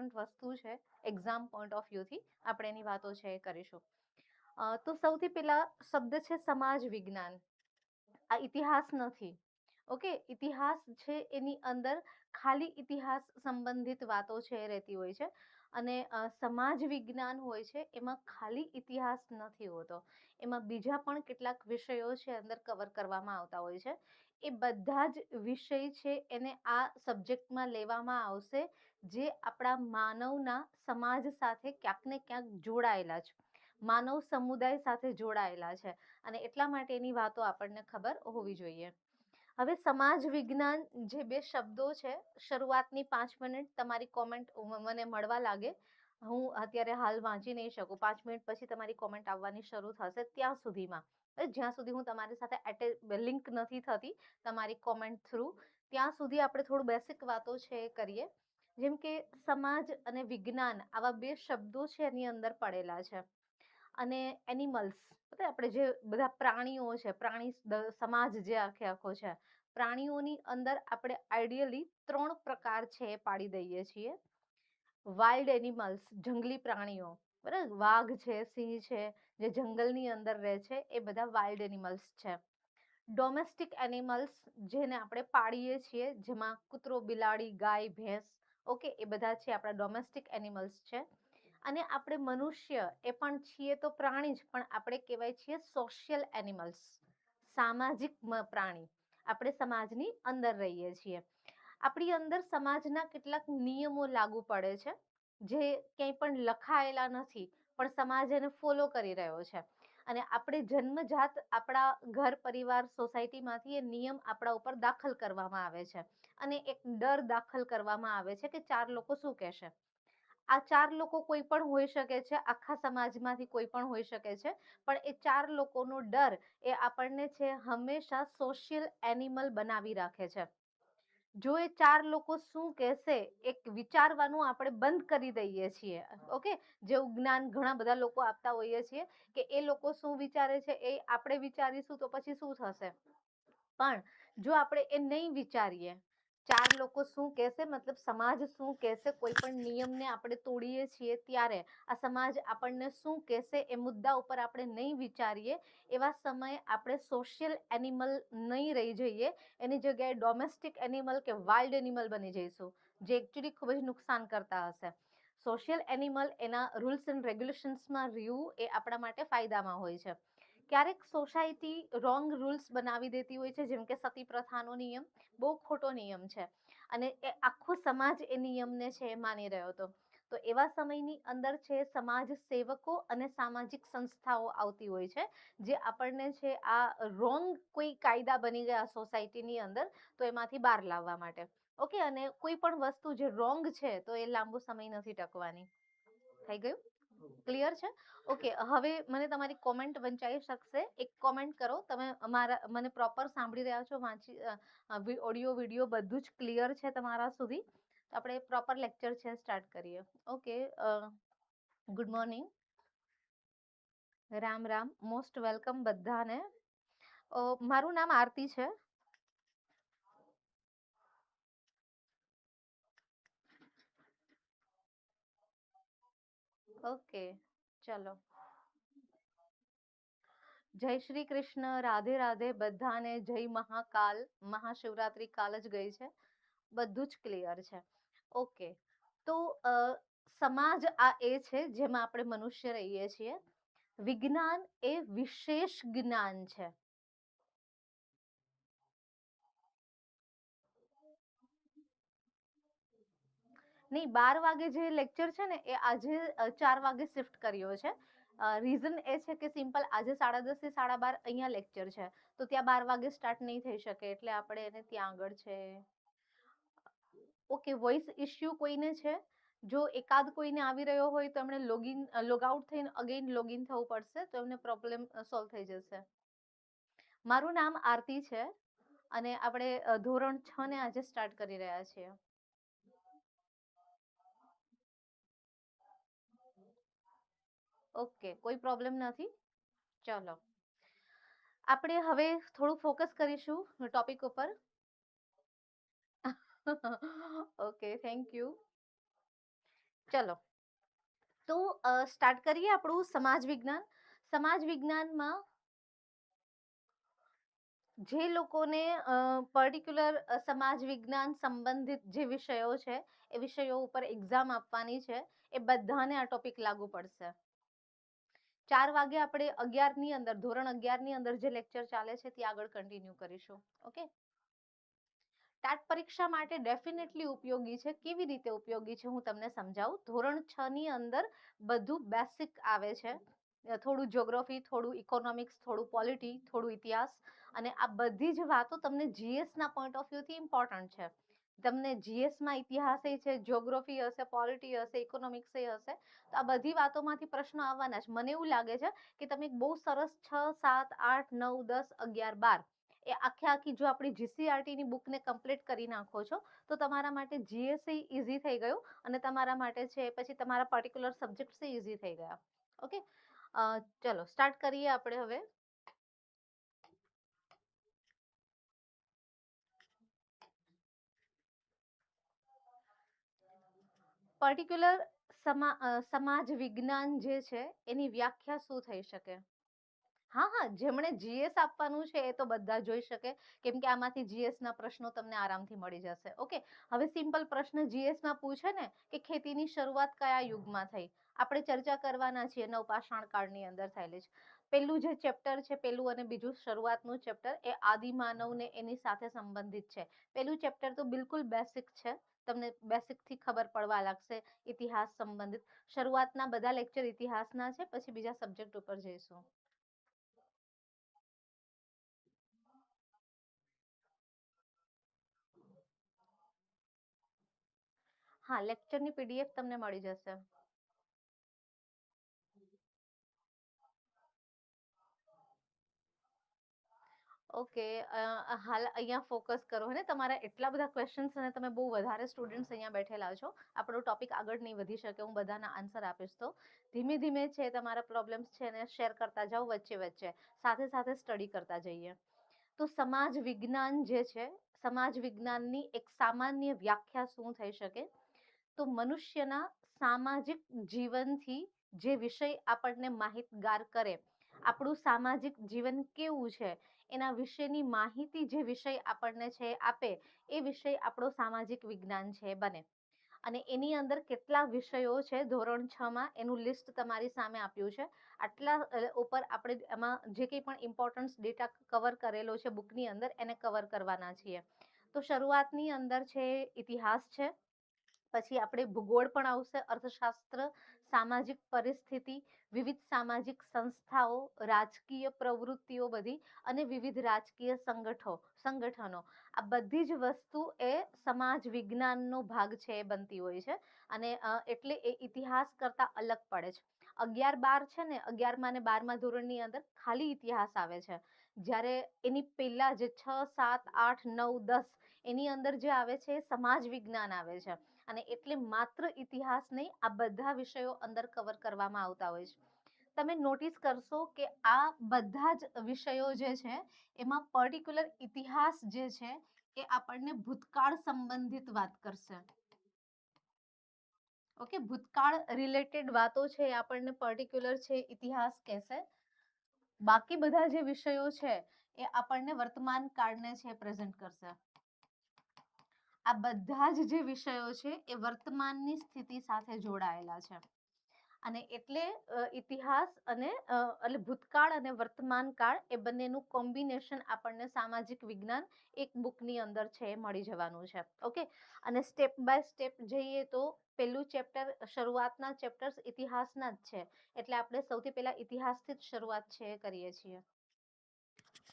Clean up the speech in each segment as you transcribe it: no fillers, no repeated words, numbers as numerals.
Important વસ્તુ છે exam point of વ્યૂથી, આપણે એની વાતો છે એ કરીશું. તો સૌથી પહેલા શબ્દ છે સમાજ વિજ્ઞાન. આ ઇતિહાસ નથી. ઓકે, ઇતિહાસ છે એની અંદર ખાલી ઇતિહાસ સંબંધિત વાતો છે રહેતી હોય છે, અને સમાજ વિજ્ઞાન હોય છે એમાં ખાલી ઇતિહાસ નથી હોતો, એમાં બીજા પણ કેટલાક વિષયો છે અંદર કવર કરવામાં આવતા હોય છે. એ બધા જ વિષય છે એને આ સબ્જેક્ટમાં લેવામાં આવશે જે આપણા માનવના સમાજ સાથે ક્યાંક ને ક્યાંક જોડાયેલા છે, માનવ સમુદાય સાથે જોડાયેલા છે, અને એટલા માટે એની વાતો આપણને ખબર હોવી જોઈએ. હવે સમાજ વિજ્ઞાન જે બે શબ્દો છે, શરૂઆતની 5 મિનિટ તમારી કોમેન્ટ મને મળવા લાગે, હું અત્યારે હાલ વાંચી નહીં શકું, 5 મિનિટ પછી તમારી કોમેન્ટ આવવાની શરૂ થશે, ત્યાં સુધીમાં જ્યાં સુધી હું તમારી સાથે લિંક નથી થતી તમારી કોમેન્ટ થ્રુ, ત્યાં સુધી આપણે થોડું બેસિક વાતો છે એ કરીએ. જેમ કે સમાજ અને વિજ્ઞાન આવા બે શબ્દો છે એની અંદર પડેલા છે. અને એનિમલ્સ, આપણે જે બધા પ્રાણીઓ છે, પ્રાણી સમાજ જે આખો છે, પ્રાણીઓની અંદર આપણે આઈડિયલી 3 પ્રકાર છે એ પાડી દઈએ છીએ. વાઇલ્ડ એનિમલ્સ, જંગલી પ્રાણીઓ, બરાબર, વાઘ છે, સિંહ છે, જે જંગલની અંદર રહે છે, એ બધા વાઇલ્ડ એનિમલ્સ છે. ડોમેસ્ટિક એનિમલ્સ, જેને આપણે પાળીએ છીએ, જેમાં કૂતરો, બિલાડી, ગાય, ભેંસ, ઓકે, એ બધા છે આપણા ડોમેસ્ટિક એનિમલ્સ છે. અને આપણે મનુષ્ય એ પણ છીએ તો પ્રાણી જ, પણ આપણે કહેવાય છીએ સોશિયલ એનિમલ્સ, સામાજિક પ્રાણી. આપણે સમાજની અંદર રહીએ છીએ. આપણી અંદર સમાજના કેટલાક નિયમો લાગુ પડે છે જે ક્યાંય પણ લખાયેલા નથી, પણ સમાજ એને ફોલો કરી રહ્યો છે. અને આપણે જન્મજાત આપણા ઘર પરિવાર સોસાયટીમાંથી એ નિયમ આપણા ઉપર દાખલ કરવામાં આવે છે, અને એક ડર દાખલ કરવામાં આવે છે કે 4 લોકો શું કહેશે. આ 4 લોકો કોઈ પણ હોઈ શકે છે, આખા સમાજમાંથી કોઈ પણ હોઈ શકે છે, પણ એ 4 લોકોનો ડર એ આપણને છે હંમેશા સોશિયલ એનિમલ બનાવી રાખે છે. જો એ 4 લોકો શું કહેશે એક વિચારવાનું આપણે બંધ કરી દઈએ છીએ, ઓકે, જેવું જ્ઞાન ઘણા બધા લોકો આપતા હોઈએ છીએ કે એ લોકો શું વિચારે છે એ આપણે વિચારીશું તો પછી શું થશે. પણ જો આપણે એ નહીં વિચારીએ, 4 લોકો શું કહેશે મતલબ સમાજ શું કહેશે, કોઈ પણ નિયમને આપણે તોડીએ છીએ ત્યારે આ સમાજ આપણને શું કહેશે એ મુદ્દા ઉપર આપણે નહીં વિચારીએ, એવા સમયે આપણે સોશિયલ એનિમલ નહીં રહી જઈએ, એની જગ્યાએ ડોમેસ્ટિક એનિમલ કે વાઇલ્ડ એનિમલ બની જઈશું, જે એકચ્યુઅલી ખૂબ જ નુકસાન કરતા હશે. સોશિયલ એનિમલ એના રૂલ્સ એન્ડ રેગ્યુલેશન્સમાં રહ્યું એ આપણા માટે ફાયદામાં હોય છે. ક્યારેક સોસાયટી રોંગ રૂલ્સ બનાવી દેતી હોય છે, જેમ કે સતી પ્રથાનો નિયમ બહુ ખોટો નિયમ છે, અને એ આખો સમાજ એ નિયમને છે એ માની રહ્યો હતો. તો એવા સમયની અંદર છે સમાજ સેવકો અને સામાજિક સંસ્થાઓ આવતી હોય છે, જે આપણને છે આ રોંગ કોઈ કાયદા બની ગયા સોસાયટીની અંદર તો એમાંથી બહાર લાવવા માટે, ઓકે. અને કોઈ પણ વસ્તુ જે રોંગ છે તો એ લાંબો સમય નથી ટકવાની. થઈ ગયું? ક્લિયર છે? ઓકે, હવે મને તમારી કોમેન્ટ વંચાઈ શકશે. એક કોમેન્ટ કરો, તમે અમારા મને પ્રોપર સાંભળી રહ્યા છો, વાંચી ઓડિયો વિડિયો બધું જ ક્લિયર છે તમારા સુધી, આપણે પ્રોપર લેક્ચર છે સ્ટાર્ટ કરીએ. Okay, good morning, Ram Ram, most welcome બધાને. મારું નામ આરતી છે. ઓકે, ચલો. જય શ્રી કૃષ્ણ, રાધે રાધે બધાને, જય મહાકાલ. મહાશિવરાત્રી કાલ જ ગઈ છે, બધું જ ક્લિયર છે. ઓકે, તો સમાજ આ એ છે જેમાં આપણે મનુષ્ય રહીએ છીએ. વિજ્ઞાન એ વિશેષ જ્ઞાન છે. નહીં, 12 વાગે જે લેક્ચર છે ને એ આજે 4 વાગે શિફ્ટ કર્યો છે. રીઝન એ છે કે સિમ્પલ આજે 10:30 થી 12:30 અહીંયા લેક્ચર છે, તો ત્યાં 12 વાગે સ્ટાર્ટ નહીં થઈ શકે, એટલે આપણે એને ત્યાં આગળ છે. ઓકે, વોઇસ ઇશ્યુ કોઈને છે? જો એકાદ કોઈને આવી રહ્યો હોય તો એમણે લોગઆઉટ થઈને અગેન લોગિન થવું પડશે, તો એમને પ્રોબ્લેમ સોલ્વ થઈ જશે. મારું નામ આરતી છે, અને આપણે ધોરણ 6 ને આજે સ્ટાર્ટ કરી રહ્યા છીએ. ઓકે, કોઈ પ્રોબ્લેમ નથી. ચલો, આપણે હવે થોડું ફોકસ કરીશું ટોપિક ઉપર. Okay, thank you. ચલો, તો સ્ટાર્ટ કરીએ આપણું સમાજ વિજ્ઞાન. સમાજ વિજ્ઞાનમાં જે લોકોને પર્ટિક્યુલર સમાજ વિજ્ઞાન સંબંધિત જે વિષયો છે એ વિષયો ઉપર એક્ઝામ આપવાની છે, એ બધાને આ ટોપિક લાગુ પડશે. 4 વાગે આપણે 11 ની અંદર, ધોરણ 11 ની અંદર જે લેક્ચર ચાલે છે તે આગળ કન્ટિન્યુ કરીશું. ઓકે, ટાટ પરીક્ષા માટે ડેફિનેટલી ઉપયોગી છે. કેવી રીતે ઉપયોગી છે હું તમને સમજાવું. ધોરણ 6 ની અંદર બધું બેસિક આવે છે. થોડું જ્યોગ્રાફી, થોડું ઇકોનોમિક્સ, થોડું પોલિટી, થોડું ઇતિહાસ, અને આ બધી જ વાતો તમને જીએસ ના પોઈન્ટ ઓફ વ્યૂથી ઇમ્પોર્ટન્ટ છે. તમને જીએસ માં ઇતિહાસ છે, જ્યોગ્રાફી હશે, પોલિટી હશે, ઇકોનોમિક્સ હશે, તો આ બધી વાતોમાંથી પ્રશ્નો આવવાના છે. મને એવું લાગે છે કે તમે બહુ સરસ 6, 7, 8, 9, 10, 11, 12 એ આખે આખી જો આપણી જીસીઆરટી ની બુકને કમ્પ્લીટ કરી નાખો છો તો તમારા માટે જીએસઈ ઇઝી થઈ ગયું, અને તમારા માટે છે પછી તમારા પર્ટિક્યુલર સબ્જેક્ટ ઇઝી થઈ ગયા. ઓકે, ચલો સ્ટાર્ટ કરીએ આપણે હવે. પર્ટિક્યુલર સમાજ વિજ્ઞાન જે છે એની વ્યાખ્યા શું થઈ શકે? હા હા, જેમણે જીએસ આપવાનું છે એ તો બધા જોઈ શકે, કેમ કે આમાંથી જીએસ ના પ્રશ્નો તમને આરામથી મળી જશે. ઓકે, હવે સિમ્પલ પ્રશ્ન જીએસ માં પૂછે ને કે ખેતીની શરૂઆત કયા યુગમાં થઈ, આપણે ચર્ચા કરવાના છીએ નવપાષાણ કાળની અંદર થયેલી છે. પેલું જે ચેપ્ટર છે, પેલું અને બીજું શરૂઆતનું ચેપ્ટર, એ આદિમાનવ ને એની સાથે સંબંધિત છે. પેલું ચેપ્ટર તો બિલકુલ બેસિક છે, તમને બેસિક થી ખબર પડવા લાગશે ઇતિહાસ સંબંધિત. શરૂઆતના બધા લેક્ચર ઇતિહાસના છે, પછી બીજા સબ્જેક્ટ ઉપર જઈશું. હા, લેક્ચરની પીડીએફ તમને મળી જશે. ઓકે, હાલ અહીંયા ફોકસ કરો ને, તમારા એટલા બધા ક્વેશ્ચન્સ અને તમે બહુ વધારે સ્ટુડન્ટ્સ અહીંયા બેઠેલા છો, આપણો ટોપિક આગળ નહીં વધી શકે, હું બધાના આન્સર આપીશ. તો ધીમે ધીમે છે તમારા પ્રોબ્લેમ્સ છે ને શેર કરતા જાઓ વચ્ચે વચ્ચે, સાથે સાથે સ્ટડી કરતા જઈએ. તો સમાજ વિજ્ઞાન જે છે, સમાજ વિજ્ઞાનની એક સામાન્ય વ્યાખ્યા શું થઈ શકે? તો મનુષ્યના સામાજિક જીવનથી જે વિષય આપણને માહિતગાર કરે, આપણું સામાજિક જીવન કેવું છે એના વિશેની માહિતી જે વિષય આપણને છે આપે, એ વિષય આપણો સામાજિક વિજ્ઞાન છે બને. અને એની અંદર કેટલા વિષયો છે ધોરણ 6 માં, એનું લિસ્ટ તમારી સામે આપ્યું છે. આટલા ઉપર આપણે એમાં જે કંઈ પણ ઇમ્પોર્ટન્સ ડેટા કવર કરેલો છે બુકની અંદર, એને કવર કરવાના છીએ. તો શરૂઆતની અંદર છે ઇતિહાસ છે, પછી આપણે ભૂગોળ પણ આવશે, અર્થશાસ્ત્ર, સામાજિક પરિસ્થિતિ, વિવિધ સામાજિક સંસ્થાઓ, રાજકીય પ્રવૃત્તિઓ બધી, અને વિવિધ રાજકીય સંગઠનો, આ બધી જ વસ્તુ એ સમાજ વિજ્ઞાનનો ભાગ છે, એ બનતી હોય છે. અને એટલે એ ઇતિહાસ કરતા અલગ પડે છે. 11, 12 છે ને, 11મા અને 12મા ધોરણની અંદર ખાલી ઇતિહાસ આવે છે, જ્યારે એની પહેલા જે 6, 7, 8, 9, 10 એની અંદર જે આવે છે એ સમાજ વિજ્ઞાન આવે છે. અને એટલે માત્ર ઇતિહાસ નહીં, આ બધા વિષયો અંદર કવર કરવામાં આવતા હોય છે. તમે નોટિસ કરશો કે આ બધા જ વિષયો જે છે એમાં પર્ટિક્યુલર ઇતિહાસ જે છે એ આપણને ભૂતકાળ સંબંધિત વાત કરશે. ઓકે, ભૂતકાળ રિલેટેડ વાતો છે એ આપણને પર્ટિક્યુલર છે ઇતિહાસ કહેશે. બાકી બધા જે વિષયો છે એ આપણને વર્તમાન કાળને છે પ્રેઝન્ટ કરશે. આ બધા જ જે વિષયો છે એ વર્તમાનની સ્થિતિ સાથે જોડાયેલા છે. અને એટલે ઇતિહાસ અને એટલે ભૂતકાળ અને વર્તમાન કાળ એ બંનેનું કોમ્બિનેશન આપણને સામાજિક વિજ્ઞાન એક બુકની અંદર છે મળી જવાનું છે. ઓકે, અને સ્ટેપ બાય સ્ટેપ જઈએ તો પેલું ચેપ્ટર, શરૂઆતના ચેપ્ટર્સ ઇતિહાસના જ છે, એટલે આપણે સૌથી પહેલા ઇતિહાસથી જ શરૂઆત છે કરીએ છીએ.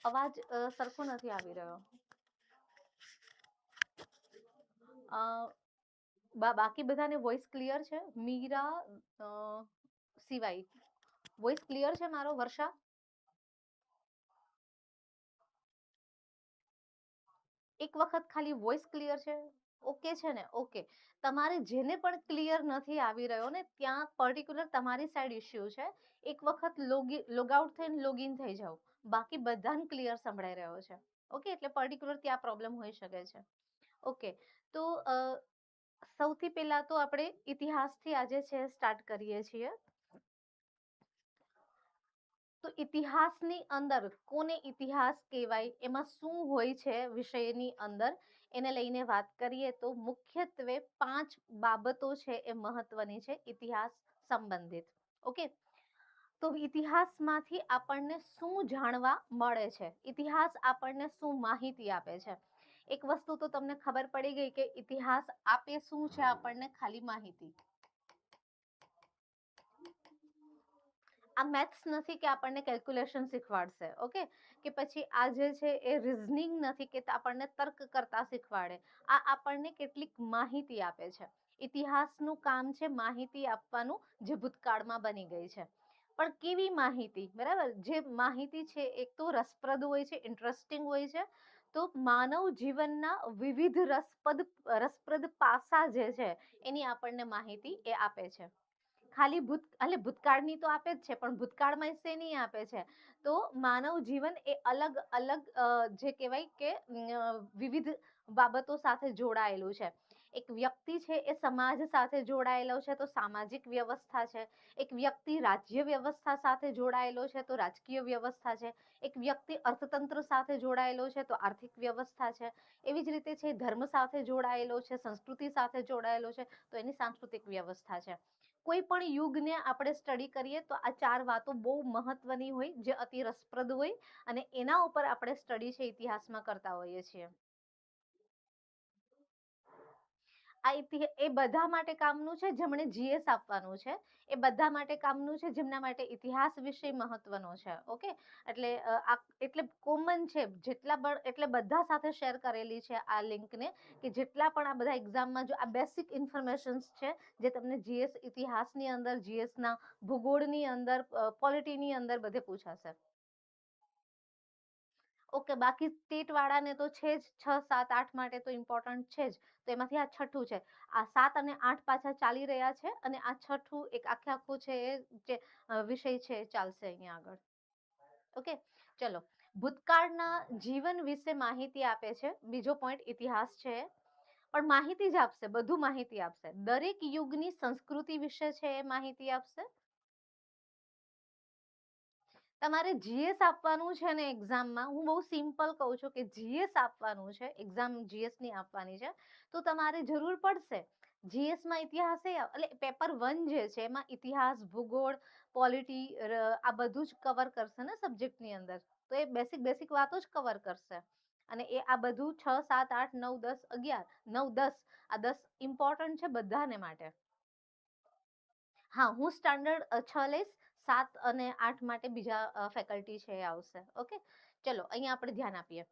અવાજ સરખો નથી આવી રહ્યો. બાકી બધાને વોઇસ ક્લિયર છે? મીરા સિવાય વોઇસ ક્લિયર છે મારો? વર્ષા, એક વખત ખાલી વોઇસ ક્લિયર છે? ઓકે છે ને? ઓકે, તમારે જેને પણ ક્લિયર નથી આવી રહ્યો ને, ત્યાં પર્ટિક્યુલર તમારી સાઈડ ઇશ્યુ છે. એક વખત લોગઆઉટ થઈને લોગિન થઈ જાઓ, બાકી બધાને ક્લિયર સંભળાઈ રહ્યો છે. ઓકે, એટલે પર્ટિક્યુલર ત્યાં પ્રોબ્લેમ હોઈ શકે છે. ઓકે, તો સૌથી પહેલા તો આપણે ઇતિહાસથી આજે છે સ્ટાર્ટ કરીએ છીએ. તો ઇતિહાસની અંદર કોને ઇતિહાસ કહેવાય, એમાં શું હોય છે વિષયની અંદર, એને લઈને વાત કરીએ તો મુખ્યત્વે 5 બાબતો છે એ મહત્વની છે ઇતિહાસ સંબંધિત. ઓકે, તો ઇતિહાસમાંથી આપણને શું જાણવા મળે છે, ઇતિહાસ આપણને શું માહિતી આપે છે. એક વસ્તુ તો તમને ખબર પડી ગઈ કે ઇતિહાસ આપે શું છે આપણને, ખાલી માહિતી. આ મેથ્સ નથી કે આપણને કેલ્ક્યુલેશન શીખવાડશે. ઓકે, કે પછી આ જે છે એ રીઝનિંગ નથી કે આપણને તર્ક કરતા શીખવાડે. આ આપણને કેટલીક માહિતી આપે છે. ઇતિહાસનું કામ છે માહિતી આપવાનું, જે ભૂતકાળમાં બની ગઈ છે. પણ કેવી માહિતી, બરાબર? જે માહિતી છે એક તો રસપ્રદ હોય છે, ઇન્ટરેસ્ટિંગ હોય છે. તો માનવ જીવનના વિવિધ રસપ્રદ પાસા જે છે એની આપણને માહિતી એ આપે છે. ખાલી ભૂતકાળની તો આપે જ છે, પણ ભૂતકાળમાં શેની આપે છે? તો માનવ જીવન એ અલગ અલગ જે કહેવાય કે વિવિધ બાબતો સાથે જોડાયેલું છે. એક વ્યક્તિ છે એ સમાજ સાથે જોડાયેલો છે તો સામાજિક વ્યવસ્થા છે. એક વ્યક્તિ રાજ્ય વ્યવસ્થા સાથે જોડાયેલો છે તો રાજકીય વ્યવસ્થા છે. એક વ્યક્તિ અર્થતંત્ર સાથે જોડાયેલો છે તો આર્થિક વ્યવસ્થા છે. એવી જ રીતે છે ધર્મ સાથે જોડાયેલો છે, સંસ્કૃતિ સાથે જોડાયેલો છે તો એની સાંસ્કૃતિક વ્યવસ્થા છે. કોઈ પણ યુગને આપણે સ્ટડી કરીએ તો આ 4 વાતો બહુ મહત્વની હોય, જે અતિ રસપ્રદ હોય, અને એના ઉપર આપણે સ્ટડી છે ઇતિહાસમાં કરતા હોઈએ છીએ. એ બધા માટે કામનું છે જેમણે જીએસ આપવાનું છે, એ બધા માટે કામનું છે જેમના માટે ઇતિહાસ વિષય મહત્વનો છે. ઓકે, એટલે કોમન છે, જેટલા પણ, એટલે બધા સાથે શેર કરેલી છે આ લિંકને, કે જેટલા પણ આ બધા એક્ઝામમાં જો આ બેસિક ઇન્ફોર્મેશન્સ છે જે તમને જીએસ ઇતિહાસની અંદર, જીએસના ભૂગોળની અંદર, પોલિટીની અંદર બધે પૂછાશે. ઓકે, બાકી સ્ટેટ વાળાને તો છે જ, 6, 7, 8 માટે તો ઇમ્પોર્ટન્ટ છે જ. તો એમાંથી આ છઠ્ઠું છે. આ 7 અને 8 પાછા ચાલી રહ્યા છે, અને આ છઠ્ઠું એક આખે આખું છે એ જે વિષય છે એ ચાલશે અહીંયા આગળ. ઓકે, ચલો. ભૂતકાળના જીવન વિશે માહિતી આપે છે, બીજો પોઈન્ટ ઇતિહાસ છે. પણ માહિતી જ આપશે, બધું માહિતી આપશે. દરેક યુગની સંસ્કૃતિ વિશે છે એ માહિતી આપશે. તમારે જીએસ આપવાનું છે ને એક્ઝામમાં, હું બહુ સિમ્પલ કહું છું કે જીએસ આપવાનું છે, એક્ઝામ જીએસ ની આપવાની છે, તો તમારે જરૂર પડશે જીએસ માં ઇતિહાસ, એટલે પેપર 1 જે છે એમાં ઇતિહાસ, ભૂગોળ, પોલિટી, આ બધું જ કવર કરશે ને સબ્જેક્ટની અંદર. તો એ બેસિક વાતો જ કવર કરશે. અને એ આ બધું 6, 7, 8, 9, 10, 11, 9, 10, આ 10 ઇમ્પોર્ટન્ટ છે બધાને માટે. હા, હું સ્ટાન્ડર્ડ 6 લઈશ, 7 અને 8 માટે બીજા ફેકલ્ટી છે એ આવશે. ઓકે, ચલો અહીંયા આપણે ધ્યાન આપીએ.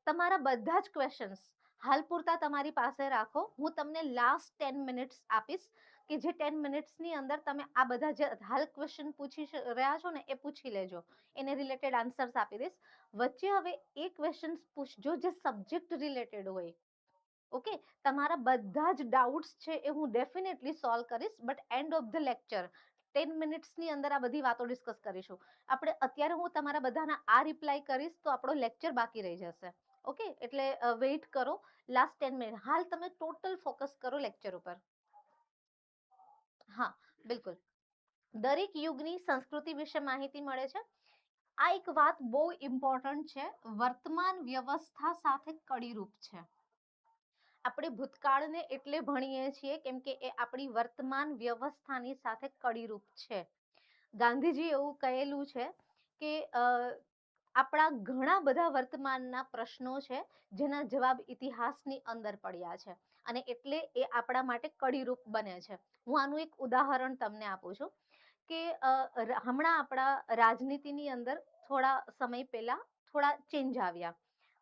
તમારા બધા જ ક્વેશ્ચન્સ હાલ પૂરતા તમારી પાસે રાખો. હું તમને લાસ્ટ 10 મિનિટ્સ આપીશ, કે જે 10 મિનિટ્સની અંદર તમે આ બધા જે હાલ ક્વેશ્ચન પૂછી રહ્યા છો ને એ પૂછી લેજો, એને રિલેટેડ આન્સર્સ આપી દઈશ. વચ્ચે હવે એ ક્વેશ્ચન પૂછજો જે સબ્જેક્ટ રિલેટેડ હોય. ઓકે, તમારા બધા જ ડાઉટ્સ છે એ હું ડેફિનેટલી સોલ્વ કરીશ, but end of the lecture 10 મિનિટ્સની અંદર આ બધી વાતો ડિસ્કસ કરીશું આપણે. અત્યારે હું તમારા બધાના આ રિપ્લાય કરીશ તો આપણો લેક્ચર બાકી રહી જશે. ઓકે, એટલે વેઇટ કરો લાસ્ટ 10 મિનિટ. હાલ તમે ટોટલ ફોકસ કરો લેક્ચર ઉપર. હા, બિલકુલ. દરેક યુગની સંસ્કૃતિ વિશે માહિતી મળે છે. આ એક વાત બહુ ઇમ્પોર્ટન્ટ છે, વર્તમાન વ્યવસ્થા સાથે કડીરૂપ છે. આપણે ભૂતકાળને એટલે ભણીએ છીએ કેમ કે એ આપણી વર્તમાન વ્યવસ્થાની સાથે કડીરૂપ છે. ગાંધીજી એવું કહેલું છે કે આપણા ઘણા બધા વર્તમાનના પ્રશ્નો છે જેના જવાબ ઇતિહાસની અંદર પડ્યા છે, અને એટલે એ આપણા માટે કડીરૂપ બને છે. હું આનું એક ઉદાહરણ તમને આપું છું કે હમણાં આપણા રાજનીતિની અંદર થોડા સમય પહેલા થોડા ચેન્જ આવ્યા.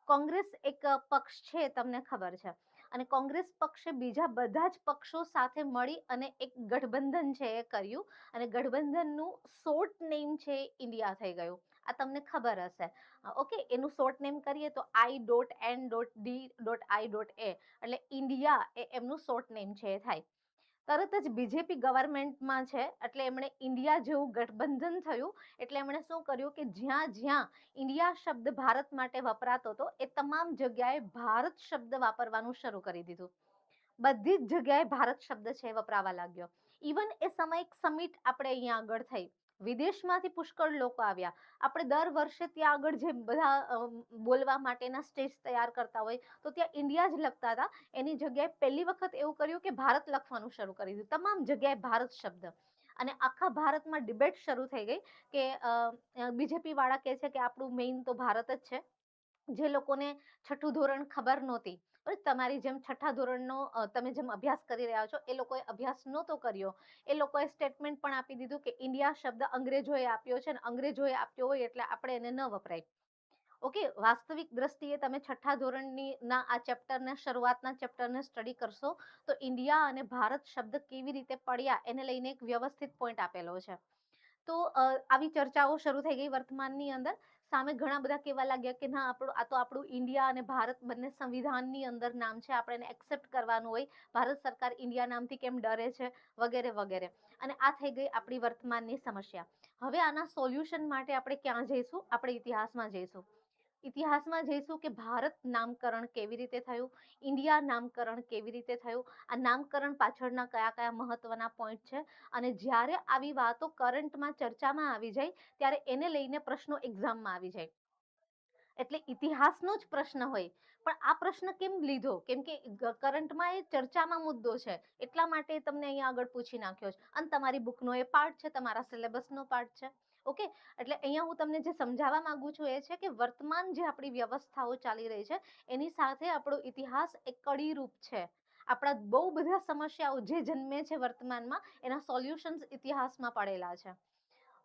કોંગ્રેસ એક પક્ષ છે, તમને ખબર છે, અને કોંગ્રેસ પક્ષે બીજા બધા જ પક્ષો સાથે મળી અને એક ગઠબંધન છે એ કર્યું, અને ગઠબંધનનું શોર્ટ નેમ છે ઇન્ડિયા થઈ ગયું. આ તમને ખબર હશે. ઓકે, એનું શોર્ટ નેમ કરીએ તો I.N.D.I.A, એટલે ઇન્ડિયા એ એમનું શોર્ટ નેમ છે એ થાય. તરત જ બીજેપી ગવર્મેન્ટમાં છે એટલે એમણે ઇન્ડિયા જેવું ગઠબંધન થયું, એટલે એમણે શું કર્યું કે જ્યાં જ્યાં ઇન્ડિયા શબ્દ ભારત માટે વપરાતો હતો એ તમામ જગ્યાએ ભારત શબ્દ વાપરવાનું શરૂ કરી દીધું. બધી જ જગ્યાએ ભારત શબ્દ છે એ વપરાવા લાગ્યો. ઇવન એ સમય એક સમિટ આપણે અહીંયા આગળ થઈ, વિદેશમાંથી પુષ્કળ લોકો આવ્યા. આપણે દર વર્ષે ત્યાં આગળ જે બધા બોલવા માટેના સ્ટેજ તૈયાર કરતા હોય, તો ત્યાં ઇન્ડિયા જ લખતા હતા. એની જગ્યાએ પહેલી વખત એવું કર્યું કે ભારત લખવાનું શરૂ કરી દીધું, તમામ જગ્યાએ ભારત શબ્દ. અને આખા ભારતમાં ડિબેટ શરૂ થઈ ગઈ કે બીજેપી વાળા કહે છે કે આપણું મેઇન તો ભારત જ છે. જે લોકોને છઠ્ઠું ધોરણ ખબર નહોતી, તમારી જેમ છઠ્ઠા ધોરણનો તમે જેમ અભ્યાસ કરી રહ્યા છો, એ લોકોએ અભ્યાસ નહોતો કર્યો, એ લોકોએ સ્ટેટમેન્ટ પણ આપી દીધું કે ઇન્ડિયા શબ્દ અંગ્રેજોએ આપ્યો છે, અને અંગ્રેજોએ આપ્યો હોય એટલે આપણે એને ન વપરાય. ઓકે, વાસ્તવિક દ્રષ્ટિએ તમે છઠ્ઠા ધોરણની ના આ ચેપ્ટરને, શરૂઆતના ચેપ્ટરને સ્ટડી કરશો તો ઇન્ડિયા અને ભારત શબ્દ કેવી રીતે પડ્યા એને લઈને એક વ્યવસ્થિત પોઈન્ટ આપેલો છે. તો આવી ચર્ચાઓ શરૂ થઈ ગઈ વર્તમાનની અંદર. સામે ઘણા બધા કહેવા લાગ્યા કે ના, આપણું આ તો આપણું ઇન્ડિયા અને ભારત બંને સંવિધાનની અંદર નામ છે, આપણે એને એક્સેપ્ટ કરવાનું હોય, ભારત સરકાર ઇન્ડિયા નામથી કેમ ડરે છે, વગેરે વગેરે. અને આ થઈ ગઈ આપણી વર્તમાનની સમસ્યા. હવે આના સોલ્યુશન માટે આપણે ક્યાં જઈશું? આપણે ઇતિહાસમાં જઈશું. ઇતિહાસમાં જઈશું કે ભારત નામકરણ કેવી રીતે થયું, ઇન્ડિયા નામકરણ કેવી રીતે થયું, આ નામકરણ પાછળના કયા કયા મહત્વના પોઈન્ટ છે. અને જ્યારે આવી વાતો કરંટમાં ચર્ચામાં આવી જાય, ત્યારે એને લઈને પ્રશ્નો એક્ઝામમાં આવી જાય. એટલે ઇતિહાસનો જ પ્રશ્ન હોય, પણ આ પ્રશ્ન કેમ લીધો? કેમ કે કરંટમાં એ ચર્ચામાં મુદ્દો છે, એટલા માટે તમને અહીંયા આગળ પૂછી નાખ્યો છે. અને તમારી બુકનો એ પાર્ટ છે, તમારા સિલેબસનો પાર્ટ છે. ઓકે, એટલે અહીંયા હું તમને જે સમજાવવા માંગુ છું એ છે કે વર્તમાન જે આપણી વ્યવસ્થાઓ ચાલી રહી છે, એની સાથે આપણો ઇતિહાસ એક કડીરૂપ છે. આપણા બહુ બધા સમસ્યાઓ જે જન્મે છે વર્તમાનમાં, એના સોલ્યુશન્સ ઇતિહાસમાં પડેલા છે.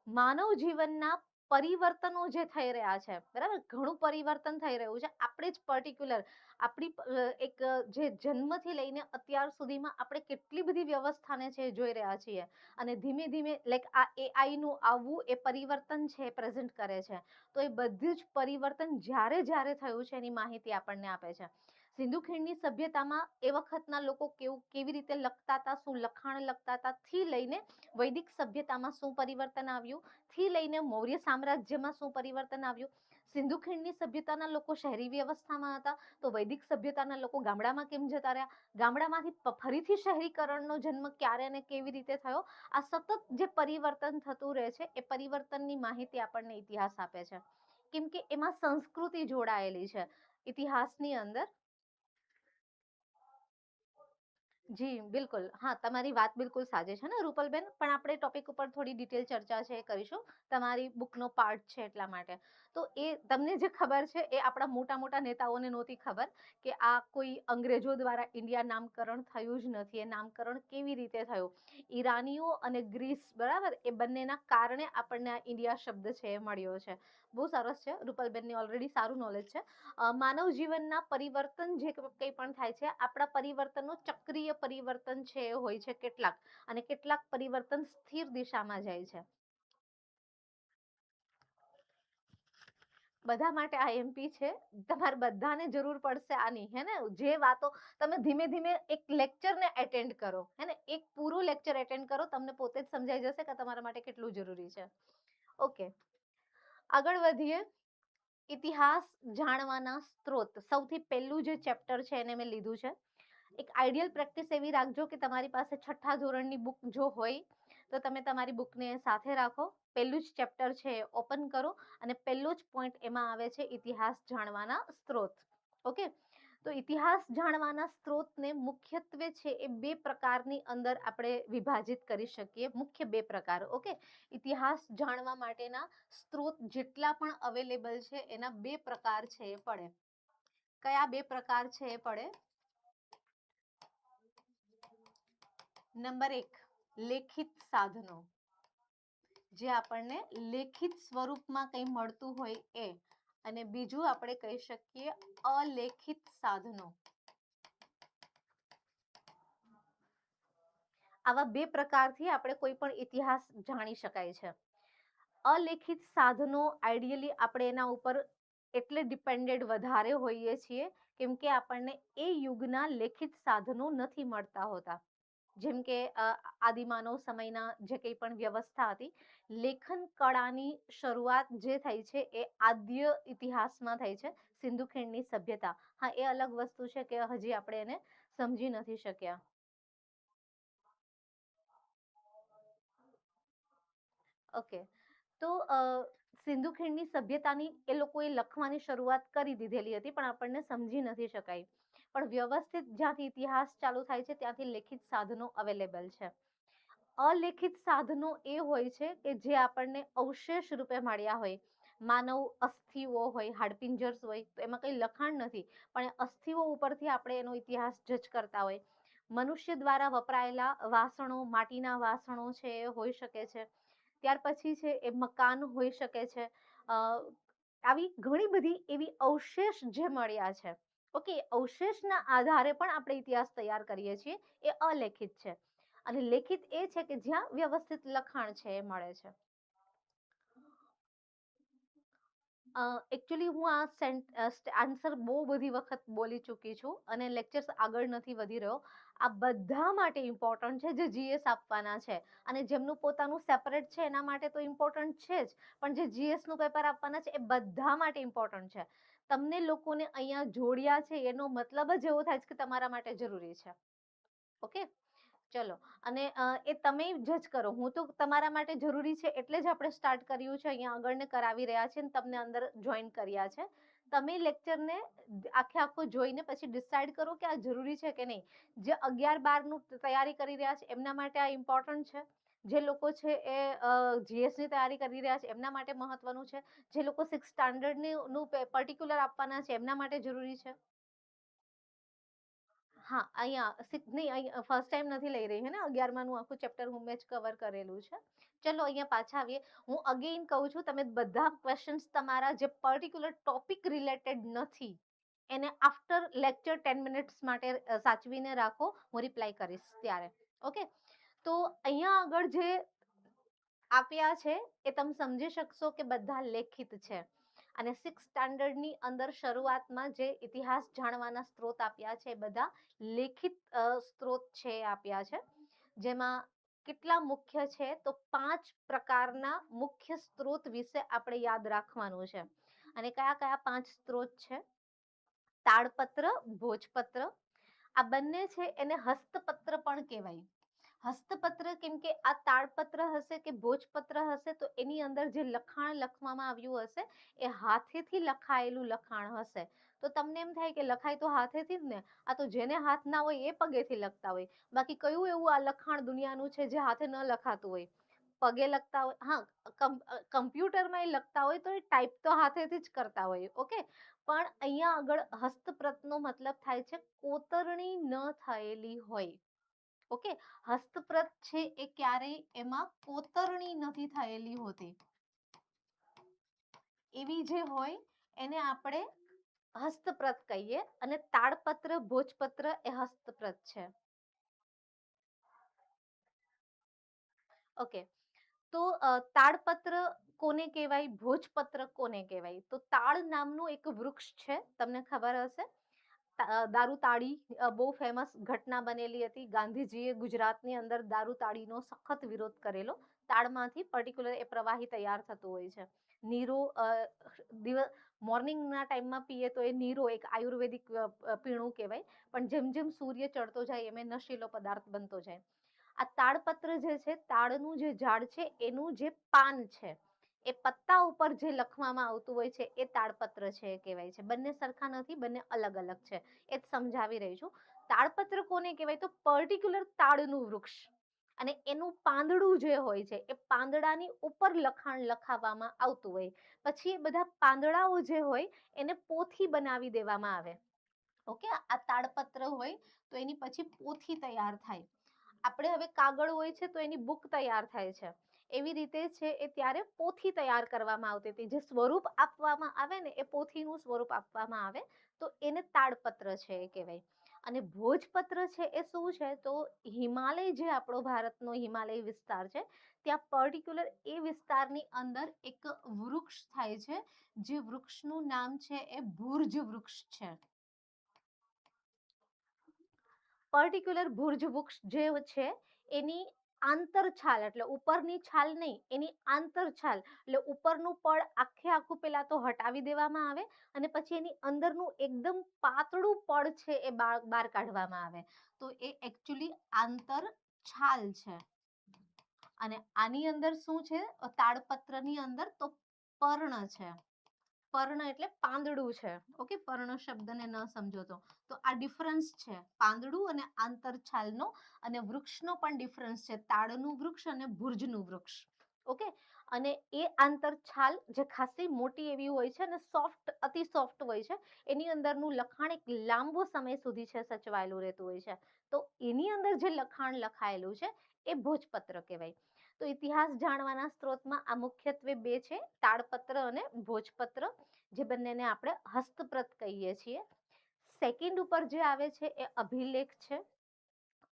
માનવ જીવનના પરિવર્તનો જે થઈ રહ્યા છે, બરાબર, ઘણું પરિવર્તન થઈ રહ્યું છે. આપણે જ પર્ટિક્યુલર આપણી એક જે જન્મથી લઈને અત્યાર સુધીમાં આપણે કેટલી બધી વ્યવસ્થાને છે જોઈ રહ્યા છીએ. અને ધીમે ધીમે લાઈક આ એઆઈ નું આવવું એ પરિવર્તન છે પ્રેઝન્ટ કરે છે. તો એ બધું જ પરિવર્તન જ્યારે જ્યારે થયું છે એની માહિતી આપણને આપે છે. સિંધુ ખીણની સભ્યતામાં એ વખતના લોકો કેવી રીતે લખતા હતા, શું લખાણ લખતા હતા, થી લઈને વૈદિક સભ્યતામાં શું પરિવર્તન આવ્યું, થી લઈને મૌર્ય સામ્રાજ્યમાં શું પરિવર્તન આવ્યું. સિંધુ ખીણની સભ્યતાના લોકો શહેરી વ્યવસ્થામાં હતા, તો વૈદિક સભ્યતાના લોકો ગામડામાં કેમ જતા રહ્યા, ગામડામાંથી ફરીથી શહેરીકરણનો જન્મ ક્યારે અને કેવી રીતે થયો. આ સતત જે પરિવર્તન થતું રહે છે, એ પરિવર્તનની માહિતી આપણને ઇતિહાસ આપે છે. કેમ કે એમાં સંસ્કૃતિ જોડાયેલી છે ઇતિહાસની અંદર. જી બિલકુલ, હા, તમારી વાત બિલકુલ સાચી છે ને રૂપલબેન, પણ આપણે ટોપિક ઉપર થોડી ડિટેલ ચર્ચા છે એ કરીશું, તમારી બુકનો પાર્ટ છે એટલા માટે. તો એ તમને જે ખબર છે એ આપણા મોટા મોટા નેતાઓને નહોતી ખબર કે આ કોઈ અંગ્રેજો દ્વારા ઇન્ડિયા નામકરણ થયું જ નથી. એ નામકરણ કેવી રીતે થયું? ઈરાનીઓ અને ગ્રીસ, બરાબર, એ બંનેના કારણે આપણને આ ઇન્ડિયા શબ્દ છે એ મળ્યો છે. બહુ સરસ છે, રૂપલબેનને ઓલરેડી સારું નોલેજ છે. માનવ જીવનના પરિવર્તન જે કંઈ પણ થાય છે, આપણા પરિવર્તનનો ચક્રીય પરિવર્તન છે એ હોય છે કેટલાક, અને કેટલાક પરિવર્તન સ્થિર દિશામાં જાય છે. બધા માટે આ એમપી છે, તમારે બધાને જરૂર પડશે આની, હે ને? જે વાતો તમે ધીમે ધીમે એક લેક્ચરને એટેન્ડ કરો, હે ને, એક પૂરું લેક્ચર એટેન્ડ કરો, તમને પોતે જ સમજાઈ જશે કે તમારા માટે કેટલું જરૂરી છે. ઓકે, આગળ વધીએ. ઇતિહાસ જાણવાના સ્ત્રોત, સૌથી પહેલું જે ચેપ્ટર છે એને મેં લીધું છે. એક આઈડિયલ પ્રેક્ટિસ એવી રાખજો કે તમારી પાસે છઠ્ઠા ધોરણની બુક જો હોય તો તમે તમારી બુકને સાથે રાખો, પહેલું જ ચેપ્ટર છે ઓપન કરો, અને પહેલો જ પોઈન્ટ એમાં આવે છે ઇતિહાસ જાણવાના સ્ત્રોત. ઓકે, તો ઇતિહાસ જાણવાના સ્ત્રોતને મુખ્યત્વે છે એ બે પ્રકારની અંદર આપણે વિભાજિત કરી શકીએ, મુખ્ય બે પ્રકાર. ઓકે, ઇતિહાસ જાણવા માટેના સ્ત્રોત જેટલા પણ અવેલેબલ છે એના બે પ્રકાર છે એ પડે. કયા બે પ્રકાર છે એ પડે? નંબર 1, લેખિત સાધનો, જે આપણને લેખિત સ્વરૂપમાં કંઈ મળતું હોય એ. અને બીજું આપણે કહી શકીએ અલેખિત સાધનો. આવા બે પ્રકારથી આપણે કોઈ પણ ઇતિહાસ જાણી શકાય છે. અલેખિત સાધનો આઈડિયલી આપણે એના ઉપર એટલે ડિપેન્ડેડ વધારે હોઈએ છીએ કેમ કે આપણને એ યુગના લેખિત સાધનો નથી મળતા હોતા. જેમ કે આદિમાનવ સમયના જે કંઈ પણ વ્યવસ્થા હતી, લેખન કળાની શરૂઆત જે થઈ છે એ આદ્ય ઇતિહાસમાં થઈ છે, સિંધુ ખીણની સભ્યતા. હા, એ અલગ વસ્તુ છે કે હજી આપણે એને સમજી નથી શક્યા. ઓકે, તો સિંધુ ખીણની સભ્યતાની એ લોકોએ લખવાની શરૂઆત કરી દીધેલી હતી, પણ આપણને સમજી નથી શકાય. પણ વ્યવસ્થિત જ્યાંથી ઇતિહાસ ચાલુ થાય છે ત્યાંથી લેખિત સાધનો અવેલેબલ છે. અલેખિત સાધનો એ હોય છે કે જે આપણને અવશેષ રૂપે મળ્યા હોય. માનવ અસ્થિઓ હોય, હાડપિંજર્સ હોય, તો એમાં કઈ લખાણ નથી, પણ અસ્થિઓ ઉપરથી આપણે એનો ઇતિહાસ જજ કરતા હોય. મનુષ્ય દ્વારા વપરાયેલા વાસણો, માટીના વાસણો છે એ હોઈ શકે છે. ત્યાર પછી છે એ મકાન હોઈ શકે છે. આવી ઘણી બધી એવી અવશેષ જે મળ્યા છે. ઓકે, અવશેષના આધારે પણ આપણે ઇતિહાસ તૈયાર કરીએ છીએ, એ અલેખિત છે. અને લેખિત એ છે કે જ્યાં વ્યવસ્થિત લખાણ છે એ મળે છે. એકચ્યુઅલી હું આન્સર બહુ બધી વખત બોલી ચૂકી છું અને લેક્ચર્સ આગળ નથી વધી રહ્યો. આ બધા માટે ઇમ્પોર્ટન્ટ છે જે જીએસ આપવાના છે, અને જેમનું પોતાનું સેપરેટ છે એના માટે તો ઇમ્પોર્ટન્ટ છે જ, પણ જે જીએસ નું પેપર આપવાના છે એ બધા માટે ઇમ્પોર્ટન્ટ છે. તમને લોકોને અહીંયા જોડ્યા છે એનો મતલબ જ એવો થાય છે કે તમારા માટે જરૂરી છે. ઓકે, ચલો. અને એ તમે જજ કરો. હું તો તમારા માટે જરૂરી છે એટલે જ આપણે સ્ટાર્ટ કર્યું છે, અહીંયા આગળ ને કરાવી રહ્યા છે, તમને અંદર જોઈન કર્યા છે. તમે લેક્ચરને આખે આખો જોઈને પછી ડિસાઈડ કરો કે આ જરૂરી છે કે નહીં. જે 11-12 નું તૈયારી કરી રહ્યા છે એમના માટે આ ઇમ્પોર્ટન્ટ છે. જે લોકો છે એ જીએસ ની તૈયારી કરી રહ્યા છે એમના માટે મહત્વનું છે. જે લોકો 6th સ્ટાન્ડર્ડ નું પર્ટિક્યુલર આપવાના છે એમના માટે જરૂરી છે. હા, અહીંયા નહીં, ફર્સ્ટ ટાઈમ નથી લઈ રહી હે ને. 11મા નું આખું ચેપ્ટર હું મેં જ કવર કરેલું છે. ચલો અહીંયા પાછા આવીએ. હું અગેઇન કહું છું, તમે બધા ક્વેશ્ચન્સ તમારા જે પર્ટિક્યુલર ટોપિક રિલેટેડ નથી એને આફ્ટર લેક્ચર 10 મિનિટ્સ માટે સાચવીને રાખો, હું રિપ્લાય કરીશ ત્યારે. ઓકે, તો અહીંયા આગળ જે આપ્યા છે એ તમે સમજી શકશો કે બધા લેખિત છે. અને 6th સ્ટાન્ડર્ડની અંદર શરૂઆતમાં જે ઇતિહાસ જાણવાના સ્ત્રોત આપ્યા છે એ બધા લેખિત સ્ત્રોત છે આપ્યા છે. જેમાં કેટલા મુખ્ય છે તો 5 પ્રકારના મુખ્ય સ્ત્રોત વિશે આપણે યાદ રાખવાનું છે. અને કયા કયા 5 સ્ત્રોત છે? તાડપત્ર, ભોજપત્ર. આ બંને છે એને હસ્તપત્ર પણ કહેવાય. હસ્તપત્ર કેમ કે આ તાડપત્ર હશે કે ભોજપત્ર હશે તો એની અંદર જે લખાણ લખવામાં આવ્યું હશે એ હાથેથી લખાયેલું લખાણ હશે. તો તમને એમ થાય કે લખાય તો હાથેથી જ ને, આ તો જેને હાથ ના હોય એ પગેથી લખતા હોય. બાકી કયું એવું આ લખાણ દુનિયાનું છે જે હાથે ન લખાતું હોય? પગે લખતા હોય, હા, કમ્પ્યુટરમાં એ લખતા હોય તો એ ટાઈપ તો હાથેથી જ કરતા હોય. ઓકે, પણ અહીંયા આગળ હસ્તપ્રતનો મતલબ થાય છે કોતરણી ન થયેલી હોય. ઓકે, હસ્તપ્રત છે એ ક્યારેય એમાં કોતરણી નથી થયેલી હોતી. એવી જે હોય એને આપણે હસ્તપ્રત કહીએ, અને તાડપત્ર, ભોજપત્ર એ હસ્તપ્રત છે. ઓકે, તો તાડપત્ર કોને કહેવાય, ભોજપત્ર કોને કહેવાય? તો તાડ નામનું એક વૃક્ષ છે, તમને ખબર હશે. દારૂ તાળી બહુ ફેમસ ઘટના બનેલી હતી. ગાંધીજીએ ગુજરાતની અંદર દારૂ તાળીનો સખત વિરોધ કરેલો. તાડમાંથી પર્ટિક્યુલર એ પ્રવાહી તૈયાર થતું હોય છે. નીરો મોર્નિંગના ટાઈમમાં પીએ તો એ નીરો એક આયુર્વેદિક પીણું કહેવાય, પણ જેમ જેમ સૂર્ય ચડતો જાય એમ નશીલો પદાર્થ બનતો જાય. આ તાડપત્ર જે છે, તાડનું જે ઝાડ છે એનું જે પાન છે એ પત્તા ઉપર જે લખવામાં આવતું હોય છે એ તાડપત્ર છે કહેવાય છે. બંને સરખા નથી, બંને અલગ અલગ છે, એ જ સમજાવી રહી છું. તાડપત્ર કોને કહેવાય તો પર્ટિક્યુલર તાડનું વૃક્ષ, અને એનું પાંદડું જે હોય છે એ પાંદડાની ઉપર લખાણ લખાવવામાં આવતું હોય. પછી એ બધા પાંદડાઓ જે હોય એને પોથી બનાવી દેવામાં આવે. ઓકે, આ તાડપત્ર હોય તો એની પછી પોથી તૈયાર થાય. આપણે હવે કાગળ હોય છે તો એની બુક તૈયાર થાય છે. એવી રીતે છે એ ત્યારે પોથી તૈયાર કરવામાં આવતી હતી. જે સ્વરૂપ આપવામાં આવે ને એ પોથીનું સ્વરૂપ આપવામાં આવે, તો એને તાડપત્ર છે એ કહેવાય. અને ભોજપત્ર છે એ શું છે તો હિમાલય, જે આપણો ભારતનો હિમાલય વિસ્તાર છે ત્યાં પર્ટિક્યુલર એ વિસ્તારની અંદર એક વૃક્ષ થાય છે, જે વૃક્ષનું નામ છે એ ભુર્જ વૃક્ષ છે. પર્ટિક્યુલર ભુર્જ વૃક્ષ જે છે એની આંતરછાલ એટલે ઉપરની છાલ નહીં, એની આંતરછાલ એટલે ઉપરનું પડ આખે આખું પેલા તો હટાવી દેવામાં આવે અને પછી એની અંદરનું એકદમ પાતળું પડ છે એ બહાર કાઢવામાં આવે. તો એ એકચ્યુઅલી આંતરછાલ છે. અને આની અંદર શું છે? તાડપત્રની અંદર તો પર્ણ છે. પર્ણ એટલે પાંદડું છે. ઓકે, પર્ણ શબ્દને ન સમજો તો આ ડિફરન્સ છે પાંદડું અને આંતરછાલનો. અને વૃક્ષનો પણ ડિફરન્સ છે, તાડનું વૃક્ષ અને ભુર્જનું વૃક્ષ. ઓકે, અને એ આંતરછાલ જે ખાસી મોટી એવી હોય છે અને સોફ્ટ, અતિ સોફ્ટ હોય છે, એની અંદરનું લખાણ એક લાંબો સમય સુધી છે સચવાયેલું રહેતું હોય છે. તો એની અંદર જે લખાણ લખાયેલું છે એ ભોજપત્ર કહેવાય. તો ઇતિહાસ જાણવાના સ્ત્રોતમાં આ મુખ્યત્વે બે છે, તાડપત્ર અને ભોજપત્ર, જે બંનેને આપણે હસ્તપ્રત કહીએ છીએ. સેકન્ડ ઉપર જે આવે છે એ અભિલેખ છે.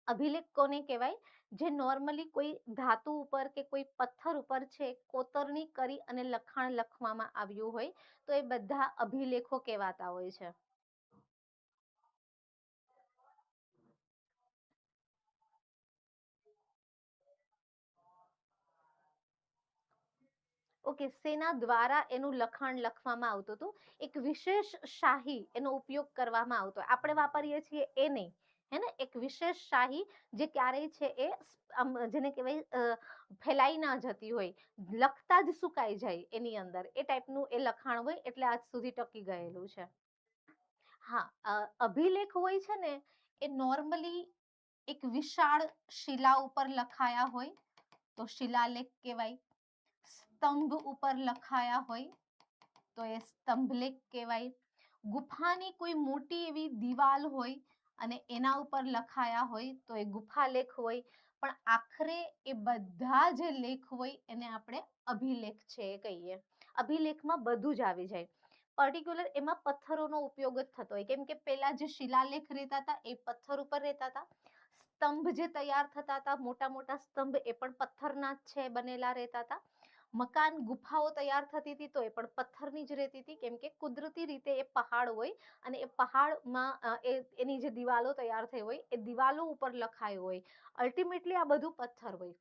અભિલેખ કોને કહેવાય? જે નોર્મલી કોઈ ધાતુ ઉપર કે કોઈ પથ્થર ઉપર છે કોતરણી કરી અને લખાણ લખવામાં આવ્યું હોય તો એ બધા અભિલેખો કહેવાતા હોય છે. ઓકે, સેના દ્વારા એનું લખાણ લખવામાં આવતું હતું. એક વિશેષ શાહી એનો ઉપયોગ કરવામાં આવતો, આપણે વાપરીએ છીએ એ નહીં, હે ને? એક વિશેષ શાહી જે ક્યારેય છે એ જેને કહેવાય ફેલાઈ ના જતી હોય, લખતા જ સુકાઈ જાય એની અંદર, એ ટાઈપનું એ લખાણ હોય, એટલે આજ સુધી ટકી ગયેલું છે. હા, અભિલેખ હોય છે ને એ નોર્મલી એક વિશાળ શિલા ઉપર લખાયા હોય તો શિલાલેખ કહેવાય. સ્તંભ ઉપર લખાયા હોય તો એ સ્તંભલેખ કહેવાય. ગુફાની કોઈ મોટી એવી દિવાલ હોય અને એના ઉપર લખાયા હોય તો એ ગુફાલેખ હોય. પણ આખરે એ બધા જે લેખ હોય એને આપણે અભિલેખ છે એ કહીએ. અભિલેખમાં બધું જ આવી જાય. પર્ટિક્યુલર એમાં પથ્થરોનો ઉપયોગ જ થતો હોય, કેમ કે પેલા જે શિલાલેખ રહેતા હતા એ પથ્થર ઉપર રહેતા હતા. સ્તંભ જે તૈયાર થતા હતા, મોટા મોટા સ્તંભ, એ પણ પથ્થરના જ છે બનેલા રહેતા હતા. મકાન, ગુફાઓ તૈયાર થતી હતી તો એ પણ પથ્થરની જ રહેતી હતી, કેમ કે કુદરતી રીતે એ પહાડ હોય અને એ પહાડમાં એની જે દિવાલો તૈયાર થઈ હોય એ દિવાલો ઉપર લખાયું હોય. અલ્ટિમેટલી આ બધું પથ્થર હોય.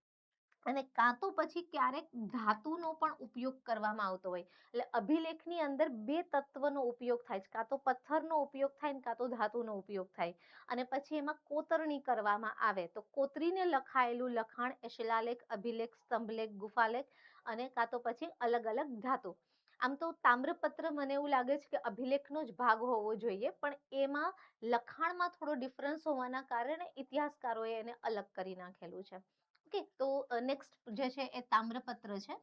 અને કાં તો પછી ક્યારેક ધાતુનો પણ ઉપયોગ કરવામાં આવતો હોય. એટલે અભિલેખની અંદર બે તત્વનો ઉપયોગ થાય છે, કાં તો પથ્થરનો ઉપયોગ થાય ને કાં તો ધાતુનો ઉપયોગ થાય. અને પછી એમાં કોતરણી કરવામાં આવે તો કોતરીને લખાયેલું લખાણ એ શિલાલેખ, અભિલેખ, સ્તંભલેખ, ગુફાલેખ અને કાં તો પછી અલગ અલગ ધાતુ. આમ તો તામ્રપત્ર મને એવું લાગે છે કે અભિલેખનો જ ભાગ હોવો જોઈએ, પણ એમાં લખાણમાં થોડો ડિફરન્સ હોવાના કારણે ઇતિહાસકારોએ એને અલગ કરી નાખેલું છે. ઓકે, તો નેક્સ્ટ જે છે એ તામ્રપત્ર છે.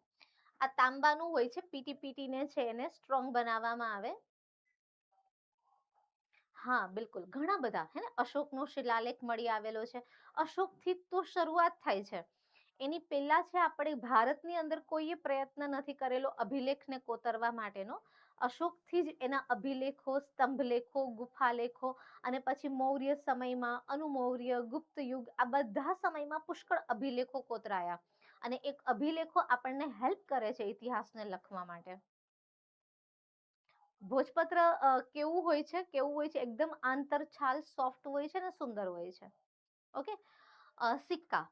આ તાંબાનું હોય છે, પીટી પીટીને છે એને સ્ટ્રોંગ બનાવવામાં આવે. હા, બિલકુલ, ઘણા બધા, હે ને? અશોકનો શિલાલેખ મળી આવેલો છે. અશોકથી તો શરૂઆત થાય છે. એની પહેલા છે આપણે ભારતની અંદર કોઈએ પ્રયત્ન નથી કરેલો અભિલેખને કોતરવા માટેનો. અશોકથી જ એના અભિલેખો, સ્તંભલેખો, ગુફાલેખો અને પછી મૌર્ય સમયમાં, અનુમૌર્ય, ગુપ્ત યુગ, આ બધા સમયમાં પુષ્કળ અભિલેખો કોતરાયા. અને એક અભિલેખો આપણને હેલ્પ કરે છે ઇતિહાસને લખવા માટે. ભોજપત્ર કેવું હોય છે? કેવું હોય છે? એકદમ આંતરછાલ સોફ્ટ હોય છે ને સુંદર હોય છે. ઓકે, સિક્કા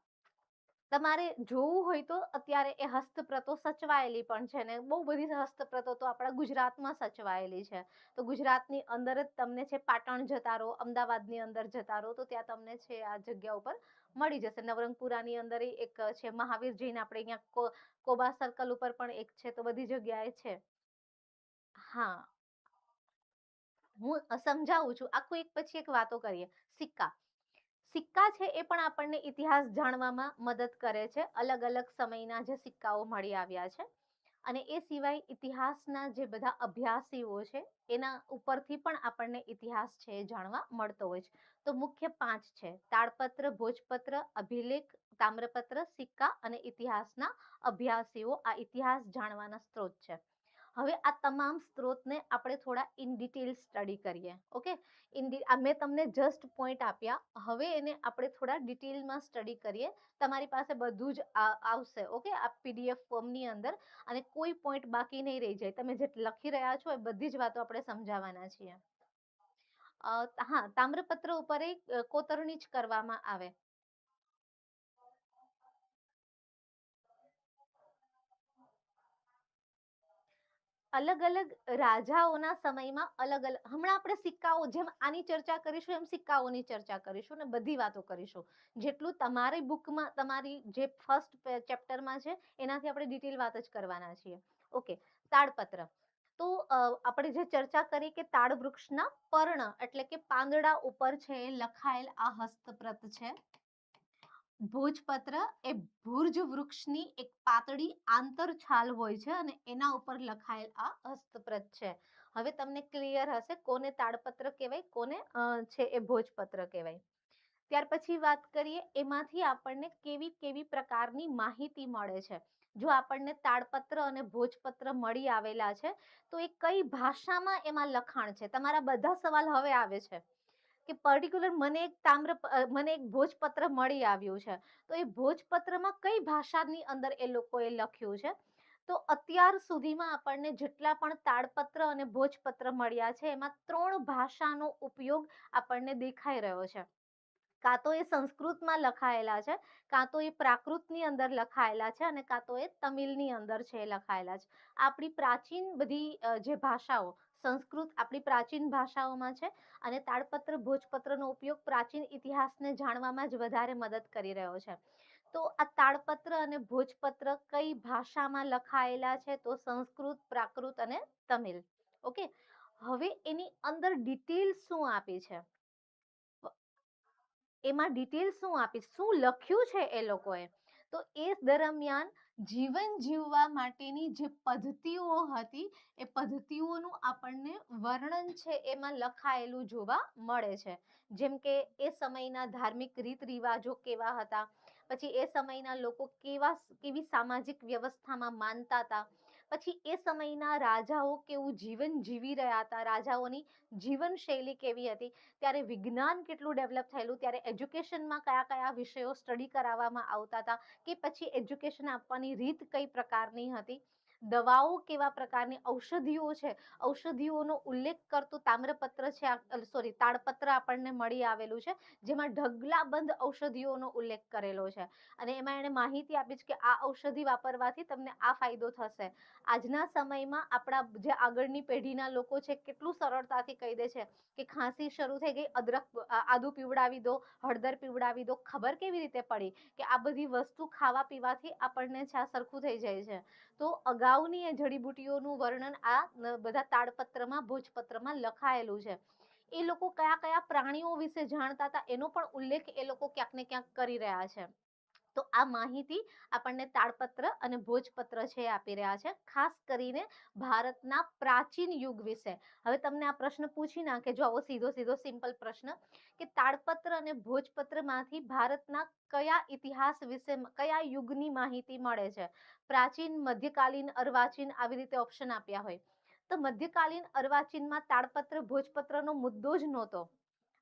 તમારે જોવું હોય તો અત્યારે એ હસ્તપ્રતો સચવાયેલી પણ છે ને બહુ બધી હસ્તપ્રતો તો આપણા ગુજરાતમાં સચવાયેલી છે. તો ગુજરાતની અંદર જ તમને છે, પાટણ જતા રહો, અમદાવાદની અંદર જતા રહો તો ત્યાં તમને છે આ જગ્યા ઉપર મળી જશે. નવરંગપુરાની અંદર એક છે, મહાવીર જૈન, આપણે અહીંયા કોબા સર્કલ ઉપર પણ એક છે, તો બધી જગ્યાએ છે. હા, હું સમજાવું છું, આખું એક પછી એક વાતો કરીએ. સિક્કા, સિક્કા છે એ પણ આપણને ઇતિહાસ જાણવામાં મદદ કરે છે. અલગ અલગ સમયના જે સિક્કાઓ મળી આવ્યા છે. અને એ સિવાય ઇતિહાસના જે બધા અભ્યાસીઓ છે એના ઉપરથી પણ આપણને ઇતિહાસ છે એ જાણવા મળતો હોય છે. તો મુખ્ય પાંચ છે: તાડપત્ર, ભોજપત્ર, અભિલેખ, તામ્રપત્ર, સિક્કા અને ઇતિહાસના અભ્યાસીઓ. આ ઇતિહાસ જાણવાના સ્ત્રોત છે. હવે આ તમામ સ્ત્રોતને આપણે થોડા ઇન ડિટેલ સ્ટડી કરીએ. ઓકે, મેં તમને જસ્ટ પોઈન્ટ આપ્યા, હવે એને આપણે થોડા ડિટેલમાં સ્ટડી કરીએ. તમારી પાસે બધું જ આવશે, ઓકે, આ પીડીએફ ફોર્મની અંદર. અને કોઈ પોઈન્ટ બાકી નહીં રહી જાય. તમે જે લખી રહ્યા છો એ બધી જ વાતો આપણે સમજાવવાના છીએ. હા, તામ્રપત્ર ઉપર કોતરણી જ કરવામાં આવે. અલગ અલગ રાજાઓના સમયમાં અલગ અલગ, હમણાં આપણે સિક્કાઓ, જેમ આની ચર્ચા કરીશું એમ સિક્કાઓની ચર્ચા કરીશું ને બધી વાતો કરીશું. જેટલું તમારી બુકમાં, તમારી જે ફર્સ્ટ ચેપ્ટરમાં છે એનાથી આપણે ડિટેલ વાત જ કરવાના છીએ. ઓકે, તાડપત્ર. તો આપણે જે ચર્ચા કરી કે તાડ વૃક્ષના પર્ણ એટલે કે પાંદડા ઉપર છે એ લખાયેલ આ હસ્તપ્રત છે. ભોજપત્ર એ ભુર્જ વૃક્ષની એક પાતળી આંતરછાલ હોય છે અને એના ઉપર લખાયેલ આ હસ્તપ્રત છે. હવે તમને ક્લિયર હશે કોને તાડપત્ર કહેવાય, કોને છે એ ભોજપત્ર કહેવાય. ત્યાર પછી વાત કરીએ એમાંથી આપણને કેવી કેવી પ્રકારની માહિતી મળે છે. જો આપણને તાડપત્ર અને ભોજપત્ર મળી આવેલા છે તો એ કઈ ભાષામાં એમાં લખાણ છે. તમારા બધા સવાલ હવે આવે છે કે પર્ટિક્યુલર મને એક ભોજપત્ર મળી આવ્યું છે, તો એ ભોજપત્રમાં કઈ ભાષાની અંદર એ લોકોએ લખ્યું છે. તો અત્યાર સુધીમાં આપણને જેટલા પણ તાડપત્ર અને ભોજપત્ર મળ્યા છે એમાં 3 ભાષાનો ઉપયોગ આપણને દેખાઈ રહ્યો છે. કાં તો એ સંસ્કૃતમાં લખાયેલા છે, કાં તો એ પ્રાકૃતની અંદર લખાયેલા છે અને કાં તો એ તમિલની અંદર છે એ લખાયેલા છે. આપણી પ્રાચીન બધી જે ભાષાઓ, સંસ્કૃત આપણી પ્રાચીન ભાષાઓમાં છે અને તાડપત્ર ભોજપત્રનો ઉપયોગ પ્રાચીન ઇતિહાસને જાણવામાં જ વધારે મદદ કરી રહ્યો છે. તો આ તાડપત્ર અને ભોજપત્ર કઈ ભાષામાં લખાયેલા છે? તો સંસ્કૃત, પ્રાકૃત અને તમિલ. ઓકે, હવે એની અંદર ડિટેલ શું આપી છે, એમાં ડિટેલ શું આપી, શું લખ્યું છે એ લોકોએ? તો એ દરમિયાન જીવન જીવવા માટેની જે પદ્ધતિઓ હતી એ પદ્ધતિઓનું આપણને વર્ણન છે એમાં લખાયેલું જોવા મળે છે. જેમ કે એ સમયના ધાર્મિક રીત રિવાજો કેવા હતા, પછી એ સમયના લોકો કેવી સામાજિક વ્યવસ્થામાં માનતા હતા, પછી એ સમયના રાજાઓ કેવું જીવન જીવી રહ્યા હતા, રાજાઓની જીવનશૈલી કેવી હતી, ત્યારે વિજ્ઞાન કેટલું ડેવલપ થયેલું, ત્યારે એજ્યુકેશનમાં કયા કયા વિષયો સ્ટડી કરાવવામાં આવતા હતા, કે પછી એજ્યુકેશન આપવાની રીત કઈ પ્રકારની હતી, દવાઓ કેવા પ્રકારની, ઔષધિઓ છે, ઔષધિઓનો ઉલ્લેખ કરતું તામ્રપત્ર છે, સોરી તાડપત્ર આપણને મળી આવેલું છે, જેમાં ઢગલાબંધ ઔષધિઓનો ઉલ્લેખ કરેલો છે અને એમાં એને માહિતી આપી છે કે આ ઔષધિ વાપરવાથી તમને આ ફાયદો થશે. આજના સમયમાં આપણા જે આગળની પેઢીના લોકો છે કેટલું સરળતાથી કહી દે છે કે ખાંસી શરૂ થઈ ગઈ, અદરક આદુ પીવડાવી દો, હળદર પીવડાવી દો. ખબર કેવી રીતે પડી? કે આ બધી વસ્તુ ખાવા પીવાથી આપણને છે સરખું થઈ જાય છે. તો અગાઉની એ જડીબુટીઓનું વર્ણન આ બધા તાડપત્રમાં, ભોજપત્રમાં લખાયેલું છે. એ લોકો કયા કયા પ્રાણીઓ વિશે જાણતા હતા એનો પણ ઉલ્લેખ એ લોકો ક્યાંક ને ક્યાંક કરી રહ્યા છે. તો આ માહિતી આપણને તાડપત્ર અને ભોજપત્ર છે આપી રહ્યા છે, ખાસ કરીને ભારતના પ્રાચીન યુગ વિશે. હવે તમને આ પ્રશ્ન પૂછી નાખે, જો આવો સીધો સીધો સિમ્પલ પ્રશ્ન કે તાડપત્ર અને ભોજપત્રમાંથી ભારતના કયા ઇતિહાસ વિશે, કયા યુગની માહિતી મળે છે? પ્રાચીન, મધ્યકાલીન, અર્વાચીન, આવી રીતે ઓપ્શન આપ્યા હોય. તો મધ્યકાલીન અર્વાચીનમાં તાડપત્ર ભોજપત્રનો મુદ્દો જ નહોતો.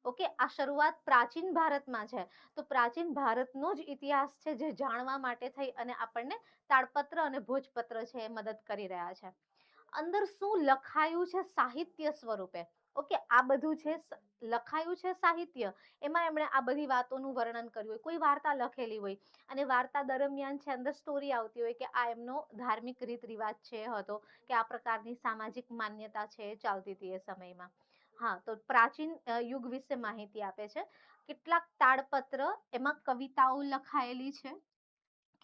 ઓકે, આ શરૂઆત પ્રાચીન ભારતમાં છે. તો પ્રાચીન ભારતનો જ ઇતિહાસ છે જે જાણવા માટે થઈ અને આપણને તાડપત્ર અને ભોજપત્ર છે એ મદદ કરી રહ્યા છે. અંદર શું લખાયું છે સાહિત્ય સ્વરૂપે? ઓકે, આ બધું છે લખાયું છે સાહિત્ય, એમાં એમણે આ બધી વાતોનું વર્ણન કર્યું હોય, કોઈ વાર્તા લખેલી હોય અને વાર્તા દરમિયાન છે અંદર સ્ટોરી આવતી હોય કે આ એમનો ધાર્મિક રીત રિવાજ છે હતો, કે આ પ્રકારની સામાજિક માન્યતા છે ચાલતી હતી એ સમયમાં. હા, તો પ્રાચીન યુગ વિશે માહિતી આપે છે. કેટલાક તાડપત્ર એમાં કવિતાઓ લખાયેલી છે,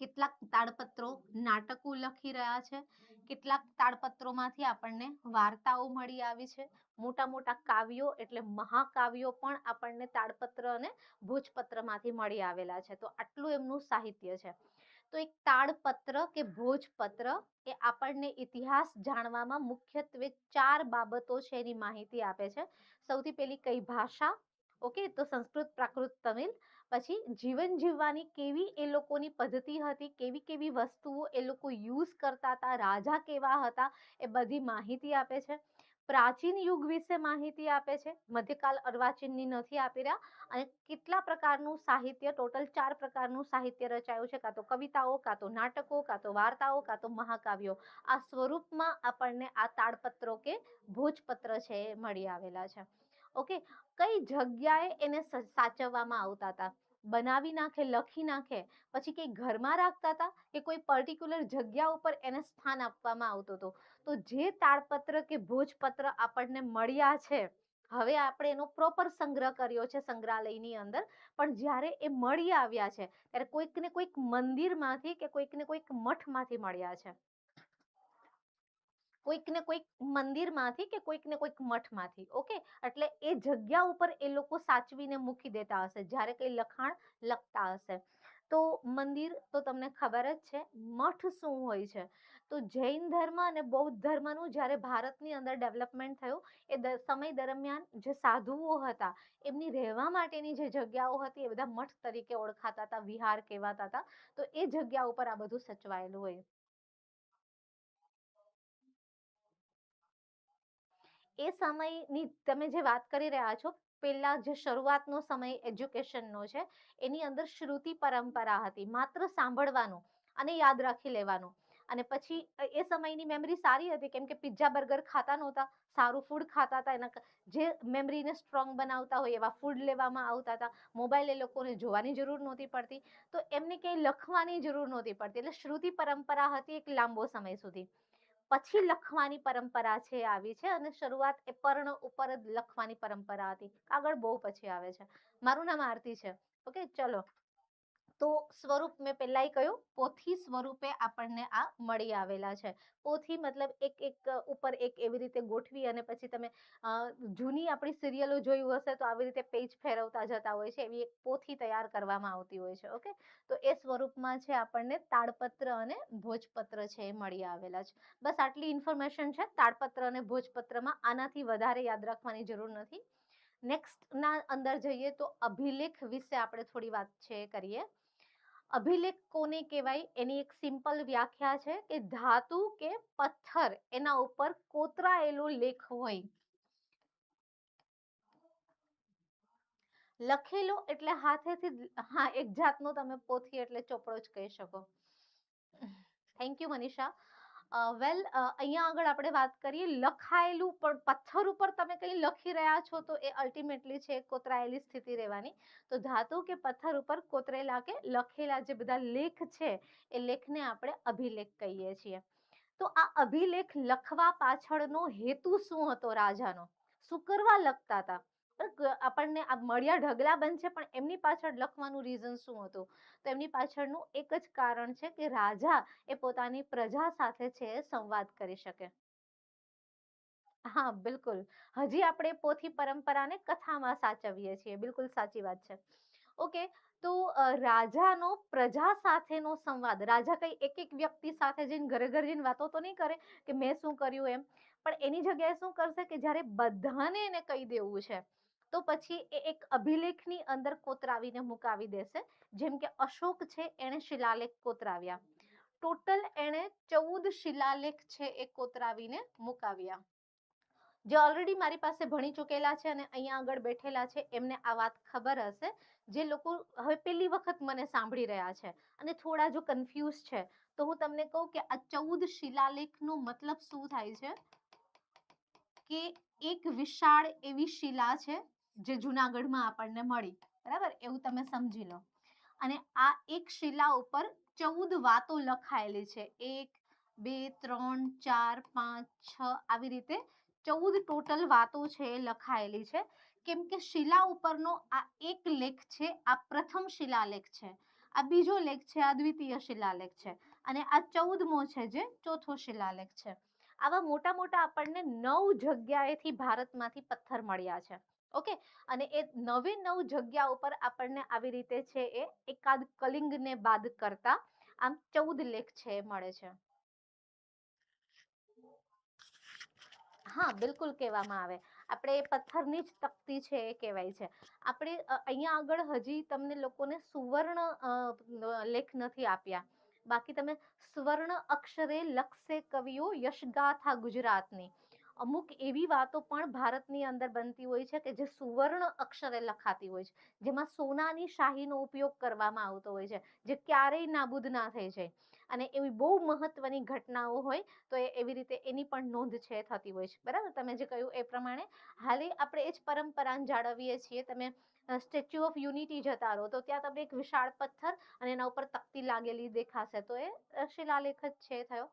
કેટલાક તાડપત્રો નાટકો લખી રહ્યા છે, કેટલાક તાડપત્રોમાંથી આપણને વાર્તાઓ મળી આવી છે, મોટા મોટા કાવ્યો એટલે મહાકાવ્યો પણ આપણને તાડપત્ર અને ભોજપત્રમાંથી મળી આવેલા છે. તો આટલું એમનું સાહિત્ય છે. તો એક તાડપત્ર કે ભોજપત્ર એ આપણને ઇતિહાસ જાણવામાં મુખ્યત્વે 4 બાબતો છે એની માહિતી આપે છે. સૌથી પહેલી કઈ ભાષા? ઓકે, તો સંસ્કૃત, પ્રાકૃત, તમિલ. પછી જીવન જીવવાની કેવી એ લોકોની પદ્ધતિ હતી, કેવી કેવી વસ્તુઓ એ લોકો યુઝ કરતા હતા, રાજા કેવા હતા, એ બધી માહિતી આપે છે. પ્રાચીન યુગ વિશે માહિતી આપે છે, મધ્યકાલ અર્વાચીનની નથી આપી રહ્યા. અને કેટલા પ્રકારનું સાહિત્ય, ટોટલ 4 પ્રકારનું સાહિત્ય રચાયું છે, કાં તો કવિતાઓ, કાં તો નાટકો, કાં તો વાર્તાઓ, કાં તો મહાકાવ્યો. આ સ્વરૂપમાં આપણને આ તાડપત્રો કે ભોજપત્ર છે એ મળી આવેલા છે. ઓકે, કઈ જગ્યાએ એને સાચવવામાં આવતા હતા? બનાવી નાખે, લખી નાખે, પછી કંઈ ઘરમાં રાખતા હતા કે કોઈ પર્ટિક્યુલર જગ્યા ઉપર એને સ્થાન આપવામાં આવતું હતું. તો જે તાડપત્ર કે ભોજપત્ર આપણને મળ્યા છે, હવે આપણે એનો પ્રોપર સંગ્રહ કર્યો છે સંગ્રહાલયની અંદર, પણ જ્યારે એ મળી આવ્યા છે ત્યારે કોઈક ને કોઈક મંદિરમાંથી કે કોઈક ને કોઈક મઠમાંથી મળ્યા છે, કોઈક ને કોઈક મંદિરમાંથી કે કોઈક ને કોઈક મઠમાંથી. ઓકે, એટલે એ જગ્યા ઉપર એ લોકો સાચવીને મૂકી દેતા હશે જ્યારે કંઈ લખાણ લખતા હશે. તો મંદિર તો તમને ખબર જ છે. મઠ શું હોય છે? તો જૈન ધર્મ અને બૌદ્ધ ધર્મનું જ્યારે ભારતની અંદર ડેવલપમેન્ટ થયું એ સમય દરમિયાન જે સાધુઓ હતા એમની રહેવા માટેની જે જગ્યાઓ હતી એ બધા મઠ તરીકે ઓળખાતા હતા, વિહાર કહેવાતા હતા. તો એ જગ્યા ઉપર આ બધું સચવાયેલું હોય. એ સમયની તમે જે વાત કરી રહ્યા છો, પેલા જે શરૂઆતનો સમય એજ્યુકેશનનો છે, એની અંદર શ્રુતિ પરંપરા હતી, માત્ર સાંભળવાનું અને યાદ રાખી લેવાનું. અને પછી એ સમયની મેમરી સારી હતી, કેમ કે પિઝા બર્ગર ખાતા નહોતા, સારું ફૂડ ખાતા હતા. એના જે મેમરીને સ્ટ્રોંગ બનાવતા હોય એવા ફૂડ લેવામાં આવતા હતા. મોબાઈલ એ લોકોને જોવાની જરૂર નહોતી પડતી, તો એમને ક્યાંય લખવાની જરૂર નહોતી પડતી. એટલે શ્રુતિ પરંપરા હતી એક લાંબો સમય સુધી. પછી લખવાની પરંપરા છે આવી છે, અને શરૂઆત એ પર્ણ ઉપર જ લખવાની પરંપરા હતી. આગળ બહુ પછી આવે છે. મારું નામ આરતી છે. ઓકે, ચલો. તો સ્વરૂપ મેં પહેલાંય કહ્યું, પોથી સ્વરૂપે આપણને આ મળી આવેલા છે. પોથી મતલબ એક એક ઉપર એક એવી રીતે ગોઠવી, અને પછી તમે જૂની આપણી સિરિયલો જોયું હશે તો આવી રીતે પેજ ફેરવતા જતા હોય છે, એવી એક પોથી તૈયાર કરવામાં આવતી હોય છે. ઓકે, તો એ સ્વરૂપમાં છે આપણને તાડપત્ર અને ભોજપત્ર છે એ મળી આવેલા છે. બસ આટલી ઇન્ફોર્મેશન છે તાડપત્ર અને ભોજપત્રમાં. આનાથી વધારે યાદ રાખવાની જરૂર નથી. નેક્સ્ટ ના અંદર જઈએ તો અભિલેખ વિશે આપણે થોડી વાત છે કરીએ. અભિલેખ કોને કહેવાય? એની એક સિમ્પલ વ્યાખ્યા છે કે ધાતુ કે પથ્થર એના ઉપર કોતરાયેલો લેખ હોય. લખેલો એટલે હાથેથી, હા, એક જાતનો તમે પોથી એટલે ચોપડો જ કહી શકો. Thank you Manisha. વેલ, અહીંયા આગળ આપણે વાત કરીએ લખાયેલું, પણ પથ્થર ઉપર તમે કંઈ લખી રહ્યા છો તો એ અલ્ટિમેટલી છે કોતરાયેલી સ્થિતિ રહેવાની. તો ધાતુ કે પથ્થર ઉપર કોતરેલા કે લખેલા જે બધા લેખ છે એ લેખને આપણે અભિલેખ કહીએ છીએ. તો આ અભિલેખ લખવા પાછળનો હેતુ શું હતો રાજાનો? શું કરવા લખતા હતા? આપણને આ મળ્યા ઢગલા બંધ છે, પણ એમની પાછળ લખવાનું રીઝન શું હતું? તો એમની પાછળનું એક જ કારણ છે કે રાજા એ પોતાની પ્રજા સાથે છે સંવાદ કરી શકે. હા, બિલકુલ. હજી આપણે પોથી પરંપરાને કથામાં સાચવીએ છીએ. બિલકુલ સાચી વાત છે. ઓકે, તો રાજાનો પ્રજા સાથેનો સંવાદ, રાજા કઈ એક એક વ્યક્તિ સાથે જઈને ઘરે ઘરે જઈને વાતો તો નહીં કરે કે મેં શું કર્યું એમ, પણ એની જગ્યાએ શું કરશે કે જ્યારે બધાને એને કહી દેવું છે તો પછી એ એક અભિલેખની અંદર કોતરાવીને મુકાવી દેશે. જેમ કે અશોક છે, એણે શિલાલેખ કોતરાવ્યા. ટોટલ એણે 14 શિલાલેખ છે એ કોતરાવીને મુકાવ્યા. જે ઓલરેડી મારી પાસે ભણી ચૂકેલા છે અને અહીંયા આગળ બેઠેલા છે એમને આ વાત ખબર હશે. જે લોકો હવે પહેલી વખત મને સાંભળી રહ્યા છે અને થોડા જો કન્ફ્યુઝ છે, તો હું તમને કહું કે આ 14 શિલાલેખનો મતલબ શું થાય છે કે એક વિશાળ એવી શિલા છે જે જુનાગઢમાં આપણને મળી, બરાબર? એવું તમે સમજી લો. અને આ એક શિલા ઉપર 14 વાતો લખાયેલી છે. 1, 2, 3, 4, 5, 6 આવી રીતે 14 ટોટલ વાતો છે એ લખાયેલી છે. કેમ કે શિલા ઉપરનો આ એક લેખ છે, આ પ્રથમ શિલાલેખ છે. આ બીજો લેખ છે, આ દ્વિતીય શિલાલેખ છે. અને આ 14મો છે જે ચોથો શિલાલેખ છે. આવા મોટા મોટા આપણને 9 જગ્યાએથી ભારતમાંથી પથ્થર મળ્યા છે. ઓકે, અને એ 9 જગ્યા ઉપર આપણને આવી રીતે છે એ એકાદ કલિંગને બાદ કરતા આમ 14 લેખ છે એ મળે છે. હા, બિલકુલ કહેવામાં આવે. આપણે પથ્થરની જ તકતી છે એ કહેવાય છે. આપણે અહીંયા આગળ હજી તમને લોકોને સુવર્ણ લેખ નથી આપ્યા. બાકી તમે સ્વર્ણ અક્ષરે લખશે કવિઓ યશગાથા ગુજરાતની. અમુક એવી વાતો પણ ભારતની અંદર બનતી હોય છે કે જે સુવર્ણ અક્ષરે લખાતી હોય છે, જેમાં સોનાની શાહીનો ઉપયોગ કરવામાં આવતો હોય છે, જે ક્યારેય નાબૂદ ના થઈ જાય. અને એવી બહુ મહત્વની ઘટનાઓ હોય તો એવી રીતે એની પણ નોંધ છે થતી હોય છે, બરાબર? તમે જે કહ્યું એ પ્રમાણે હાલે આપણે એ જ પરંપરાને જાળવીએ છીએ. તમે સ્ટેચ્યુ ઓફ યુનિટી જતા રહો તો ત્યાં તમને એક વિશાળ પથ્થર અને એના ઉપર તકતી લાગેલી દેખાશે, તો એ શિલાલેખ જ છે થયો.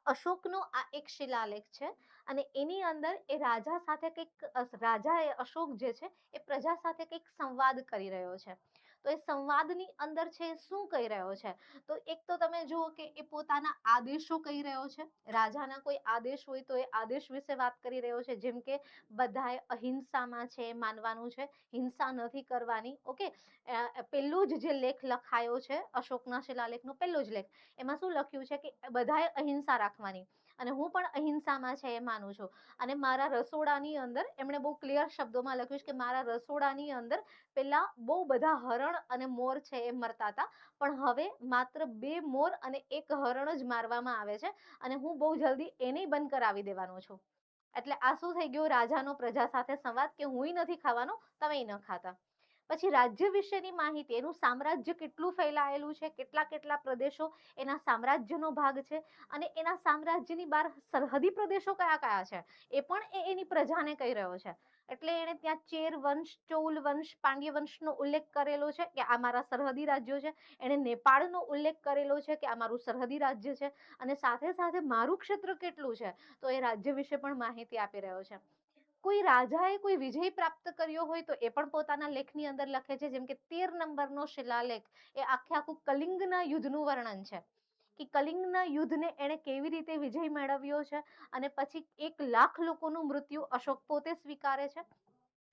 અશોકનો આ એક શિલાલેખ છે અને એની અંદર એ રાજા સાથે કંઈક રાજા એ અશોક જે છે એ પ્રજા સાથે કંઈક સંવાદ કરી રહ્યો છે. તો એ સંવાદની અંદર છે એ શું કહી રહ્યો છે, તો એક તો તમે જુઓ કે એ પોતાના આદેશો કહી રહ્યો છે. રાજાના કોઈ આદેશ હોય તો એ આદેશ વિશે વાત કરી રહ્યો છે, જેમ કે બધાએ અહિંસામાં છે માનવાનું છે, હિંસા નથી કરવાની. ઓકે, પેલું જ જે લેખ લખાયો છે અશોકના શિલાલેખનો પહેલો જ લેખ, એમાં શું લખ્યું છે કે બધાએ અહિંસા રાખવાની અને હું પણ અહિંસામાં છે એ માનું છું. અને મારા રસોડાની અંદર એમણે બહુ ક્લિયર શબ્દોમાં લખ્યું છે કે મારા રસોડાની અંદર પેલા બહુ બધા હરણ અને મોર છે એ મરતા હતા, પણ હવે માત્ર 2 મોર અને 1 હરણ જ મારવામાં આવે છે અને હું બહુ જલ્દી એને બંધ કરાવી દેવાનો છું. એટલે આ શું થઈ ગયું, રાજાનો પ્રજા સાથે સંવાદ કે હું નથી ખાવાનો, તમે ન ખાતા. પછી રાજ્ય વિશેની માહિતી, એનું સામ્રાજ્ય કેટલું ફેલાયેલું છે, કેટલા કેટલા પ્રદેશો એના સામ્રાજ્યનો ભાગ છે અને એના સામ્રાજ્યની બહાર સરહદી પ્રદેશો કયા કયા છે એ પણ એની પ્રજાને કહી રહ્યો છે. એટલે એને ત્યાં ચેર વંશ, ચોલ વંશ, પાંડ્ય વંશનો ઉલ્લેખ કરેલો છે કે આ મારા સરહદી રાજ્યો છે. એને નેપાળનો ઉલ્લેખ કરેલો છે કે આ મારું સરહદી રાજ્ય છે અને સાથે સાથે મારું ક્ષેત્ર કેટલું છે તો એ રાજ્ય વિશે પણ માહિતી આપી રહ્યો છે. કોઈ રાજાએ કોઈ વિજય પ્રાપ્ત કર્યો હોય તો એ પણ પોતાના લેખની અંદર લખે છે. જેમ કે 13 નંબરનો શિલાલેખ એ આખે આખું કલિંગના યુદ્ધનું વર્ણન છે કે કલિંગના યુદ્ધને એણે કેવી રીતે વિજય મેળવ્યો છે અને પછી 1 લાખ લોકોનું મૃત્યુ અશોક પોતે સ્વીકારે છે.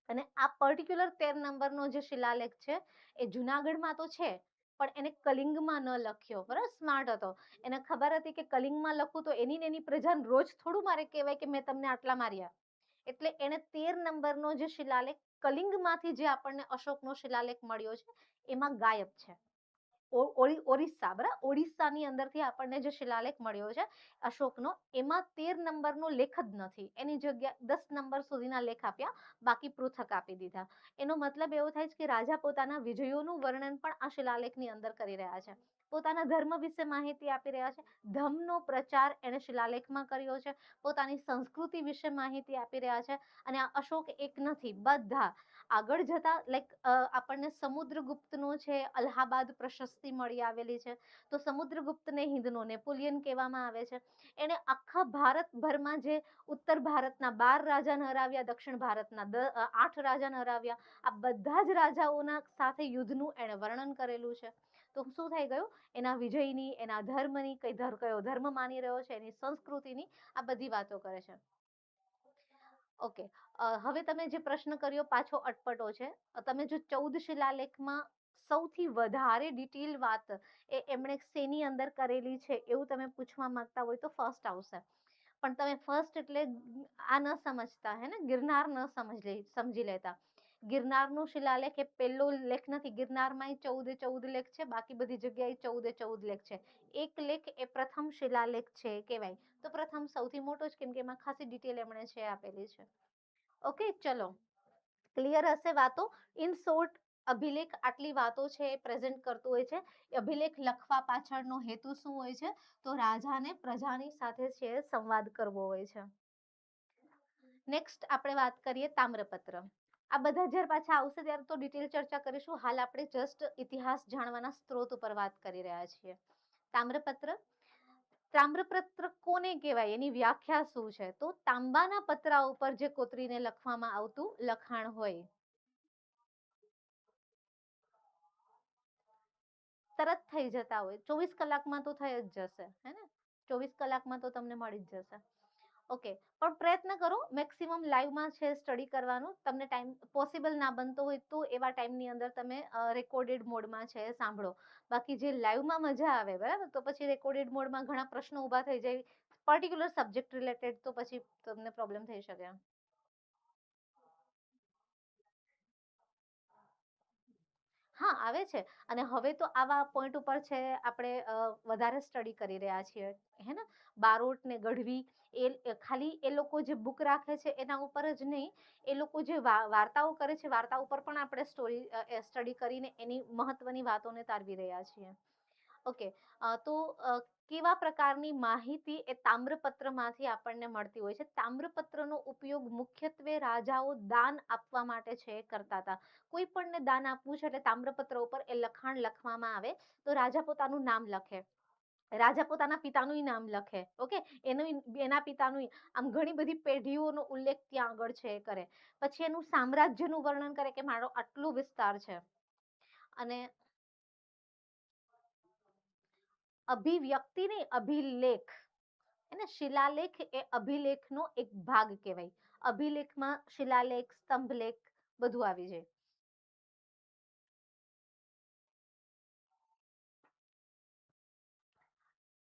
અને આ પર્ટિક્યુલર 13 નંબરનો જે શિલાલેખ છે એ જુનાગઢમાં તો છે, પણ એને કલિંગમાં ન લખ્યો. બરાબર, સ્માર્ટ હતો. એને ખબર હતી કે કલિંગમાં લખું તો એની પ્રજાને રોજ થોડું મારે કહેવાય કે મેં તમને આટલા માર્યા. એટલે એને 13 નંબરનો જે શિલાલેખ કલિંગમાંથી જે આપણને અશોકનો શિલાલેખ મળ્યો છે એમાં ગાયબ છે. ઓરિસ્સા, બરાબર, ઓડિશાની અંદરથી આપણને જે શિલાલેખ મળ્યો છે અશોકનો, એમાં 13 નંબરનો લેખ જ નથી. એની જગ્યા 10 નંબર સુધીના લેખ આપ્યા, બાકી પૃથક આપી દીધા. એનો મતલબ એવો થાય છે કે રાજા પોતાના વિજયોનું વર્ણન પણ આ શિલાલેખની અંદર કરી રહ્યા છે. પોતાના ધર્મ વિશે માહિતી આપી રહ્યા છે. ધર્મનો પ્રચાર એને શિલાલેખમાં કર્યો છે. પોતાની સંસ્કૃતિ વિશે માહિતી આપી રહ્યા છે. અને આ અશોક એક નથી, બધા આગળ જતા લાઈક આપણને સમુદ્રગુપ્તનો છે અલ્હાબાદ પ્રશસ્તિ મળી આવેલી છે. તો સમુદ્રગુપ્તને હિન્દનો નેપોલિયન કહેવામાં આવે છે. એને આખા ભારતભરમાં જે ઉત્તર ભારતના 12 રાજાને હરાવ્યા, દક્ષિણ ભારતના 8 રાજાને હરાવ્યા, આ બધા જ રાજાઓના સાથે યુદ્ધનું એણે વર્ણન કરેલું છે. તો શું થઈ ગયું, એના વિજયની, એના ધર્મની, કયો ધર્મ માની રહ્યો છે, એની સંસ્કૃતિની આ બધી વાતો કરે છે. ઓકે, હવે તમે જે પ્રશ્ન કર્યો પાછો અટપટો છે. તમે જો 14 શિલાલેખમાં સૌથી વધારે ડિટેલ વાત એમણે શેની અંદર કરેલી છે એવું તમે પૂછવા માંગતા હોય તો ફર્સ્ટ આવશે. પણ તમે ફર્સ્ટ એટલે આ ન સમજતા, હે ને, ગિરનાર ન સમજી લેતા. ગિરનારનો શિલાલેખ એ પહેલો લેખ નથી. ગિરનારમાં 14 લેખ છે, બાકી બધી જગ્યાએ 14 લેખ છે. એક લેખ એ પ્રથમ શિલાલેખ છે કહેવાય. તો પ્રથમ સૌથી મોટો જ, કેમ કે એમાં ખાસી ડિટેલ એમણે છે આપેલી છે. ઓકે, ચલો, ક્લિયર હશે વાતો. ઇન શોર્ટ, અભિલેખ આટલી વાતો છે એ પ્રેઝન્ટ કરતું હોય છે. અભિલેખ લખવા પાછળનો હેતુ શું હોય છે, તો રાજાને પ્રજાની સાથે છે સંવાદ કરવો હોય છે. નેક્સ્ટ આપણે વાત કરીએ તામ્રપત્ર. આ બધા જ્યારે પાછા આવશે ત્યારે તો ડિટેલ ચર્ચા કરીશું. હાલ આપણે જસ્ટ ઇતિહાસ જાણવાના સ્ત્રોત ઉપર વાત કરી રહ્યા છીએ. તામ્રપત્ર, તામ્રપત્ર કોને કહેવાય, એની વ્યાખ્યા શું છે, તો તાંબાના પતરા ઉપર જે કોતરીને લખવામાં આવતું લખાણ હોય. તરત થઈ જતા હોય, 24 કલાકમાં તો થઈ જ જશે, હે ને, 24 કલાકમાં તો તમને મળી જ જશે. ઓકે, પણ પ્રયત્ન કરો મેક્સિમમ લાઈવમાં છે સ્ટડી કરવાનું. તમને ટાઈમ પોસિબલ ના બનતો હોય તો એવા ટાઈમની અંદર તમે રેકોર્ડેડ મોડમાં છે સાંભળો. બાકી જે લાઈવમાં મજા આવે, બરાબર, તો પછી રેકોર્ડેડ મોડમાં ઘણા પ્રશ્નો ઊભા થઈ જાય પર્ટિક્યુલર સબ્જેક્ટ રિલેટેડ, તો પછી તમને પ્રોબ્લેમ થઈ શકે. હા, આવે છે. અને હવે તો આવા પોઈન્ટ ઉપર છે આપણે વધારે સ્ટડી કરી રહ્યા છીએ, હે ને. બારોટ ને ગઢવી, એ ખાલી એ લોકો જે બુક રાખે છે એના ઉપર જ નહીં, એ લોકો જે વાર્તાઓ કરે છે, વાર્તા ઉપર પણ આપણે સ્ટડી કરીને એની મહત્વની વાતોને તારવી રહ્યા છીએ. ઓકે, તો કેવા પ્રકારની માહિતી એ તામ્રપત્રમાંથી આપણને મળતી હોય છે? તામ્રપત્રનો ઉપયોગ મુખ્યત્વે રાજાઓ દાન આપવા માટે છે કરતા હતા. કોઈ પણને દાન આપવું છે એટલે તામ્રપત્ર ઉપર એ લખાણ લખવામાં આવે, તો રાજા પોતાનું નામ લખે, રાજા પોતાના પિતાનું નામ લખે, ઓકે, એના પિતાનું, આમ ઘણી બધી પેઢીઓનો ઉલ્લેખ ત્યાં આગળ છે એ કરે. પછી એનું સામ્રાજ્યનું વર્ણન કરે કે મારો આટલો વિસ્તાર છે. અને અભિવ્યક્તિ નહીં, અભિલેખ, એને શિલાલેખ એ અભિલેખનો એક ભાગ કહેવાય. અભિલેખમાં શિલાલેખ, સ્તંભલેખ બધું આવી જાય.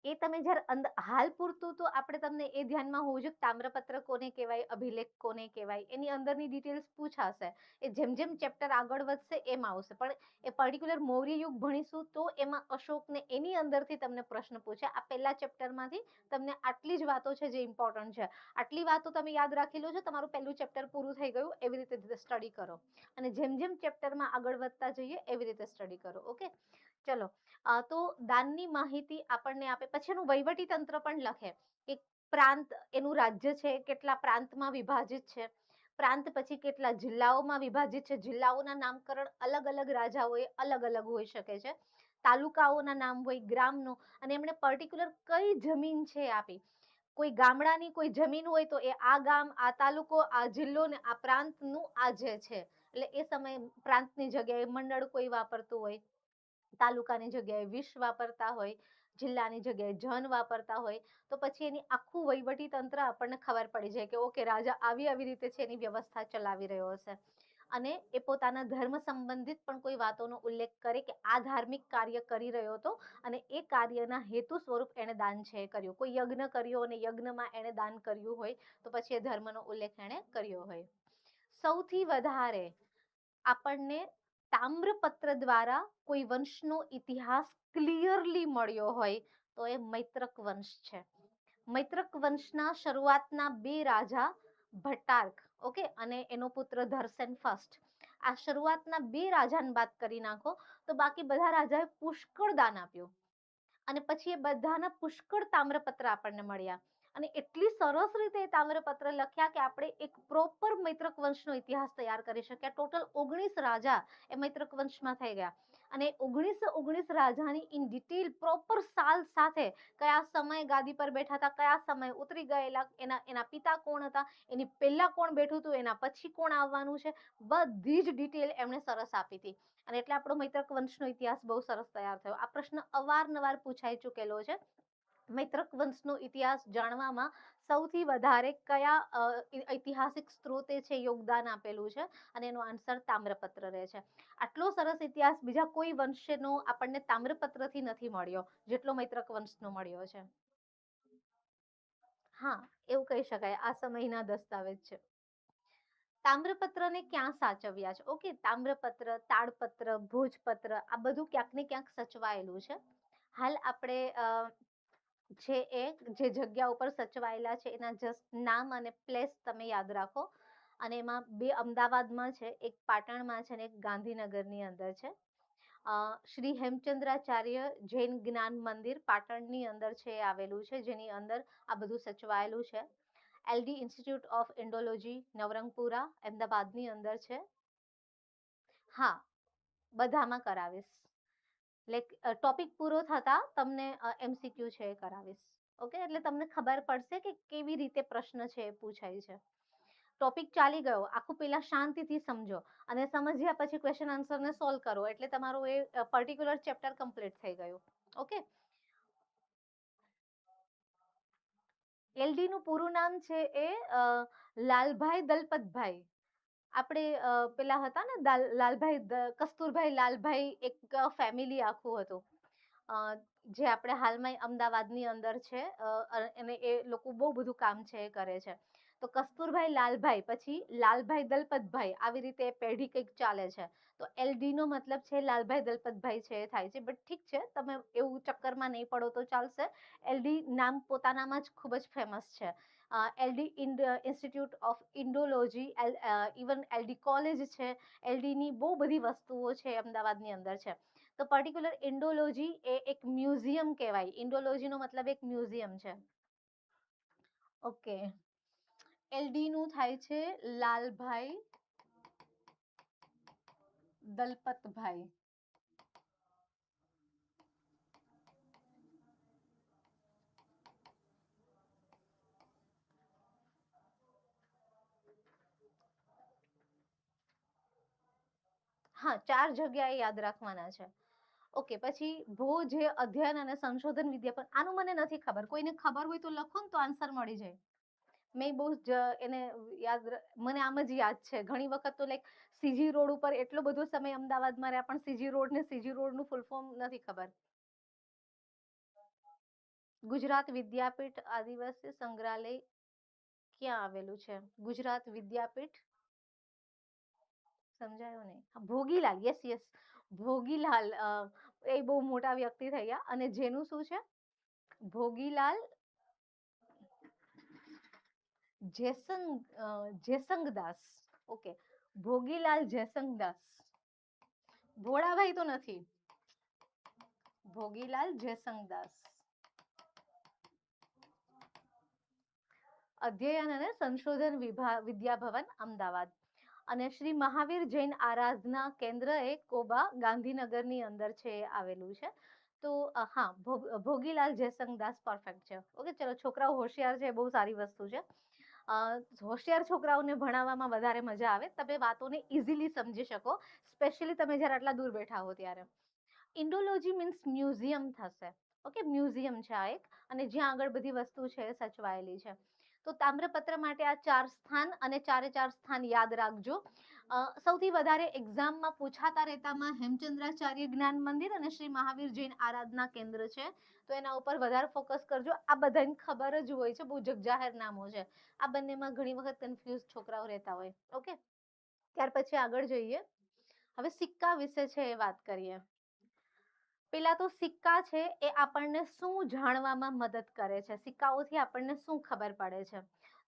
એ તમે જ્યારે હાલ પૂરતું તો આપણે તમને એ ધ્યાનમાં હોવું જોઈએ તામ્રપત્ર કોને કહેવાય, અભિલેખ કોને કહેવાય, એની અંદરની ડિટેલ્સ પૂછાશે. એ જેમ જેમ ચેપ્ટર આગળ વધશે એમ આવશે, પણ એ પર્ટિક્યુલર મૌર્ય યુગ ભણીશું તો એમાં અશોકને એની અંદરથી તમને પ્રશ્ન પૂછે. આ પહેલા ચેપ્ટરમાંથી તમને આટલી જ વાતો છે જે ઇમ્પોર્ટન્ટ છે. આટલી વાતો તમે યાદ રાખી લો છો, તમારું પહેલું ચેપ્ટર પૂરું થઈ ગયું. એવી રીતે સ્ટડી કરો, અને જેમ જેમ ચેપ્ટરમાં આગળ વધતા જઈએ એવી રીતે સ્ટડી કરો. ઓકે, ચલો. તો દાનની માહિતી આપણને આપે, પછી એનું વહીવટી તંત્ર પણ લખે કે પ્રાંત, એનું રાજ્ય છે કેટલા પ્રાંતમાં વિભાજિત છે, પ્રાંત પછી કેટલા જિલ્લાઓમાં વિભાજિત છે, જિલ્લાઓના નામકરણ અલગ અલગ રાજાઓએ અલગ અલગ હોઈ શકે છે, તાલુકાઓના નામ હોય, ગ્રામનો, અને એમણે પર્ટિક્યુલર કઈ જમીન છે આપી. કોઈ ગામડાની કોઈ જમીન હોય તો એ આ ગામ, આ તાલુકો, આ જિલ્લો ને આ પ્રાંતનું આ જે છે, એટલે એ સમયે પ્રાંતની જગ્યાએ મંડળ કોઈ વાપરતું હોય, તાલુકાની જગ્યાએ વિશ વાપરતા હોય, જિલ્લાની જગ્યાએ જન વાપરતા હોય, તો પછી એની આખું વહીવટી તંત્ર આપણને ખબર પડી જાય કે ઓકે, રાજા આવી આવી રીતે છે એની વ્યવસ્થા ચલાવી રહ્યો હશે. અને એ પોતાના ધર્મ સંબંધિત પણ કોઈ વાતોનો ઉલ્લેખ કરે કે આ ધાર્મિક કાર્ય કરી રહ્યો હતો અને એ કાર્યના હેતુ સ્વરૂપ એણે દાન છે કર્યું. કોઈ યજ્ઞ કર્યો અને યજ્ઞમાં એણે દાન કર્યું હોય તો પછી એ ધર્મનો ઉલ્લેખ એણે કર્યો હોય. સૌથી વધારે આપણને તામ્રપત્ર દ્વારા કોઈ વંશનો ઇતિહાસ ક્લિયરલી મળ્યો હોય તો એ મૈત્રક વંશ છે. મૈત્રક વંશના શરૂઆતના બે રાજા ભટ્ટાર્ક, ઓકે, અને એનો પુત્ર ધરસેન ફર્સ્ટ, આ શરૂઆતના બે રાજાની વાત કરી નાખો તો બાકી બધા રાજાએ પુષ્કળ દાન આપ્યું, અને પછી એ બધાના પુષ્કળ તામ્રપત્ર આપણને મળ્યા, અને એટલી સરસ રીતે એ તામ્રપત્ર લખ્યા કે આપણે એક પ્રોપર મૈત્રક વંશનો ઇતિહાસ તૈયાર કરી શક્યા. ટોટલ 19 રાજા એ મૈત્રક વંશમાં થઈ ગયા, અને 19 રાજાની ઇન ડિટેલ પ્રોપર સાલ સાથે કયા સમય ગાદી પર બેઠા હતા, કયા સમય ઉતરી ગયેલા, એના પિતા કોણ હતા, એની પહેલા કોણ બેઠું હતું, એના પછી કોણ આવવાનું છે, બધી જ ડિટેલ એમણે સરસ આપી હતી. અને એટલે આપણો મૈત્રક વંશનો ઇતિહાસ બહુ સરસ તૈયાર થયો. આ પ્રશ્ન અવારનવાર પૂછાઈ ચૂકેલો છે. મૈત્રક વંશનો ઇતિહાસ જાણવામાં સૌથી વધારે કયા ઐતિહાસિક સ્ત્રોતે છે યોગદાન આપેલું છે, અને એનો આન્સર તામ્રપત્ર રહે છે. આટલો સરસ ઇતિહાસ બીજા કોઈ વંશનો આપણને તામ્રપત્રથી નથી મળ્યો જેટલો મૈત્રક વંશનો મળ્યો છે. હા, એવું કહી શકાય, આ સમયના દસ્તાવેજ છે. તામ્રપત્રને ક્યાં સાચવ્યા છે? ઓકે, તામ્રપત્ર, તાડપત્ર, ભોજપત્ર આ બધું ક્યાંક ને ક્યાંક સચવાયેલું છે. હાલ આપણે છે એ જે જગ્યા ઉપર સચવાયેલા છે એના જસ્ટ નામ અને પ્લેસ તમે યાદ રાખો. અને એમાં બે અમદાવાદમાં છે, એક પાટણમાં છે, અને એક ગાંધીનગરની અંદર છે. શ્રી હેમચંદ્રાચાર્ય જૈન જ્ઞાન મંદિર પાટણની અંદર છે આવેલું છે, જેની અંદર આ બધું સચવાયેલું છે. LD Institute of Indology Navrangpura અમદાવાદની અંદર છે. હા, બધામાં કરાવીશ. લાઈક ટોપિક પૂરો થતા તમને એમસીક્યુ છે એ કરાવીશ. ઓકે, એટલે તમને ખબર પડશે કે કેવી રીતે પ્રશ્ન છે એ પૂછાય છે. ટોપિક ચાલી ગયો, આખું પેલા શાંતિથી સમજો, અને સમજ્યા પછી ક્વેશ્ચન આન્સર ને સોલ્વ કરો, એટલે તમારું એ પર્ટિક્યુલર ચેપ્ટર કમ્પ્લીટ થઈ ગયું. ઓકે, એલડી નું પૂરું નામ છે એ લાલભાઈ દલપતભાઈ. આપણે પેલા હતા ને લાલભાઈ, કસ્તુરભાઈ લાલભાઈ, એક ફેમિલી આખું હતું, જે આપણે હાલમાં અમદાવાદની અંદર છે, અને એ લોકો બહુ બધું કામ છે એ કરે છે. તો કસ્તુરભાઈ લાલભાઈ પછી લાલભાઈ દલપતભાઈ, આવી રીતે પેઢી કંઈક ચાલે છે. તો એલડી નો મતલબ છે લાલભાઈ દલપતભાઈ છે એ થાય છે, બટ ઠીક છે, તમે એવું ચક્કરમાં નહીં પડો તો ચાલશે. એલડી નામ પોતાનામાં જ ખૂબ જ ફેમસ છે. LD Institute of Indology, even LD college છે, એલડી ની બહુ બધી વસ્તુઓ છે અમદાવાદની અંદર છે. તો પર્ટિક્યુલર ઇન્ડોલોજી એ એક મ્યુઝિયમ કહેવાય. ઇન્ડોલોજી નો મતલબ એક મ્યુઝિયમ છે. ઓકે. એલડી નું થાય છે લાલભાઈ દલપતભાઈ. હા, 4 જગ્યાએ યાદ રાખવાના છે. ઓકે. પછી ભો જે અધ્યયન અને સંશોધન વિદ્યા પર, આનું મને નથી ખબર. કોઈને ખબર હોય તો લખો ને તો આન્સર મળી જાય. મેં બહુ જ એને યાદ મને આમ જ યાદ છે. ઘણી વખત તો લાઈક સીજી રોડ ઉપર એટલો બધો સમય અમદાવાદમાં રહ્યા પણ સીજી રોડ ને સીજી રોડ નું ફૂલ ફોર્મ નથી ખબર. ગુજરાત વિદ્યાપીઠ આદિવાસી સંગ્રહાલય ક્યાં આવેલું છે? ગુજરાત વિદ્યાપીઠ સમજાયો ને? ભોગીલાલ. Yes yes, Bhogilal. એ બહુ મોટા વ્યક્તિ થઈ ગયા. અને જેનું શું છે? ભોગીલાલ જેસંગદાસ. ઓકે. ભોગીલાલ જેસંગદાસ. ભોળાભાઈ તો નથી. ભોગીલાલ જેસંગદાસ. અધ્યયન અને સંશોધન વિદ્યાભવન અમદાવાદ. અને શ્રી મહાવીર જૈન આરાધના કેન્દ્ર એ કોબા ગાંધીનગરની અંદર છે, આવેલું છે. તો હા, ભોગીલાલ જેસંગદાસ પરફેક્ટ છે. ઓકે, ચલો. છોકરાઓ હોશિયાર છે, બહુ સારી વસ્તુ છે. હોશિયાર છોકરાઓને ભણાવવામાં વધારે મજા આવે. તમે વાતોને ઇઝીલી સમજી શકો, સ્પેશિયલી તમે જ્યારે આટલા દૂર બેઠા હો ત્યારે. ઇન્ડોલોજી મીન્સ મ્યુઝિયમ થશે. ઓકે, મ્યુઝિયમ છે આ એક, અને જ્યાં આગળ બધી વસ્તુ છે સચવાયેલી છે. તો તામ્રપત્ર માટે આ 4 સ્થાન, અને 4 સ્થાન યાદ રાખજો. સૌથી વધારે એક્ઝામમાં પૂછાતા રહેતામાં હેમચંદ્રાચાર્ય જ્ઞાન મંદિર અને શ્રી મહાવીર જૈન આરાધના કેન્દ્ર છે. તો એના ઉપર વધારે ફોકસ કરજો. આ બધાને ખબર જ હોય છે, બહુ જગજાહેર નામો છે. આ બંનેમાં ઘણી વખત કન્ફ્યુઝ છોકરાઓ રહેતા હોય. ઓકે. ત્યાર પછી આગળ જઈએ. હવે સિક્કા વિશે છે એ વાત કરીએ. પેલા તો સિક્કા છે એ આપણને શું જાણવામાં મદદ કરે છે? સિક્કાઓથી આપણને શું ખબર પડે છે?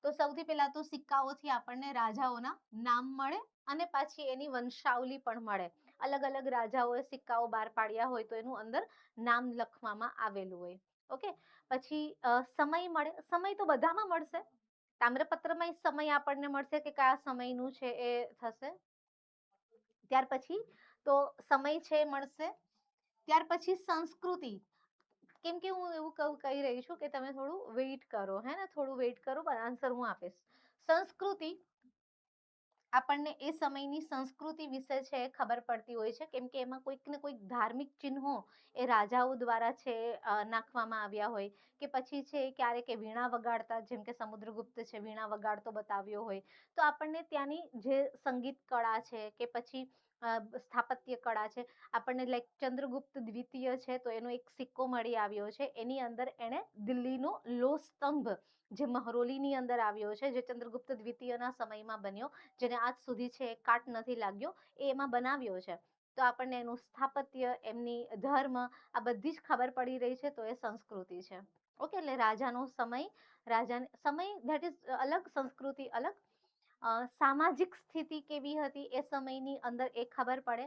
તો સૌથી પહેલા તો સિક્કાઓથી આપણને રાજાઓના નામ મળે, અને પાછી એની વંશાવલી પણ મળે. અલગ અલગ રાજાઓએ સિક્કાઓ બહાર પાડ્યા હોય તો એનું અંદર નામ લખવામાં આવેલું હોય. ઓકે. પછી સમય મળે. સમય તો બધામાં મળશે. તામ્રપત્રમાં સમય આપણને મળશે કે કયા સમયનું છે એ થશે. ત્યાર પછી તો સમય છે મળશે. ત્યાર પછી સંસ્કૃતિ. કેમ કે હું એવું કહી રહી છું કે તમે થોડું વેઇટ કરો, હે ને? થોડું વેઇટ કરો, આન્સર હું આપીશ. સંસ્કૃતિ, આપણને એ સમયની સંસ્કૃતિ વિશે છે ખબર પડતી હોય છે, કેમ કે એમાં કોઈક ને કોઈક ધાર્મિક ચિહ્નો એ રાજાઓ દ્વારા છે નાખવામાં આવ્યા હોય, કે પછી છે ક્યારેક વીણા વગાડતા, જેમ કે સમુદ્રગુપ્ત છે વીણા વગાડતો બતાવ્યો હોય. તો આપણને ત્યાંની જે સંગીત કળા છે કે પછી સ્થાપત્ય કળા છે, આપણને લાઈક ચંદ્રગુપ્ત દ્વિતીય છે તો એનો એક સિક્કો મળી આવ્યો છે. એની અંદર એને દિલ્હીનો લો સ્તંભ જે મહરોલીની અંદર આવ્યો છે, જે ચંદ્રગુપ્ત દ્વિતીયના સમયમાં બન્યો, જેને આજ સુધી છે કાટ નથી લાગ્યો, એ એમાં બનાવ્યો છે. તો આપણને એનું સ્થાપત્ય, એમની ધર્મ, આ બધી જ ખબર પડી રહી છે. તો એ સંસ્કૃતિ છે. ઓકે. એટલે રાજાનો સમય, રાજાને સમય ધેટ ઇઝ અલગ, સંસ્કૃતિ અલગ. સામાજિક સ્થિતિ કેવી હતી એ સમયની અંદર એ ખબર પડે.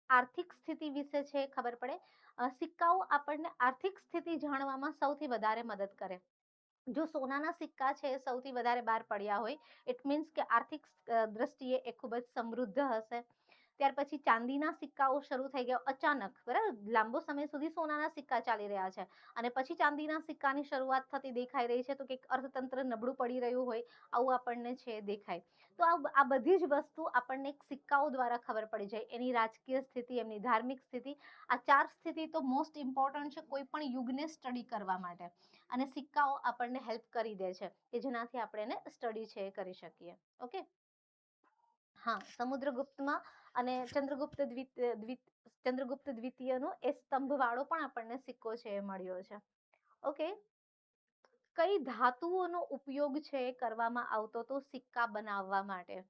આર્થિક સ્થિતિ વિશે છે ખબર પડે. સિક્કાઓ આપણને આર્થિક સ્થિતિ જાણવામાં સૌથી વધારે મદદ કરે. જો સોનાના સિક્કા છે સૌથી વધારે બહાર પડ્યા હોય, ઇટ મીન્સ કે આર્થિક દ્રષ્ટિએ એ ખૂબ જ સમૃદ્ધ હશે. ત્યાર પછી ચાંદીના સિક્કાઓ શરૂ થઈ ગયા અચાનક, બરાબર. લાંબો સમય સુધી સોનાના સિક્કા ચાલી રહ્યા છે, અને પછી ચાંદીના સિક્કાની શરૂઆત થતી દેખાઈ રહી છે. તો કંઈક અર્થતંત્ર નબળું પડી રહ્યું હોય, આવું આપણને છે દેખાય. તો આ બધી જ વસ્તુ આપણને સિક્કાઓ દ્વારા ખબર પડી જાય. એની રાજકીય સ્થિતિ, એમની ધાર્મિક સ્થિતિ, આ 4 સ્થિતિ તો મોસ્ટ ઇમ્પોર્ટન્ટ છે કોઈ પણ યુગને સ્ટડી કરવા માટે. અને સિક્કાઓ આપણને હેલ્પ કરી દે છે કે જેનાથી આપણે એને સ્ટડી છે કરી શકીએ. ઓકે. હા, સમુદ્રગુપ્તમાં અને ચંદ્રગુપ્ત દ્વિતીયનો એ સ્તંભ વાળો પણ આપણને સિક્કો છે એ મળ્યો છે. ઓકે. કઈ ધાતુઓનો ઉપયોગ છે કરવામાં આવતો તો સિક્કા બનાવવા માટે?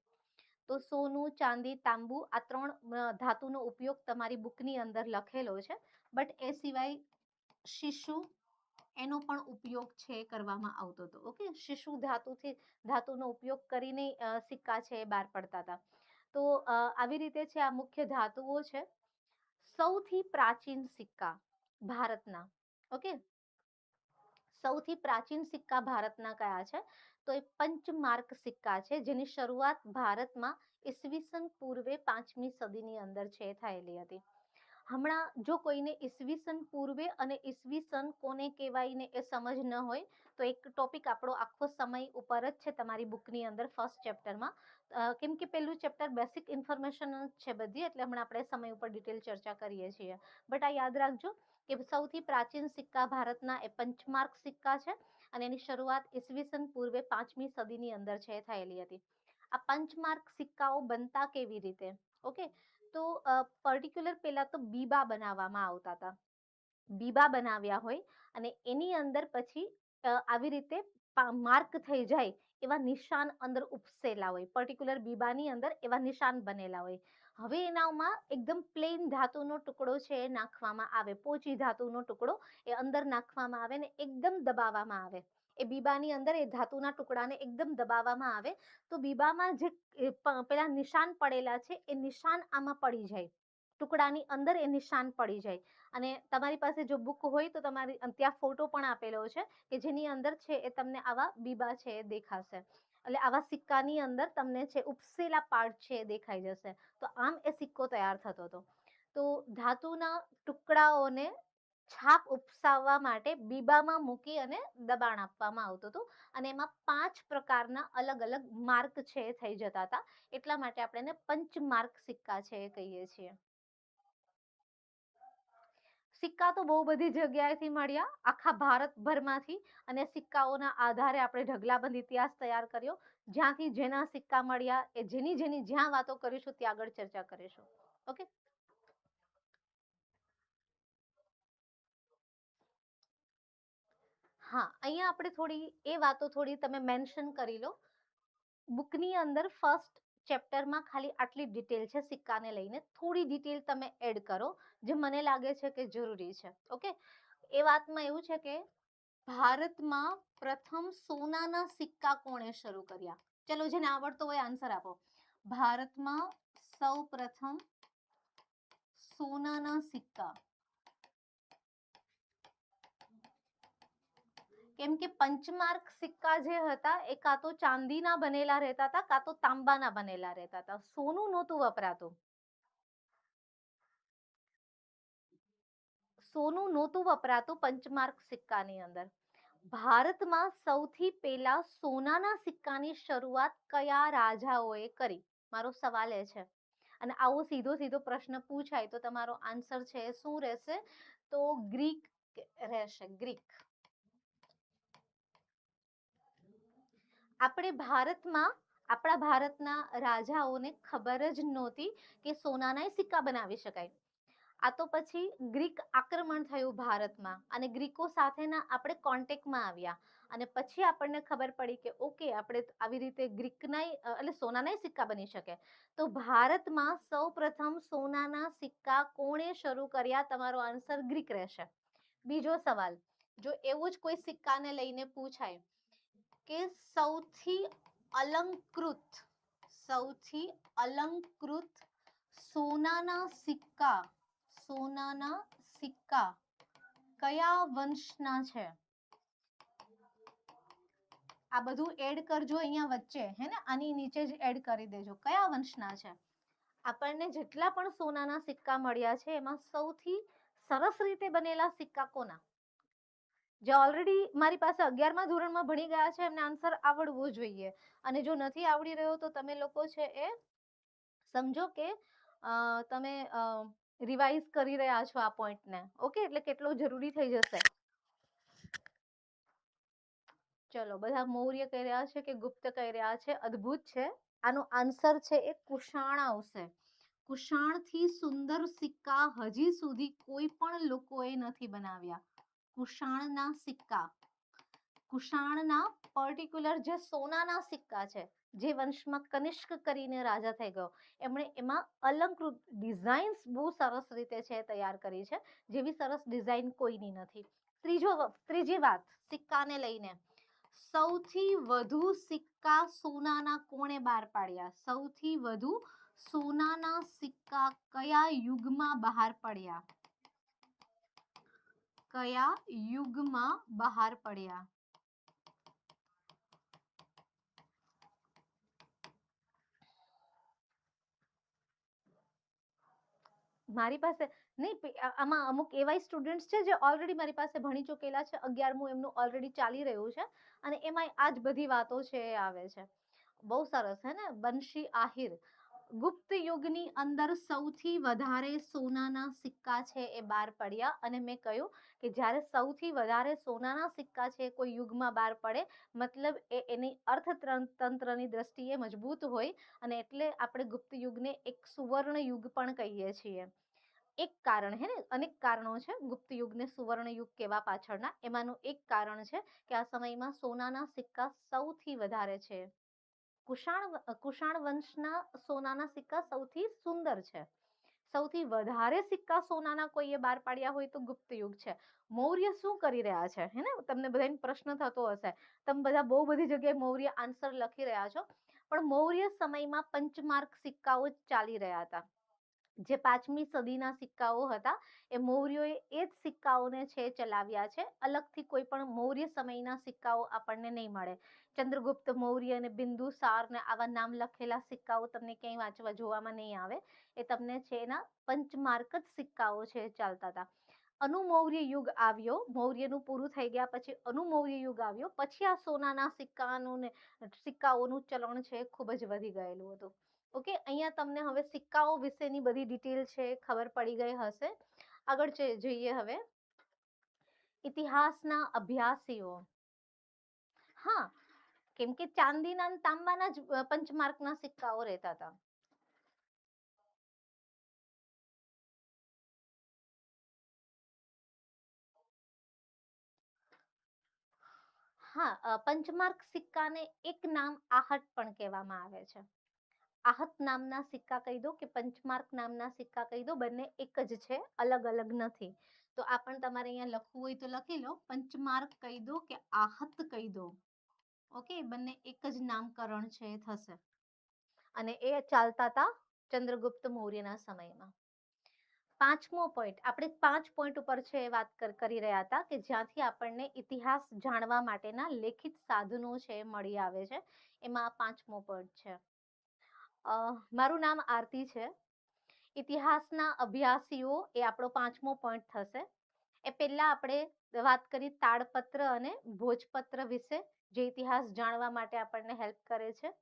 તો સોનું, ચાંદી, તાંબુ, આ 3 ધાતુનો ઉપયોગ તમારી બુકની અંદર લખેલો છે. બટ એ સિવાય શીશુ, એનો પણ ઉપયોગ છે કરવામાં આવતો હતો. ઓકે. શીશુ ધાતુનો ઉપયોગ કરીને સિક્કા છે એ બહાર પડતા હતા. તો આવી રીતે છે આ મુખ્ય ધાતુઓ છે. સૌથી પ્રાચીન સિક્કા ભારતના, ઓકે, સૌથી પ્રાચીન સિક્કા ભારતના કયા છે? તો એ પંચમાર્ક સિક્કા છે, જેની શરૂઆત ભારતમાં ઈસવીસન પૂર્વે 5મી સદીની અંદર છે થયેલી હતી. હમણાં જો કોઈને ઈસવીસન પૂર્વે અને ઈસવીસન કોને કહેવાય ને એ સમજ ન હોય, તો એક ટોપિક આપણો આખો સમય ઉપર જ છે તમારી બુકની અંદર ફર્સ્ટ ચેપ્ટરમાં, કેમ કે પેલું ચેપ્ટર બેસિક ઇન્ફોર્મેશન છે બધી, એટલે હમણાં આપણે સમય ઉપર ડિટેલ ચર્ચા કરીએ છીએ. બટ આ યાદ રાખજો કે સૌથી પ્રાચીન સિક્કા ભારતના એ પંચમાર્ક સિક્કા છે, અને એની શરૂઆત ઈસવીસન પૂર્વે 5મી સદીની અંદર છે થયેલી હતી. આ પંચમાર્ક સિક્કાઓ બનતા કેવી રીતે? ઓકે, તો પર્ટિક્યુલર પેલા તો બીબા બનાવવામાં આવતા હતા. બીબા બનાવ્યા હોય અને એની અંદર પછી આવી રીતે માર્ક થઈ જાય એવા નિશાન અંદર ઉપસેલા હોય, પર્ટિક્યુલર બીબાની અંદર એવા નિશાન બનેલા હોય. હવે એનામાં એકદમ પ્લેન ધાતુનો ટુકડો છે એ નાખવામાં આવે, પોચી ધાતુનો ટુકડો એ અંદર નાખવામાં આવે ને એકદમ દબાવવામાં આવે. એ બીબાની અંદર એ ધાતુના ટુકડાને એકદમ દબાવવામાં આવે તો બીબામાં જે પેલા નિશાન પડેલા છે એ નિશાન આમાં પડી જાય, ટુકડાની અંદર એ નિશાન પડી જાય. અને તમારી પાસે જો બુક હોય તો તમારી ત્યાં ફોટો પણ આપેલો છે કે જેની અંદર છે એ તમને આવા બીબા છે એ દેખાશે, એટલે આવા સિક્કાની અંદર તમને છે ઉપસેલા પાર્ટ છે એ દેખાઈ જશે. તો આમ એ સિક્કો તૈયાર થતો હતો. તો ધાતુના ટુકડાઓને છાપ ઉપસાવવા માટે બીબામાં મૂકી અને દબાણ આપવામાં આવતું હતું, અને એમાં 5 પ્રકારના અલગ અલગ માર્ક છે થઈ જતા હતા. એટલા માટે આપણે એને પંચમાર્ક સિક્કા છે એ કહીએ છીએ. સિક્કા તો બહુ બધી જગ્યાએથી મળ્યા, આખા ભારતભરમાંથી, અને સિક્કાઓના આધારે આપણે ઢગલાબંધ ઇતિહાસ તૈયાર કર્યો. જ્યાંથી જેના સિક્કા મળ્યા એ જેની જેની જ્યાં વાતો કરીશું ત્યાં આગળ ચર્ચા કરીશું. ઓકે, હા, અહીંયા આપણે થોડી એ વાતો થોડી તમે મેન્શન કરી લો. બુકની અંદર ફર્સ્ટ ચેપ્ટરમાં ખાલી આટલી ડિટેલ છે સિક્કાને લઈને, થોડી ડિટેલ તમે એડ કરો જે મને લાગે છે કે જરૂરી છે. ઓકે, એ વાતમાં એવું છે કે ભારતમાં પ્રથમ સોનાના સિક્કા કોણે શરૂ કર્યા? ચલો, જેને આવડતો હોય આન્સર આપો. ભારતમાં સૌ પ્રથમ સોનાના સિક્કા, કેમ કે પંચમાર્ક સિક્કા જે હતા એ કાં તો ચાંદીના બનેલા રહેતા હતા કાં તો તાંબાના બનેલા રહેતા હતા, સોનું નહોતું વપરાતું. સોનું નહોતું વપરાતું પંચમાર્ક સિક્કાની અંદર. ભારતમાં સૌથી પહેલા સોનાના સિક્કાની શરૂઆત કયા રાજાઓએ કરી? મારો સવાલ એ છે. અને આવો સીધો સીધો પ્રશ્ન પૂછાય તો તમારો આન્સર છે શું રહેશે? તો ગ્રીક રહેશે, ગ્રીક. આપણે ભારતમાં આપણા ભારતના રાજાઓને ખબર જ નહોતી કે સોનાના સિક્કા બનાવી શકાય. આ તો પછી ગ્રીક આક્રમણ થયું ભારતમાં અને ગ્રીકો સાથેના આપણે કોન્ટેક્ટમાં આવ્યા, અને પછી આપણને ખબર પડી કે ઓકે, આપણે આવી રીતે ગ્રીકના એટલે સોનાના સિક્કા બની શકે. તો ભારતમાં સૌ પ્રથમ સોનાના સિક્કા કોણે શરૂ કર્યા? તમારો આન્સર ગ્રીક રહેશે. બીજો સવાલ, જો એવું જ કોઈ સિક્કાને લઈને પૂછાય કે સૌથી અલંકૃત સોનાના સિક્કા કયા વંશના છે? આ બધું એડ કરજો અહીંયા વચ્ચે, હે ને, આની નીચે જ એડ કરી દેજો કયા વંશના છે. આપણને જેટલા પણ સોનાના સિક્કા મળ્યા છે એમાં સૌથી સરસ રીતે બનેલા સિક્કા કોના? જે ઓલરેડી મારી પાસે 11મા ધોરણમાં ભણી ગયા છે એમને આન્સર આવડવો જોઈએ, અને જો નથી આવડી રહ્યો તો તમે લોકો છે એ સમજો કે તમે રિવાઇઝ કરી રહ્યા છો આ પોઈન્ટને. ઓકે, એટલે કેટલો જરૂરી થઈ જશે. ચલો, બધા મૌર્ય કહી રહ્યા છે કે ગુપ્ત કહી રહ્યા છે, અદ્ભુત છે. આનો આન્સર છે એ કુષાણ આવશે. કુષાણથી સુંદર સિક્કા હજી સુધી કોઈ પણ લોકોએ નથી બનાવ્યા. કુષાણના સિક્કા, કુષાણના પર્ટિક્યુલર જે સોનાના સિક્કા છે, જે વંશમાં કનિષ્ક કરીને રાજા થઈ ગયો, એમણે એમાં અલંકૃત ડિઝાઇન્સ બહુ સરસ રીતે છે તૈયાર કરી છે, જેવી સરસ ડિઝાઇન કોઈની નથી. ત્રીજી વાત સિક્કાને લઈને, સૌથી વધુ સિક્કા સોનાના કોણે બહાર પાડ્યા? સૌથી વધુ સોનાના સિક્કા કયા યુગમાં બહાર પડ્યા? કયા યુગમાં બહાર પડ્યા? મારી પાસે નહીં, આમાં અમુક એવા સ્ટુડન્ટ્સ છે જે ઓલરેડી મારી પાસે ભણી ચૂકેલા છે, 11મું એમનું ઓલરેડી ચાલી રહ્યું છે, અને એમાં આ જ બધી વાતો છે એ આવે છે. બહુ સરસ હે ને. બંશી આહિર, ગુપ્ત યુગની અંદર સૌથી વધારે સોનાના સિક્કા છે એ બહાર પડ્યા. અને મેં કહ્યું કે જ્યારે સૌથી વધારે સોનાના સિક્કા છે કોઈ યુગમાં બહાર પડે, મતલબ એની અર્થતંત્રની દ્રષ્ટિએ મજબૂત હોય, અને એટલે આપણે ગુપ્ત યુગને એક સુવર્ણ યુગ પણ કહીએ છીએ. એક કારણ હે ને, અનેક કારણો છે ગુપ્ત યુગને સુવર્ણ યુગ કહેવા પાછળના. એમાંનું એક કારણ છે કે આ સમયમાં સોનાના સિક્કા સૌથી વધારે છે. કુષાણ વંશના સોનાના સિક્કા સૌથી સુંદર છે. સૌથી વધારે સિક્કા સોનાના કોઈએ બહાર પાડ્યા હોય તો ગુપ્ત યુગ છે. મૌર્ય શું કરી રહ્યા છે, હે ને, તમને બધાને પ્રશ્ન થતો હશે. તમે બધા બહુ બધી જગ્યાએ મૌર્ય આન્સર લખી રહ્યા છો, પણ મૌર્ય સમયમાં પંચમાર્ક સિક્કાઓ ચાલી રહ્યા હતા. જે 5મી સદીના સિક્કાઓ હતા, એ મૌર્યોએ એ જ સિક્કાઓને છે ચલાવ્યા છે. અલગથી કોઈ પણ મૌર્ય સમયના સિક્કાઓ આપણને નહીં મળે. ચંદ્રગુપ્ત મૌર્ય અને બિંદુસાર ને આવા નામ લખેલા સિક્કાઓ તમને ક્યાંય વાંચવા જોવામાં નહીં આવે. એ તમને છે એના પંચમાર્ક જ સિક્કાઓ છે ચાલતા હતા. અનુમૌર્ય યુગ આવ્યો, મૌર્યનું પૂરું થઈ ગયા પછી અનુમૌર્ય યુગ આવ્યો, પછી આ સોનાના સિક્કાઓનું ચલણ છે ખૂબ જ વધી ગયેલું હતું. ઓકે, અહીંયા તમને હવે સિક્કાઓ વિશેની બધી ડિટેલ છે ખબર પડી ગઈ હશે. આગળ જઈએ હવે. ઇતિહાસના અભ્યાસીઓ, હા, કેમ કે ચાંદીના અને તાંબાના જ પંચમાર્કના સિક્કાઓ રહેતા હતા. હા, પંચમાર્ક સિક્કાને એક નામ આહટ પણ કહેવામાં આવે છે. આહત નામના સિક્કા કહી દો કે પંચમાર્ક નામના સિક્કા કહી દો, બંને એક જ છે, અલગ અલગ નથી. તો આ પણ તમારે અહીંયા લખવું હોય તો લખી લો. પંચમાર્ક કહી દો કે આહત કહી દો. ઓકે, બંને એક જ નામકરણ છે થશે. અને એ ચાલતા હતા ચંદ્રગુપ્ત મૌર્યના સમયમાં. 5મો પોઈન્ટ, આપણે 5 પોઈન્ટ ઉપર છે વાત કરી રહ્યા હતા કે જ્યાંથી આપણને ઇતિહાસ જાણવા માટેના લેખિત સાધનો છે મળી આવે છે. એમાં 5મો પોઈન્ટ છે. મારું નામ આરતી છે. ઇતિહાસના અભ્યાસીઓ એ આપણો 5મો પોઈન્ટ થશે. એ પહેલા આપણે વાત કરી તાડપત્ર અને ભોજપત્ર વિશે, જે ઇતિહાસ જાણવા માટે આપણને હેલ્પ કરે છે.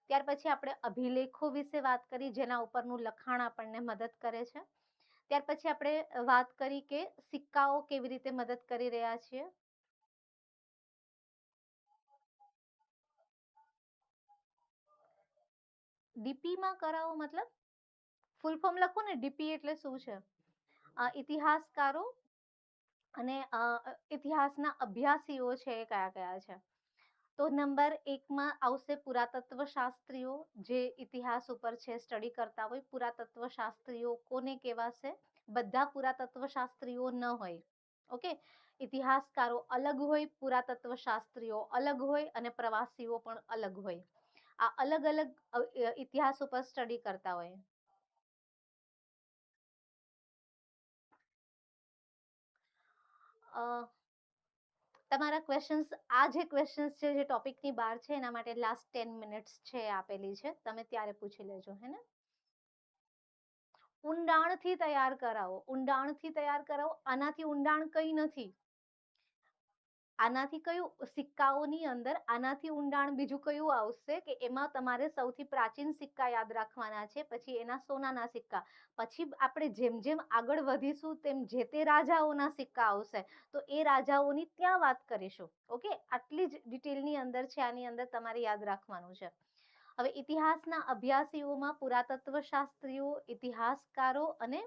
ત્યાર પછી આપણે અભિલેખો વિશે વાત કરી, જેના ઉપરનું લખાણ આપણને મદદ કરે છે. ત્યાર પછી આપણે વાત કરી કે સિક્કાઓ કેવી રીતે મદદ કરી રહ્યા છે. ડીપીમાં કરાવો મતલબ? ફૂલ ફોર્મ લખો ને. ડીપી એટલે શું છે? ઇતિહાસકારો અને ઇતિહાસના અભ્યાસીઓ છે એ કયા કયા છે? તો નંબર 1માં આવશે પુરાતત્વ શાસ્ત્રીઓ, જે ઇતિહાસ ઉપર છે સ્ટડી કરતા હોય. પુરાતત્વ શાસ્ત્રીઓ કોને કહેવાશે? બધા પુરાતત્વ શાસ્ત્રીઓ ન હોય. ઓકે, ઇતિહાસકારો અલગ હોય, પુરાતત્વ શાસ્ત્રીઓ અલગ હોય, અને પ્રવાસીઓ પણ અલગ હોય. આ અલગ અલગ ઇતિહાસ ઉપર સ્ટડી કરતા હોય. તમારા ક્વેશ્ચન્સ, આ જે ક્વેશ્ચન્સ છે જે ટોપિકની બહાર છે, એના માટે લાસ્ટ 10 મિનિટ્સ છે આપેલી છે, તમે ત્યારે પૂછી લેજો, હે ને. ઊંડાણથી તૈયાર કરાવો, ઊંડાણથી તૈયાર કરાવો. આનાથી ઊંડાણ કઈ નથી. આનાથી કયું સિક્કાઓની અંદર આનાથી ઊંડાણ બીજું કયું આવશે કે એમાં તમારે સૌથી પ્રાચીન સિક્કા યાદ રાખવાના છે, પછી એના સોનાના સિક્કા. પછી આપણે જેમ જેમ આગળ વધીશું તેમ જે તે રાજાઓના સિક્કા આવશે, તો એ રાજાઓની ત્યાં વાત કરીશું. ઓકે, આટલી જ ડિટેલની અંદર છે, આની અંદર તમારે યાદ રાખવાનું છે. હવે ઇતિહાસના અભ્યાસીઓમાં પુરાતત્વ શાસ્ત્રીઓ, ઇતિહાસકારો અને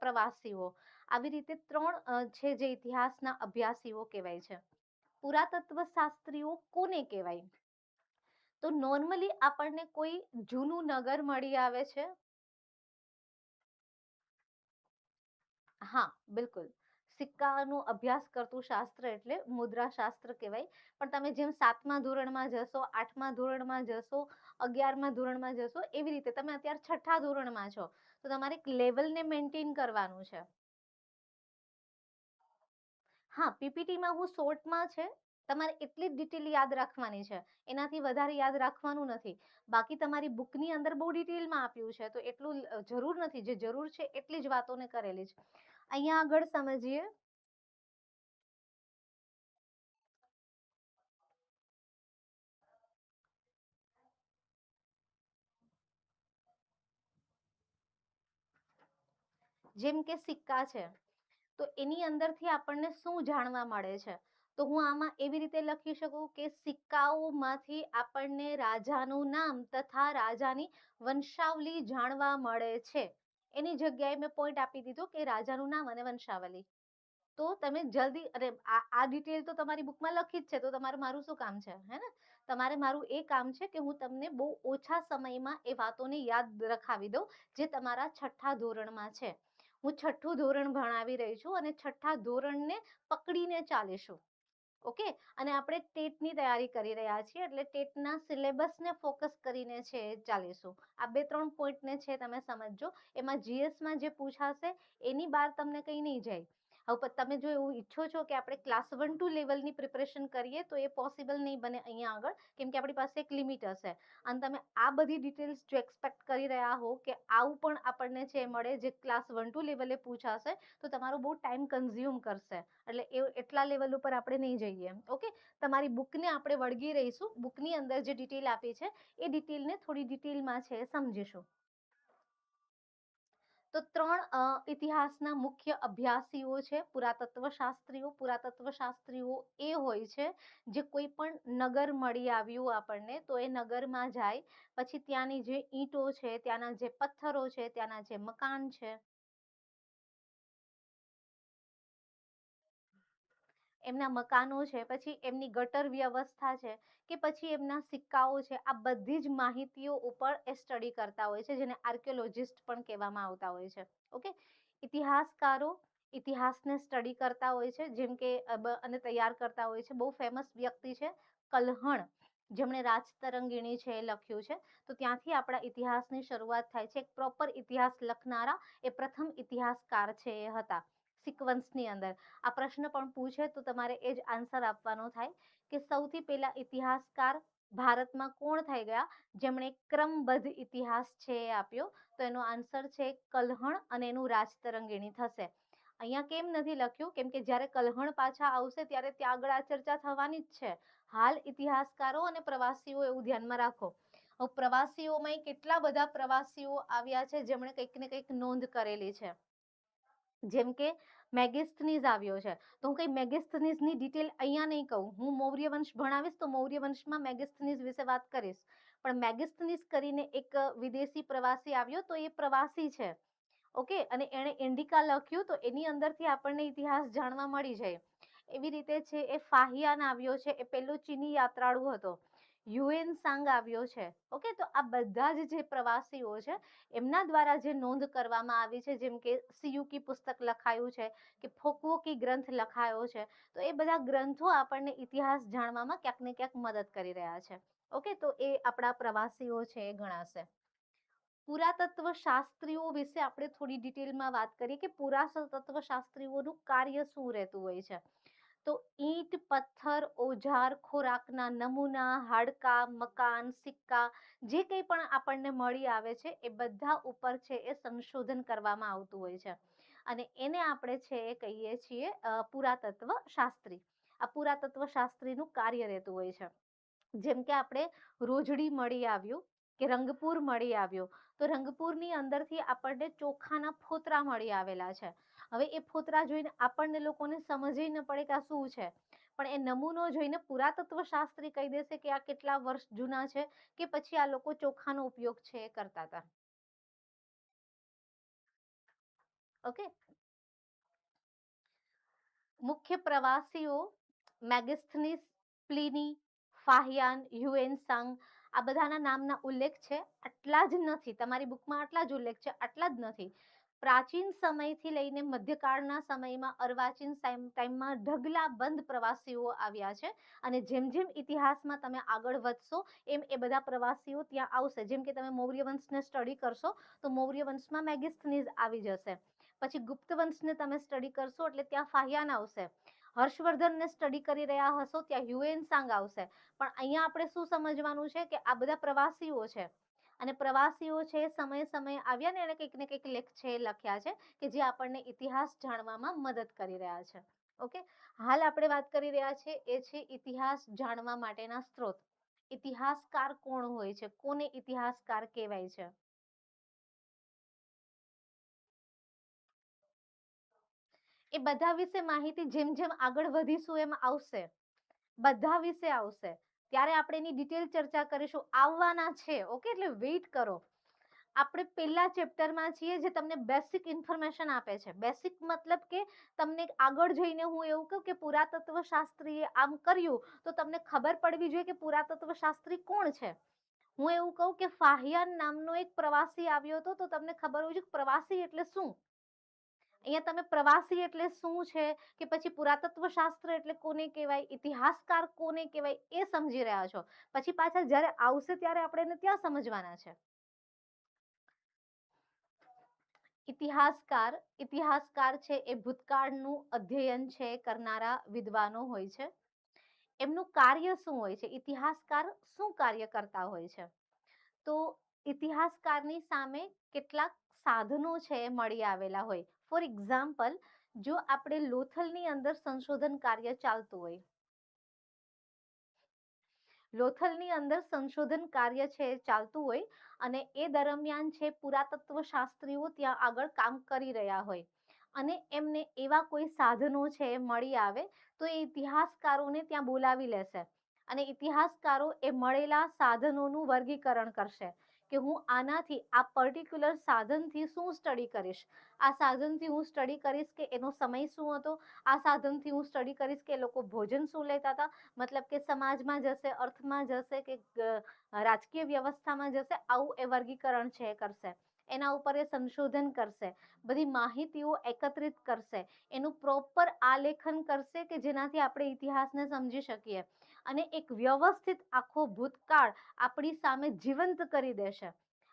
પ્રવાસીઓ, આવી રીતે 3 છે જે ઇતિહાસના અભ્યાસીઓ કહેવાય છે. પુરાતત્વ શાસ્ત્રીઓ કોને કહેવાય? તો નોર્મલી આપણને કોઈ જૂનું નગર મળી આવે છે. હા, બિલકુલ. સિક્કાનો અભ્યાસ કરતું શાસ્ત્ર એટલે મુદ્રા શાસ્ત્ર કહેવાય. પણ તમે જેમ 7મા ધોરણમાં જશો, 8મા ધોરણમાં જશો, 11મા ધોરણમાં જશો, એવી રીતે તમે અત્યારે 6ઠ્ઠા ધોરણમાં છો, તો તમારે એક લેવલને મેન્ટેન કરવાનું છે. હા, પીપીટીમાં હું શોર્ટમાં છે, તમારે એટલી જ ડિટેલ યાદ રાખવાની છે, એનાથી વધારે યાદ રાખવાનું નથી. બાકી તમારી બુકની અંદર બહુ ડિટેલમાં આપ્યું છે, તો એટલું જરૂર નથી. જે જરૂર છે એટલી જ વાતોને કરેલી છે. અહીંયા આગળ સમજીએ. જેમ કે સિક્કા છે, તો એની અંદરથી આપણને શું જાણવા મળે છે? તો હું આમાં એવી રીતે લખી શકું કે સિક્કાઓમાંથી આપણને રાજાનું નામ તથા રાજાની વંશાવલી જાણવા મળે છે. એની જગ્યાએ મેં પોઈન્ટ આપી દીધો કે રાજાનું નામ અને વંશાવલી. તો તમે જલ્દી, અરે આ ડિટેલ તો તમારી બુકમાં લખી જ છે, તો તમારું મારું શું કામ છે, હે ને? તમારે મારું એ કામ છે કે હું તમને બહુ ઓછા સમયમાં એ વાતોને યાદ રખાવી દઉં જે તમારા 6ઠ્ઠા ધોરણમાં છે. હું 6ઠ્ઠું ધોરણ ભણાવી રહી છું અને 6ઠ્ઠા ધોરણને પકડીને ચાલીશું. ઓકે, અને આપણે ટેટની તૈયારી કરી રહ્યા છીએ, એટલે ટેટના સિલેબસને ફોકસ કરીને છે ચાલીશું. આ 2-3 પોઈન્ટને છે તમે સમજજો. એમાં જીએસમાં જે પૂછાશે એની બહાર તમને કંઈ નહીં જાય. હવે તમે જો એવું ઈચ્છો છો કે આપણે ક્લાસ 1-2 લેવલની પ્રિપરેશન કરીએ, તો એ પોસિબલ નહીં બને અહીંયા આગળ, કેમ કે આપણી પાસે એક લિમિટ હશે. અને તમે આ બધી ડિટેલ્સ જો એક્સપેક્ટ કરી રહ્યા હો કે આવું પણ આપણને છે મળે જે ક્લાસ 1-2 લેવલે પૂછાશે, તો તમારો બહુ ટાઈમ કન્ઝ્યુમ કરશે. એટલે એટલા લેવલ ઉપર આપણે નહીં જઈએ. ઓકે, તમારી બુકને આપણે વળગી રહીશું. બુકની અંદર જે ડિટેલ આપી છે એ ડિટેલને થોડી ડિટેલમાં છે સમજીશું. તો 3 ઇતિહાસના મુખ્ય અભ્યાસીઓ છે પુરાતત્વ શાસ્ત્રીઓ. પુરાતત્વ શાસ્ત્રીઓ એ હોય છે જે કોઈ પણ નગર મળી આવ્યું આપણને, તો એ નગરમાં જાય, પછી ત્યાંની જે ઈંટો છે, ત્યાંના જે પથ્થરો છે, ત્યાંના જે મકાન છે, એમના મકાનો છે, પછી એમની ગટર વ્યવસ્થા છે, કે પછી એમના સિક્કાઓ છે, આ બધી જ માહિતીઓ ઉપર એ સ્ટડી કરતા હોય છે, જેને આર્કિયોલોજિસ્ટ પણ કહેવામાં આવતા હોય છે. ઓકે, ઇતિહાસકારો ઇતિહાસને સ્ટડી કરતા હોય છે, જેમ કે અને તૈયાર કરતા હોય છે. બહુ ફેમસ વ્યક્તિ છે કલ્હણ, જેમણે રાજતરંગીણી છે એ લખ્યું છે. તો ત્યાંથી આપણા ઇતિહાસની શરૂઆત થાય છે. એક પ્રોપર ઇતિહાસ લખનારા એ પ્રથમ ઇતિહાસકાર છે એ હતા. સિક્વન્સની અંદર આ પ્રશ્ન પણ પૂછે તો તમારે એ જ આન્સર આપવાનો થાય કે સૌથી પહેલા ઇતિહાસકાર ભારતમાં કોણ થઈ ગયા જેમણે ક્રમબદ્ધ ઇતિહાસ છે એ આપ્યો? તો એનો આન્સર છે કલ્હણ, અને એનું રાજતરંગીણી થશે. અહીંયા કેમ નથી લખ્યું? કેમ કે જ્યારે કલ્હણ પાછા આવશે ત્યારે ત્યાં આગળ આ ચર્ચા થવાની જ છે. હાલ ઇતિહાસકારો અને પ્રવાસીઓ એવું ધ્યાનમાં રાખો. હવે પ્રવાસીઓમાં કેટલા બધા પ્રવાસીઓ આવ્યા છે જેમણે કંઈક ને કંઈક નોંધ કરેલી છે. જેમ કે મેગેસ્થનીઝ આવ્યો છે, તો હું કઈ મેગેસ્થનીઝની ડિટેલ અહીંયા નહીં કહું. હું મૌર્ય વંશ ભણાવીશ તો મૌર્ય વંશમાં મેગેસ્થનીઝ વિશે વાત કરીશ. પણ મેગેસ્થનીઝ કરીને એક વિદેશી પ્રવાસી આવ્યો, તો એ પ્રવાસી છે. ઓકે, અને એણે ઇન્ડિકા લખ્યું, તો એની અંદરથી આપણને ઇતિહાસ જાણવા મળી જાય. એવી રીતે છે એ ફાહિયાન આવ્યો છે, એ પેલો ચીની યાત્રાળુ હતો. યુએન સાંગ આવ્યો છે. ઓકે, તો આ બધા જ જે પ્રવાસીઓ છે એમના દ્વારા જે નોંધ કરવામાં આવી છે, જેમ કે સિયુકી પુસ્તક લખાયું છે, કે ફોકવોકી ગ્રંથ લખાયો છે, તો એ બધા ગ્રંથો આપણને ઇતિહાસ જાણવામાં ક્યાંક ને ક્યાંક મદદ કરી રહ્યા છે. ઓકે, તો એ આપણા પ્રવાસીઓ છે એ ગણાશે. પુરાતત્વ શાસ્ત્રીઓ વિશે આપણે થોડી ડિટેલમાં વાત કરીએ કે પુરાતત્વ શાસ્ત્રીઓનું કાર્ય શું રહેતું હોય છે. તો ઈંટ, પથ્થર, ઓજાર, ખોરાકના નમૂના, હાડકા, મકાન, સિક્કા, જે કંઈ પણ આપણને મળી આવે છે એ બધા ઉપર છે એ સંશોધન કરવામાં આવતું હોય છે, અને એને આપણે છે એ કહીએ છીએ પુરાતત્વ શાસ્ત્રી. આ પુરાતત્વ શાસ્ત્રીનું કાર્ય રહેતું હોય છે. જેમ કે આપણે રોજડી મળી આવ્યું, કે રંગપુર મળી આવ્યો, તો રંગપુરની અંદરથી આપણને ચોખાના ફોતરા મળી આવેલા છે. હવે એ ફોતરા જોઈને આપણને લોકોને સમજ ન પડે કે આ શું છે, પણ એ નમૂનો જોઈને પુરાતત્વ શાસ્ત્રી કહી દેશે કે આ કેટલા વર્ષ જૂના છે, કે પછી આ લોકો ચોખાનો ઉપયોગ છે એ કરતા હતા. ઓકે, મુખ્ય પ્રવાસીઓ મેગેસ્થનીસ, પ્લિની, ફાહિયાન, હ્યુએન આ બધાના નામના ઉલ્લેખ છે. આટલા જ નથી, તમારી બુકમાં આટલા જ ઉલ્લેખ છે, આટલા જ નથી. પ્રાચીન સમયથી લઈને મધ્યકાળના સમયમાં અર્વાચીન ટાઈમમાં ઢગલાબંધ પ્રવાસીઓ આવ્યા છે. અને જેમ જેમ ઇતિહાસમાં તમે આગળ વધશો એમ એ બધા પ્રવાસીઓ ત્યાં આવશે. જેમ કે તમે મૌર્ય વંશને સ્ટડી કરશો તો મૌર્ય વંશમાં મેગેસ્થનીઝ આવી જશે. પછી ગુપ્ત વંશને તમે સ્ટડી કરશો એટલે ત્યાં ફાહિયાન આવશે. હર્ષવર્ધનને સ્ટડી કરી રહ્યા હશો ત્યાં હ્યુએન સાંગ આવશે. પણ અહીંયા આપણે શું સમજવાનું છે કે આ બધા પ્રવાસીઓ છે. અને પ્રવાસીઓ છે સમયે સમયે આવ્યા ને એને કંઈક ને કંઈક લેખ છે લખ્યા છે કે જે આપણને ઇતિહાસ જાણવામાં મદદ કરી રહ્યા છે. ઓકે, હાલ આપણે વાત કરી રહ્યા છે એ છે ઇતિહાસ જાણવા માટેના સ્ત્રોત. ઇતિહાસકાર કોણ હોય છે, કોને ઇતિહાસકાર કહેવાય છે? એ બધા વિશે માહિતી જેમ જેમ આગળ વધીશું એમ આવશે. બધા વિશે આવશે. ત્યારે આપણે એની ડિટેલ ચર્ચા કરીશું. આવવાના છે. ઓકે, એટલે વેઇટ કરો. આપણે પહેલા ચેપ્ટરમાં છીએ જે તમને બેસિક ઇન્ફોર્મેશન આપે છે. બેસિક મતલબ કે તમને આગળ જઈને હું એવું કહું કે પુરાતત્વ શાસ્ત્રીએ આમ કર્યું તો તમને ખબર પડવી જોઈએ કે પુરાતત્વ શાસ્ત્રી કોણ છે. હું એવું કહું કે ફાહિયાન નામનો એક પ્રવાસી આવ્યો હતો તો તમને ખબર હોવી જોઈએ પ્રવાસી એટલે શું. અહીંયા તમે પ્રવાસી એટલે શું છે કે પછી પુરાતત્વ શાસ્ત્ર એટલે કોને કહેવાય, ઇતિહાસકાર કોને કહેવાય એ સમજી રહ્યા છો. પછી પાછા જ્યારે આવશે ત્યારે આપણે એને ત્યાં સમજવાના છે. ઇતિહાસકાર ઇતિહાસકાર છે એ ભૂતકાળનું અધ્યયન છે કરનારા વિદ્વાનો હોય છે. એમનું કાર્ય શું હોય છે? ઇતિહાસકાર શું કાર્ય કરતા હોય છે? તો ઇતિહાસકારની સામે કેટલાક સાધનો છે એ મળી આવેલા હોય. ફોર એક્ઝામ્પલ, જો આપણે લોથલની અંદર સંશોધન કાર્ય ચાલતું હોય, લોથલની અંદર સંશોધન કાર્ય છે ચાલતું હોય અને એ દરમિયાન છે પુરાતત્વ શાસ્ત્રીઓ ત્યાં આગળ કામ કરી રહ્યા હોય અને એમને એવા કોઈ સાધનો છે મળી આવે તો એ ઇતિહાસકારોને ત્યાં બોલાવી લેશે અને ઇતિહાસકારો એ મળેલા સાધનોનું વર્ગીકરણ કરશે કે હું આનાથી આ પર્ટિક્યુલર સાધનથી શું સ્ટડી કરીશ. આ સાધનથી હું સ્ટડી કરીશ કે એનો સમય શું હતો. આ સાધનથી હું સ્ટડી કરીશ કે લોકો ભોજન શું લેતા હતા, મતલબ કે સમાજમાં જશે, અર્થમાં જશે કે રાજકીય વ્યવસ્થામાં જશે. આવું એ વર્ગીકરણ છે કરશે. એના ઉપર એ સંશોધન કરશે, બધી માહિતીઓ એકત્રિત કરશે, એનું પ્રોપર આલેખન કરશે કે જેનાથી આપણે ઇતિહાસને સમજી શકીએ અને એક વ્યવસ્થિત આખો ભૂતકાળ આપણી સામે જીવંત કરી દેશે.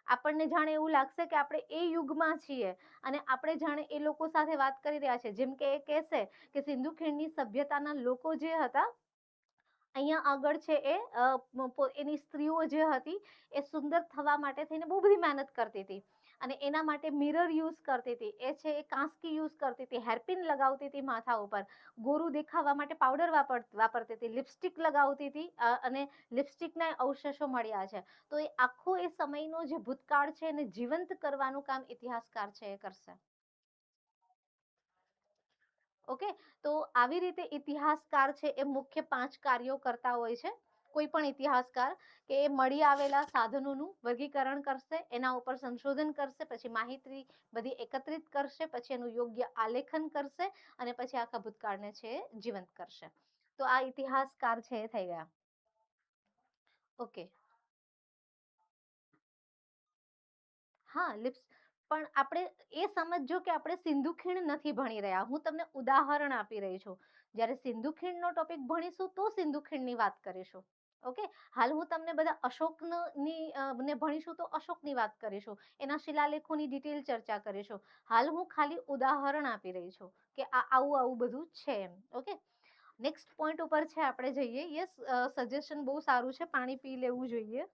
આપણને જાણે એવું લાગશે કે આપણે એ યુગમાં છીએ અને આપણે જાણે એ લોકો સાથે વાત કરી રહ્યા છે. જેમ કે એ કહેશે કે સિંધુ ખીણની સભ્યતાના લોકો જે હતા અહીંયા આગળ છે એ એની સ્ત્રીઓ જે હતી એ સુંદર થવા માટે થઈને બહુ બધી મહેનત કરતી હતી અને એના માટે મિરર યુઝ કરતી હતી. એ છે એ કાંસકી યુઝ કરતી હતી, હેરપિન લગાવતી હતી માથા ઉપર, ગોરું દેખાવા માટે પાવડર વાપરતી હતી, લિપસ્ટિક લગાવતી હતી અને લિપસ્ટિકના અવશેષો મળ્યા છે. તો એ આખો એ સમયનો જે ભૂતકાળ છે એને જીવંત કરવાનું કામ ઇતિહાસકાર છે એ કરશે. ઓકે, તો આવી રીતે ઇતિહાસકાર છે એ મુખ્ય 5 કાર્યો કરતા હોય છે. કોઈ પણ ઇતિહાસકાર કે એ મળી આવેલા સાધનોનું વર્ગીકરણ કરશે, એના ઉપર સંશોધન કરશે, પછી માહિતી બધી એકત્રિત કરશે, પછી એનું યોગ્ય આલેખન કરશે અને પછી આખા ભૂતકાળને છે જીવંત કરશે. તો આ ઇતિહાસકાર છે એ થઈ ગયા. ઓકે, હા, લિપ્સ પણ આપણે એ સમજો કે આપણે સિંધુ ખીણ નથી ભણી રહ્યા. હું તમને ઉદાહરણ આપી રહી છું. જ્યારે સિંધુ ખીણનો ટોપિક ભણીશું તો સિંધુ ખીણની વાત કરીશું. ઓકે, હાલ હું તમને બધા ને ભણીશું તો અશોકની વાત કરીશું, એના શિલાલેખોની ડિટેલ ચર્ચા કરીશું. હાલ હું ખાલી ઉદાહરણ આપી રહી છું કે આ આવું આવું બધું છે એમ. ઓકે, નેક્સ્ટ પોઈન્ટ ઉપર છે આપણે જઈએ. યસ, સજેશન બહુ સારું છે, પાણી પી લેવું જોઈએ.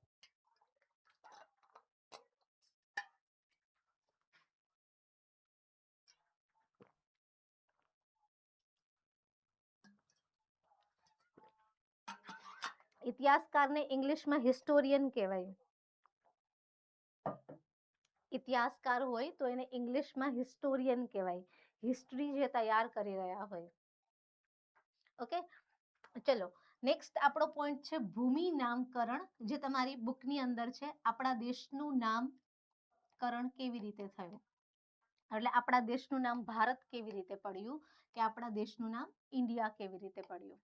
ઇતિહાસકારને ઇંગ્લિશમાં હિસ્ટોરિયન કહેવાય. ઇતિહાસકાર હોય તો એને ઇંગ્લિશમાં હિસ્ટોરિયન કહેવાય. હિસ્ટ્રી જે તૈયાર કરી રહ્યા હોય. ઓકે, ચલો નેક્સ્ટ આપણો પોઈન્ટ છે ભૂમિ નામકરણ, જે તમારી બુકની અંદર છે. આપણા દેશનું નામકરણ કેવી રીતે થયું, એટલે આપણા દેશનું નામ ભારત કેવી રીતે પડ્યું કે આપણા દેશનું નામ ઇન્ડિયા કેવી રીતે પડ્યું.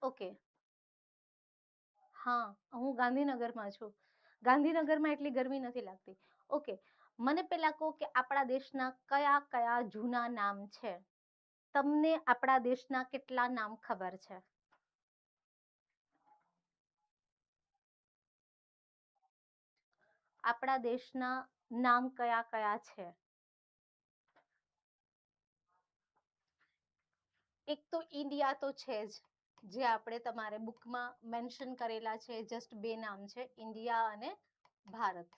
ઓકે. હા, હું ગાંધીનગરમાં છું. ગાંધીનગરમાં એટલી ગરમી નથી લાગતી. ઓકે, મને પેલા કહો કે આપણા દેશના કયા કયા જૂના નામ છે? તમને આપણા દેશના કેટલા નામ ખબર છે? આપણા દેશના નામ કયા કયા છે? એક તો ઇન્ડિયા તો છે જ, જે આપણે તમારે બુકમાં મેન્શન કરેલા છે. જસ્ટ બે નામ છે, ઇન્ડિયા અને ભારત.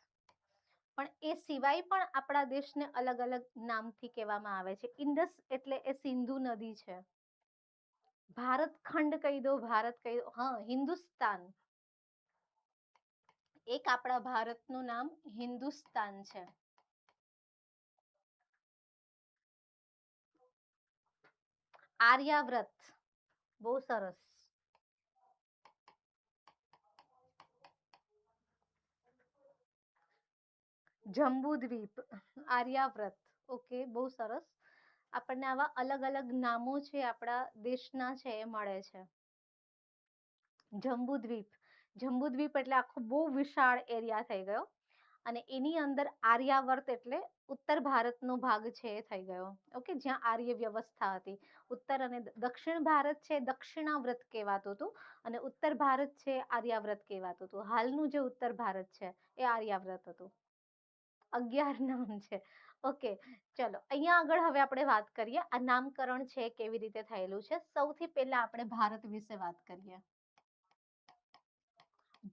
પણ એ સિવાય પણ આપણા દેશને અલગ અલગ નામથી કહેવામાં આવે છે. ઇન્ડસ એટલે એ સિંધુ નદી છે. ભારત ખંડ કહી દો, ભારત કહી દો. હા, હિન્દુસ્તાન. એક આપણા ભારતનું નામ હિન્દુસ્તાન છે. આર્યાવ્રત. બહુ સરસ. જંબુદ્વીપ, આર્યાવ્રત. ઓકે, બહુ સરસ. આપણને આવા અલગ અલગ નામો છે આપણા દેશના છે એ મળે છે. જંબુદ્વીપ. જંબુદ્વીપ એટલે આખો બહુ વિશાળ એરિયા થઈ ગયો. અને એની અંદર આર્યાવર્ત એટલે ઉત્તર ભારતનો ભાગ છે એ થઈ ગયો. ઓકે, જ્યાં આર્ય વ્યવસ્થા હતી. ઉત્તર અને દક્ષિણ ભારત છે દક્ષિણાવ્રત કહેવાતું હતું, અને ઉત્તર ભારત છે આર્યાવ્રત કહેવાતું હતું. હાલનું જે ઉત્તર ભારત છે એ આર્યાવ્રત હતું. 11 નામ છે. ઓકે, ચલો અહીંયા આગળ હવે આપણે વાત કરીએ આ નામકરણ છે કેવી રીતે થયેલું છે. સૌથી પહેલા આપણે ભારત વિશે વાત કરીએ.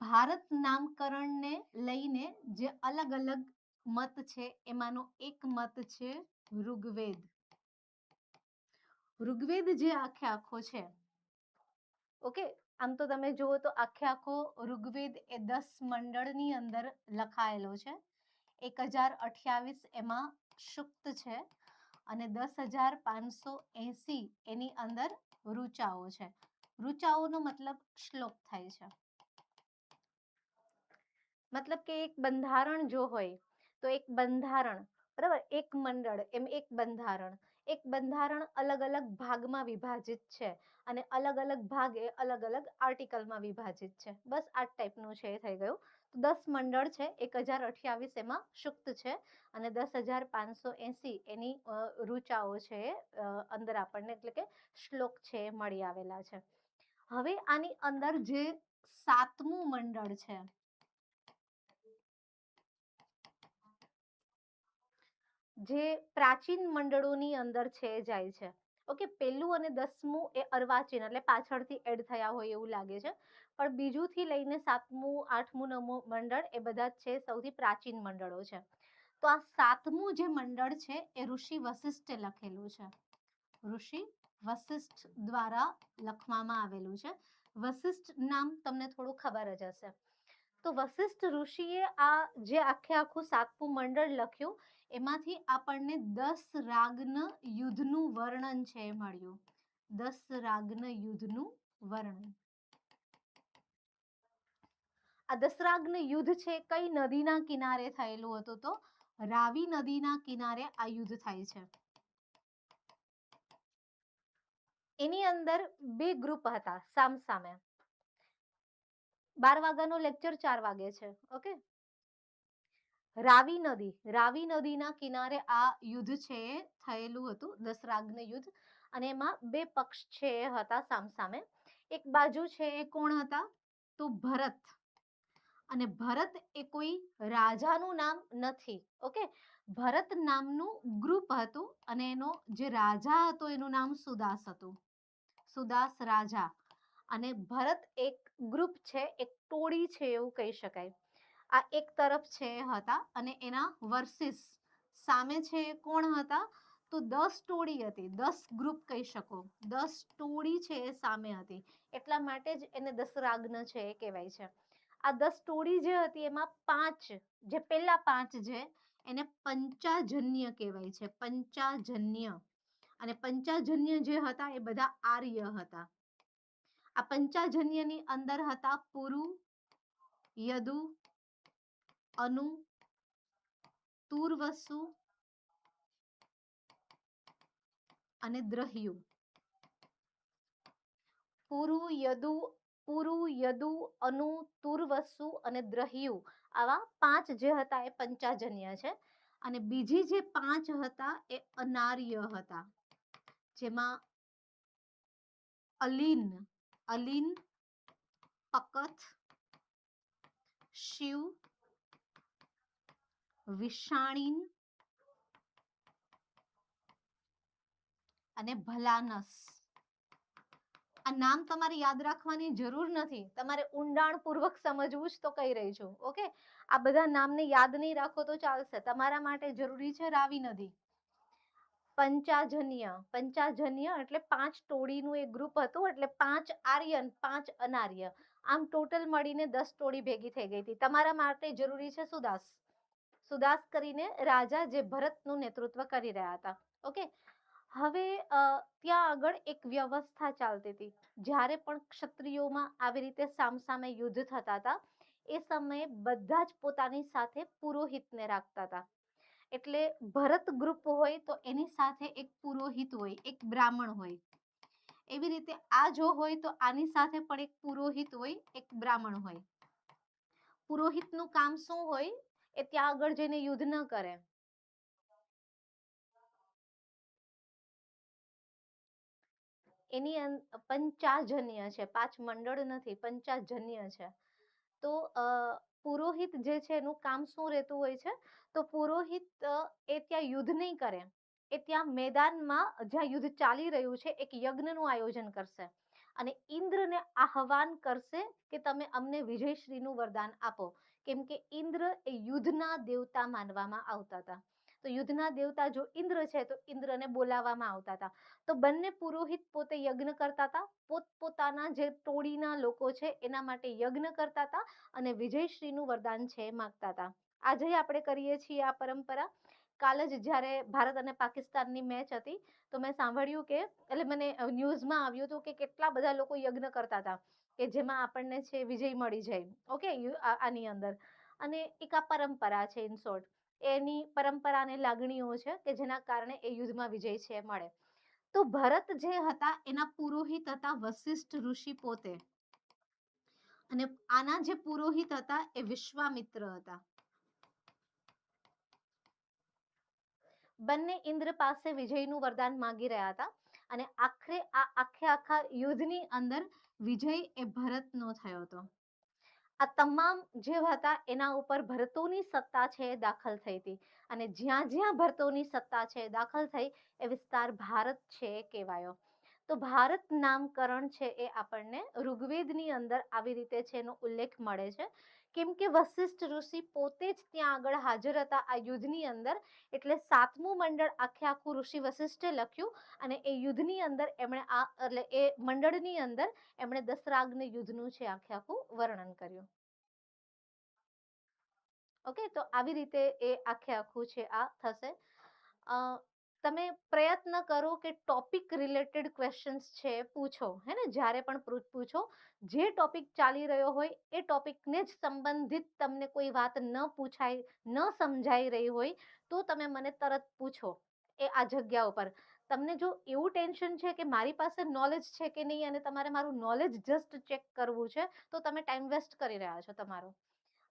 ભારત નામકરણને લઈને જે અલગ અલગ મત છે એમાંનો એક મત છે ઋગ્વેદ. ઋગ્વેદ જે આખે આખો છે, ઓકે, આમ તો તમે જુઓ તો આખે આખો ઋગ્વેદ એ 10 મંડળની અંદર લખાયેલો છે. 1028 એમાં સુક્ત છે અને 10,580 એની અંદર ઋચાઓ છે. ઋચાઓનો મતલબ શ્લોક થાય છે. મતલબ કે એક બંધારણ જો હોય તો એક બંધારણ, બરાબર, એક મંડળ એમ એક બંધારણ. એક બંધારણ અલગ અલગ ભાગમાં વિભાજિત છે અને અલગ અલગ ભાગ એ અલગ અલગ આર્ટિકલમાં વિભાજિત છે. બસ આ ટાઈપનું છે એ થઈ ગયું. 10 મંડળ છે, 1028 એમાં સુક્ત છે અને 10,580 એની ઋચાઓ છે અંદર આપણને, એટલે કે શ્લોક છે મળી આવેલા છે. હવે આની અંદર જે 7મું મંડળ છે, જે પ્રાચીન મંડળોની અંદર છે જાય છે. ઓકે, પહેલું અને 10મું એ અર્વાચીન એટલે પાછળથી એડ થયા હોય એવું લાગે છે. પણ બીજું થી લઈને 7મું, 8મું, 9મું મંડળ એ બધા જ છે સૌથી પ્રાચીન મંડળો છે. તો આ 7મું જે મંડળ છે એ ઋષિ વશિષ્ઠે લખેલું છે. ઋષિ વશિષ્ઠ દ્વારા લખવામાં આવેલું છે. વશિષ્ઠ નામ તમને થોડું ખબર જ હશે. તો વશિષ્ઠ ઋષિએ આ જે આખે આખું 7મું મંડળ લખ્યું એમાંથી આપણને 10 રાગ્ન યુદ્ધનું વર્ણન છે મળ્યું. 10 રાગ્ન યુદ્ધનું વર્ણન. આ દશરાગ્ન યુદ્ધ છે કઈ નદીના કિનારે થયેલું હતું? તો રાવી નદીના કિનારે આ યુદ્ધ થાય છે. એની અંદર બે ગ્રુપ હતા સામ સામે. 12 વાગ્યાનો લેક્ચર 4 વાગે છે. ઓકે, રાવી નદી, રાવી નદીના કિનારે આ યુદ્ધ છે એ થયેલું હતું, દશરાગ્ન યુદ્ધ. અને એમાં બે પક્ષ છે એ હતા સામસામે. એક બાજુ છે એ કોણ હતા? તો ભરત. અને ભરત એ કોઈ રાજાનું નામ નથી. ઓકે, ભરત નામનું ગ્રુપ હતું અને એનો જે રાજા હતો એનું નામ સુદાસ હતું. સુદાસ રાજા. અને ભરત એક ગ્રુપ છે, એક ટોળી છે એવું કહી શકાય. આ એક તરફ છે હતા અને એના વર્સિસ સામે છે કોણ હતા? તો 10 ટોળી હતી, 10 ગ્રુપ કહી શકો. 10 ટોળી છે એ સામે હતી, એટલા માટે જ એને દશરાગ્ન છે એ કહેવાય છે. આ 10 ટોળી જે હતી એમાં 5, જે પહેલા 5 છે એને પંચાજન્ય કહેવાય છે. પંચાજન્ય. અને પંચાજન્ય જે હતા એ બધા આર્ય હતા. આ પંચાજન્યની અંદર હતા પુરુ, યદુ, અનુ, તુર્વસુ અને દ્રહ્યુ. પુરુ યદુ પુરુ યદુ અનુ તુર્વસુ અને દ્રહ્યુ, આવા 5 જે હતા એ પંચાજન્ય છે. અને બીજી જે 5 હતા એ અનાર્ય હતા, જેમાં અલીન, અલીન, પકથ, શિવ, વિષાણીન અને ભલાનસ. આ નામ તમારે યાદ રાખવાની જરૂર નથી, તમારે ઊંડાણપૂર્વક સમજવું જ તો કહી રહી છું. ઓકે, આ બધા નામને યાદ નહીં રાખો તો ચાલશે. તમારા માટે જરૂરી છે રાવી નદી. પંચાજન્ય, પંચાજન્ય એટલે 5 ટોળીનું એક ગ્રુપ હતું, એટલે 5 આર્યન 5 અનાર્ય, આમ ટોટલ મળીને 10 ટોળી ભેગી થઈ ગઈ હતી. તમારા માટે જરૂરી છે સુદાસ. સુદાસ કરીને રાજા જે ભરતનું નેતૃત્વ કરી રહ્યા હતા. ઓકે, હવે ત્યાં આગળ એક વ્યવસ્થા ચાલતી હતી. જ્યારે પણ ક્ષત્રિયોમાં આવી રીતે સામસામે યુદ્ધ થતા હતા, એ સમયે બધા જ પોતાની સાથે પુરોહિતને રાખતા હતા. એટલે ભરત ગ્રુપ હોય તો એની સાથે એક પુરોહિત હોય, એક બ્રાહ્મણ હોય. એવી રીતે આ જો હોય તો આની સાથે પણ એક પુરોહિત હોય, એક બ્રાહ્મણ હોય. પુરોહિતનું કામ શું હોય? એ ત્યાં આગળ જઈને યુદ્ધ ન કરે. એની પંચાજન્ય છે, 5 મંડળ નથી, પંચાજન્ય છે. તો પુરોહિત જે છે એનું કામ શું રહેતું હોય છે? તો પુરોહિત એ ત્યાં યુદ્ધ નહીં કરે, એ ત્યાં મેદાનમાં જ્યાં યુદ્ધ ચાલી રહ્યું છે એક યજ્ઞનું આયોજન કરશે અને ઇન્દ્રને આહવાન કરશે કે તમે અમને વિજયશ્રીનું વરદાન આપો. કેમ કે ઇન્દ્ર એ યુદ્ધના દેવતા માનવામાં આવતા હતા. તો યુદ્ધના દેવતા જો ઇન્દ્ર છે તો ઇન્દ્રને બોલાવવામાં આવતા હતા. તો બંને પુરોહિત પોતે યજ્ઞ કરતા હતા, પોતપોતાના જે ટોળીના લોકો છે એના માટે યજ્ઞ કરતા હતા અને વિજયશ્રીનું વરદાન છે એ માંગતા હતા. આજે આપણે કરીએ છીએ આ પરંપરા. કાલે જ જ્યારે ભારત અને પાકિસ્તાનની મેચ હતી તો મેં સાંભળ્યું કે, એટલે મને ન્યૂઝમાં આવ્યું હતું કે કેટલા બધા લોકો યજ્ઞ કરતા હતા કે જેમાં આપણને છે વિજય મળી જાય. ઓકે, આની અંદર. અને એક આ પરંપરા છે ઇન શોર્ટ. એની પરંપરા અને લાગણીઓ છે કે જેના કારણે એ યુદ્ધમાં વિજય છે મળે. તો ભરત જે હતા એના પુરોહિત હતા વશિષ્ઠ ઋષિ પોતે, અને આના જે પુરોહિત હતા એ વિશ્વામિત્ર હતા. બંને ઇન્દ્ર પાસે વિજયનું વરદાન માંગી રહ્યા હતા અને આખરે આ આખા યુદ્ધની અંદર વિજય એ ભરતનો થયો હતો. આ તમામ જે હતા એના ઉપર ભરતોની સત્તા છે દાખલ થઈ હતી અને જ્યાં જ્યાં ભરતોની સત્તા છે દાખલ થઈ એ વિસ્તાર ભારત છે કહેવાયો. તો ભારત નામકરણ છે એ આપણને ઋગ્વેદની અંદર આવી રીતે છે એનો ઉલ્લેખ મળે છે. કેમ કે વશિષ્ઠ ઋષિ પોતે જ ત્યાં આગળ હાજર હતા આ યુદ્ધની અંદર, એટલે 7મું મંડળ આખું ઋષિ વશિષ્ઠે લખ્યું અને એ યુદ્ધની અંદર એમણે એટલે એ મંડળની અંદર એમણે દશરાગ્ન યુદ્ધનું છે આખું વર્ણન કર્યું. ઓકે, તો આવી રીતે એ આખું છે આ થશે. તમે પ્રયત્ન કરો કે ટોપિક રિલેટેડ ક્વેશ્ચન્સ છે પૂછો, હે ને? જ્યારે પણ પૂછો, જે ટોપિક ચાલી રહ્યો હોય એ ટોપિકને જ સંબંધિત તમને કોઈ વાત ન પૂછાય, ન સમજાઈ રહી હોય તો તમે મને તરત પૂછો એ આ જગ્યા ઉપર. તમને જો એવું ટેન્શન છે કે મારી પાસે નોલેજ છે કે નહીં અને તમારે મારું નોલેજ જસ્ટ ચેક કરવું છે તો તમે ટાઈમ વેસ્ટ કરી રહ્યા છો તમારો,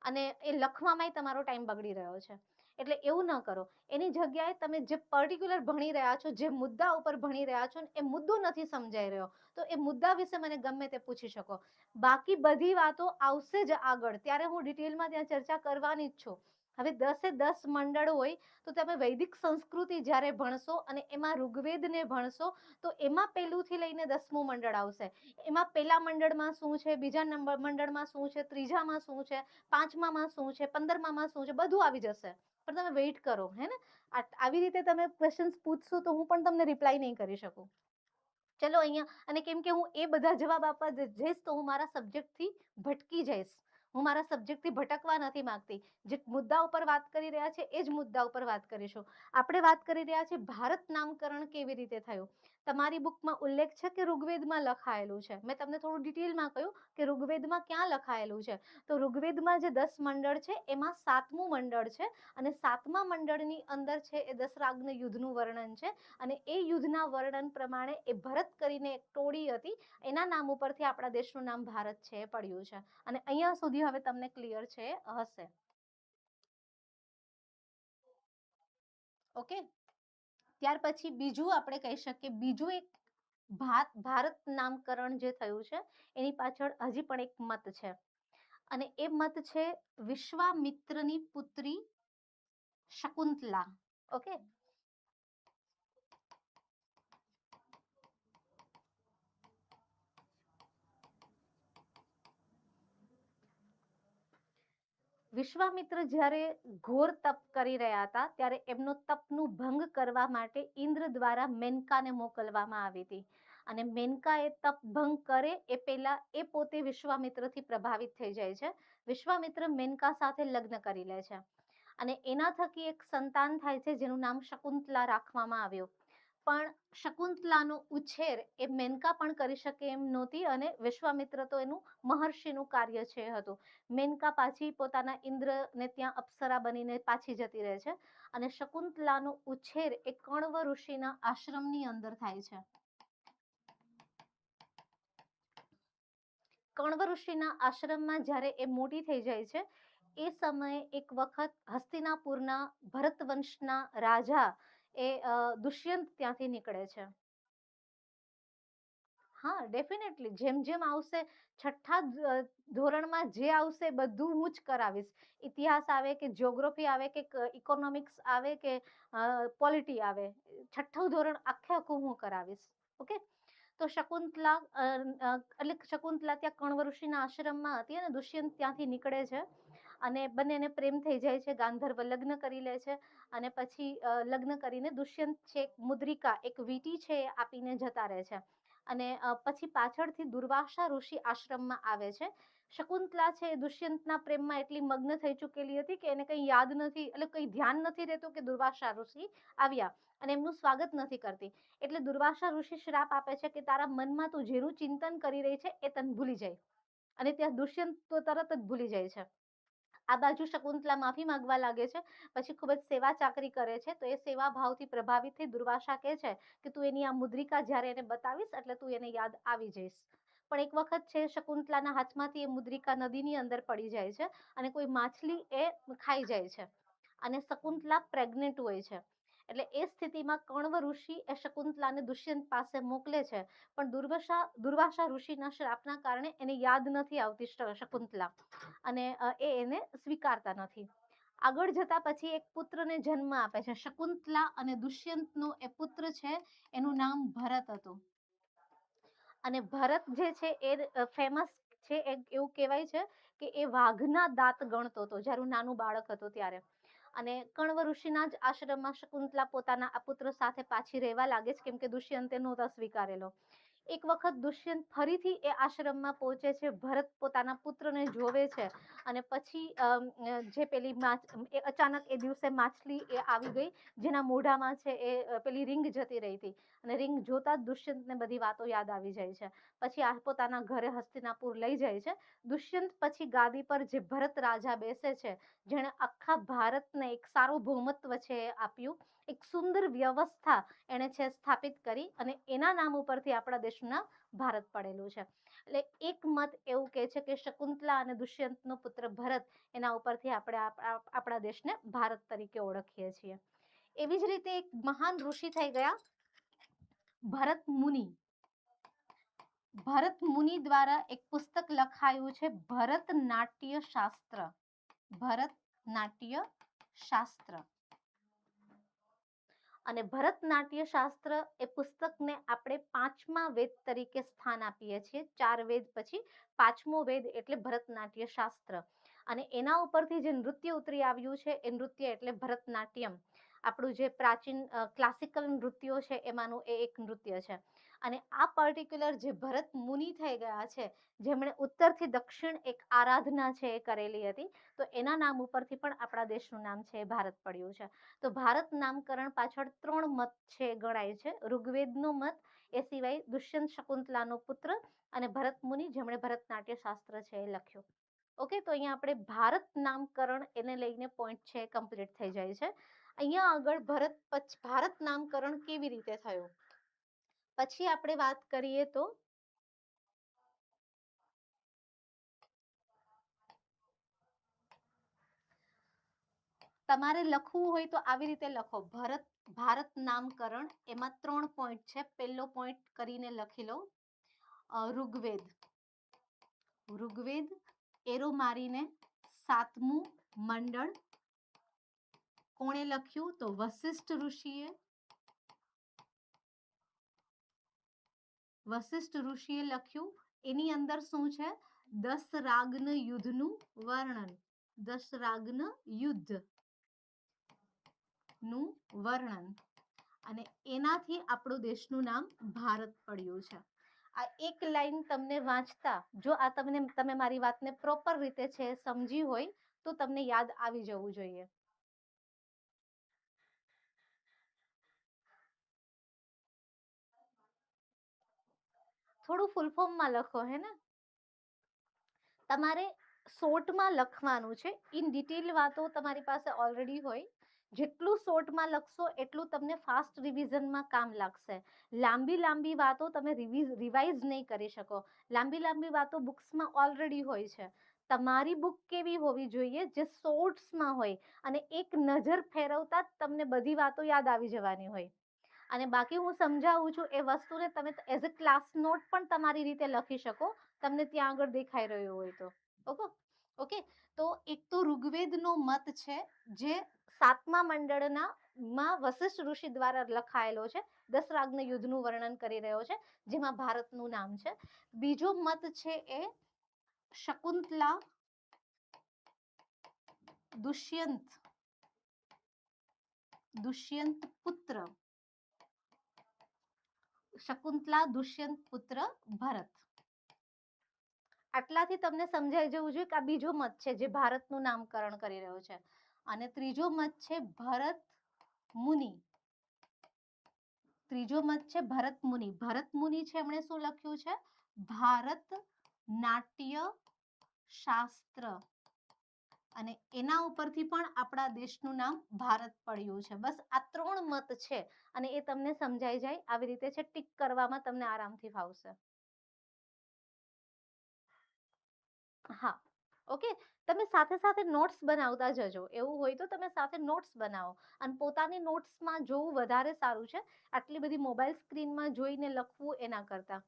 અને એ લખવામાં તમારો ટાઈમ બગડી રહ્યો છે. એટલે એવું ન કરો. એની જગ્યાએ તમે જે પર્ટિક્યુલર ભણી રહ્યા છો, જે મુદ્દા ઉપર ભણી રહ્યા છો એ મુદ્દો નથી સમજાઈ રહ્યો તો એ મુદ્દા વિશે મને ગમે તે પૂછી શકો. બાકી બધી વાતો આવશે જ આગળ, ત્યારે હું ડિટેલમાં ત્યાં ચર્ચા કરવાની જ છું. હવે 10 મંડળ હોય તો તમે વૈદિક સંસ્કૃતિ જ્યારે ભણશો અને એમાં ઋગ્વેદને ભણશો તો એમાં પહેલુંથી લઈને 10મું મંડળ આવશે. એમાં પહેલા મંડળમાં શું છે, બીજા મંડળમાં શું છે, ત્રીજામાં શું છે, 5મામાં શું છે, 15મામાં શું છે, બધું આવી જશે. પણ તમે વેઇટ કરો, હે ને? આવી રીતે તમે ક્વેશ્ચન્સ પૂછશો તો હું પણ તમને રિપ્લાય નહીં કરી શકું. ચલો અહીંયા, અને કેમ કે હું એ બધા જવાબ આપવા જઈશ તો હું મારા સબ્જેક્ટથી ભટકી જઈશ. હું મારા સબ્જેક્ટથી ભટકવા નથી માંગતી. જે મુદ્દા ઉપર વાત કરી રહ્યા છે એ જ મુદ્દા ઉપર વાત કરીશું. આપણે વાત કરી રહ્યા છીએ ભારત નામકરણ કેવી રીતે થયું. તમારી બુકમાં ઉલ્લેખ છે કે ઋગ્વેદમાં લખાયેલું છે. મેં તમને થોડું ડિટેલમાં કહ્યું કે ઋગ્વેદમાં ક્યાં લખાયેલું છે. તો ઋગ્વેદમાં જે 10 મંડળ છે એમાં 7મું મંડળ છે અને 7મા મંડળની અંદર છે એ દશરાગ્ન યુદ્ધનું વર્ણન છે અને એ યુદ્ધના વર્ણન પ્રમાણે એ ભરત કરીને એક ટોળી હતી, એના નામ ઉપરથી આપણા દેશનું નામ ભારત છે એ પડ્યું છે. અને અહીંયા સુધી હવે તમને ક્લિયર છે હશે. ઓકે, ત્યાર પછી બીજું આપણે કહી શકીએ, બીજું એક ભારત નામકરણ જે થયું છે એની પાછળ હજી પણ એક મત છે અને એ મત છે વિશ્વામિત્રની પુત્રી શકુંતલા. ઓકે, વિશ્વામિત્ર જ્યારે ઘોર તપ કરી રહ્યા હતા ત્યારે એમનો તપનું ભંગ કરવા માટે ઇન્દ્ર દ્વારા મેનકાને મોકલવામાં આવી હતી અને મેનકા એ તપ ભંગ કરે એ પહેલા એ પોતે વિશ્વામિત્રથી પ્રભાવિત થઈ જાય છે. વિશ્વામિત્ર મેનકા સાથે લગ્ન કરી લે છે અને એના થકી એક સંતાન થાય છે જેનું નામ શકુંતલા રાખવામાં આવ્યું. પણ શકુંતલાનો ઉછેર એ મેનકા પણ કરી શકે એમ નહોતી અને વિશ્વામિત્ર તો એનું મહર્ષિનું કાર્ય છે હતું. મેનકા પાછી પોતાના ઇન્દ્રને ત્યાં અપ્સરા બનીને પાછી જતી રહે છે અને શકુંતલાનો ઉછેર એ કણવ ઋષિના આશ્રમની અંદર થાય છે. કણવ ઋષિના આશ્રમમાં જ્યારે એ મોટી થઈ જાય છે એ સમયે એક વખત હસ્તિનાપુરના ભરત વંશના રાજા એ દુષ્યંત ત્યાંથી નીકળે છે. હા, ડેફિનેટલી જેમ જેમ આવશે છઠ્ઠા ધોરણમાં જે આવશે બધું હું જ કરાવીશ. ઇતિહાસ આવે કે જ્યોગ્રાફી આવે કે ઇકોનોમિક્સ આવે કે પોલિટી આવે, છઠ્ઠું ધોરણ આખે આખું હું કરાવીશ. ઓકે, તો શકુંતલા એટલે શકુંતલા ત્યાં કણવ ઋષિના આશ્રમમાં હતી અને દુષ્યંત ત્યાંથી નીકળે છે અને બંનેને પ્રેમ થઈ જાય છે. ગાંધર્વ લગ્ન કરી લે છે અને પછી લગ્ન કરીને દુષ્યંત છે મુદ્રિકા એક વીંટી છે એ આપીને જતા રહે છે અને પછી પાછળથી દુર્વાસા ઋષિ આશ્રમમાં આવે છે. શકુંતલા છે એ દુષ્યંતના પ્રેમમાં એટલી મગ્ન થઈ ચૂકેલી હતી કે એને કંઈ યાદ નથી, એટલે કંઈ ધ્યાન નથી રહેતું કે દુર્વાસા ઋષિ આવ્યા અને એમનું સ્વાગત નથી કરતી. એટલે દુર્વાસા ઋષિ શ્રાપ આપે છે કે તારા મનમાં તું જેનું ચિંતન કરી રહી છે એ તને ભૂલી જાય અને ત્યાં દુષ્યંત તો તરત જ ભૂલી જાય છે. આ બાજુ શકુંતલા માફી માંગવા લાગે છે, પછી ખૂબ જ સેવા ચાકરી કરે છે. તો એ સેવા ભાવથી પ્રભાવિત થઈ દુર્વાસા કહે છે કે તું એની આ મુદ્રિકા જ્યારે એને બતાવીશ એટલે તું એને યાદ આવી જઈશ. પણ એક વખત છે શકુંતલાના હાથમાંથી એ મુદ્રિકા નદીની અંદર પડી જાય છે અને કોઈ માછલી એ ખાઈ જાય છે અને શકુંતલા પ્રેગ્નેન્ટ હોય છે. એટલે એ સ્થિતિમાં કણવ ઋષિ એ શકુંતલાને દુષ્યંત પાસે મોકલે છે પણ દુર્વાસા ઋષિના શ્રાપના કારણે એને યાદ નથી આવતી શકુંતલા અને એને સ્વીકારતા નથી. આગળ જતા પછી એક પુત્રને જન્મ આપે છે. શકુંતલા અને દુષ્યંતનો એ પુત્ર છે એનું નામ ભરત હતું અને ભરત જે છે એ ફેમસ છે. એવું કહેવાય છે કે એ વાઘના દાંત ગણતો હતો જ્યારે નાનું બાળક હતો ત્યારે. અને કણવ ઋષિના જ આશ્રમમાં શકુંતલા પોતાના આ પુત્ર સાથે પાછી રહેવા લાગે છે કેમ કે દુષ્યંતે નહોતા સ્વીકારેલો. એક વખત દુષ્યંત ફરીથી એ આશ્રમમાં પહોંચે છે. ભરત પોતાના પુત્રને જોવે છે અને પછી જે પેલી અચાનક એ દિવસે માછલી એ આવી ગઈ જેના મોઢામાં છે એ પેલી રીંગ જતી રહી હતી અને રીંગ જોતા જ દુષ્યંતને બધી વાતો યાદ આવી જાય છે. પછી આ પોતાના ઘરે હસ્તિનાપુર લઈ જાય છે. દુષ્યંત પછી ગાદી પર જે ભરત રાજા બેસે છે, જેણે આખા ભારતને એક સાર્વભૌમત્વ છે આપ્યું, એક સુંદર વ્યવસ્થા એને છે સ્થાપિત કરી અને એના નામ ઉપરથી આપણા દેશનું નામ ભારત પડેલું છે. એટલે એક મત એવું કહે છે કે શકુંતલા અને દુષ્યંતનો પુત્ર ભરત એના ઉપરથી આપણે આપણા દેશને ભારત તરીકે ઓળખીએ છીએ. એવી જ રીતે એક મહાન ઋષિ થઈ ગયા ભરત મુનિ. ભરત મુનિ દ્વારા એક પુસ્તક લખાયું છે ભરતનાટ્ય શાસ્ત્ર. ભરતનાટ્ય શાસ્ત્ર અને ભરતનાટ્ય શાસ્ત્ર એ પુસ્તકને આપણે પાંચમા વેદ તરીકે સ્થાન આપીએ છીએ. 4 વેદ પછી પાંચમો વેદ એટલે ભરતનાટ્ય શાસ્ત્ર અને એના ઉપરથી જે નૃત્ય ઉતરી આવ્યું છે એ નૃત્ય એટલે ભરતનાટ્યમ. આપણું જે પ્રાચીન ક્લાસિકલ નૃત્યો છે એમાંનું એ એક નૃત્ય છે અને આ પર્ટિક્યુલર જે ભરત મુનિ થઈ ગયા છે, જેમણે ઉત્તરથી દક્ષિણ એક આરાધના છે એ કરેલી હતી, તો એના નામ ઉપરથી પણ આપણા દેશનું નામ છે એ ભારત પડ્યું છે. તો ભારત નામકરણ પાછળ 3 મત છે ગણાય છે. ઋગ્વેદનો મત, એ સિવાય દુષ્યંત શકુંતલાનો પુત્ર અને ભરત મુનિ, જેમણે ભરતનાટ્ય શાસ્ત્ર છે એ લખ્યું. ઓકે, તો અહીંયા આપણે ભારત નામકરણ એને લઈને પોઈન્ટ છે કમ્પ્લીટ થઈ જાય છે. અહીંયા આગળ ભારત નામકરણ કેવી રીતે થયું, પછી આપણે વાત કરીએ તો તમારે લખવું હોય તો આવી રીતે લખો, ભારત નામકરણ. એમાં 3 પોઈન્ટ છે. પહેલો પોઈન્ટ કરીને લખી લો, ઋગ્વેદ એરો મારીને 7મું મંડળ. કોણે લખ્યું? તો વશિષ્ઠ ઋષિએ લખ્યું. એની અંદર શું છે? 10 રાગન યુદ્ધનું વર્ણન. 10 રાગન યુદ્ધનું વર્ણન, અને એનાથી આપણું દેશનું નામ ભારત પડ્યું છે. આ એક લાઈન તમને વાંચતા, જો આ તમે મારી વાતને પ્રોપર રીતે છે સમજી હોય તો તમને યાદ આવી જવું જોઈએ. થોડું ફૂલ ફોર્મમાં લખો, હે ને? તમારે શોર્ટમાં લખવાનું છે. ઇન ડિટેલ વાતો તમારી પાસે ઓલરેડી હોય. જેટલું શોર્ટમાં લખશો એટલું તમને ફાસ્ટ રિવિઝનમાં કામ લાગશે. લાંબી વાતો તમે રિવાઇઝ નહીં કરી શકો. લાંબી વાતો બુક્સમાં ઓલરેડી હોય છે. તમારી બુક કેવી હોવી જોઈએ? જે શોર્ટ્સમાં હોય અને એક નજર ફેરવતા જ તમને બધી વાતો યાદ આવી જવાની હોય. અને બાકી હું સમજાવું છું એ વસ્તુને તમે એઝ અ ક્લાસ નોટ પણ તમારી રીતે લખી શકો, તમને ત્યાં આગળ દેખાઈ રહ્યું હોય તો. ઓકે, તો એક તો ઋગ્વેદનો મત છે, જે 7મા મંડળના વશિષ્ઠ ઋષિ દ્વારા લખાયેલો છે. 10 રાગના યુદ્ધનું વર્ણન કરી રહ્યો છે, જેમાં ભારતનું નામ છે. બીજો મત છે એ શકુંતલા દુષ્યંત પુત્ર ભરત. આટલાથી તમને સમજાઈ જવું જોઈએ કે આ બીજો મત છે જે ભારતનું નામકરણ કરી રહ્યો છે. અને ત્રીજો મત છે ભરત મુનિ. ભરત મુનિ છે, એમણે શું લખ્યું છે? ભારત નાટ્ય શાસ્ત્ર. અને એના ઉપરથી પણ આપણા દેશનું નામ ભારત પડ્યું છે. બસ આ 3 મત છે, અને એ તમને સમજાઈ જાય આવી રીતે છે. ટીક કરવામાં તમને આરામથી ફાવશે. હા, ઓકે. તમે સાથે સાથે નોટ્સ બનાવતા જજો. એવું હોય તો તમે સાથે નોટ્સ બનાવો, અને પોતાની નોટ્સમાં જોવું વધારે સારું છે, આટલી બધી મોબાઈલ સ્ક્રીનમાં જોઈને લખવું એના કરતા.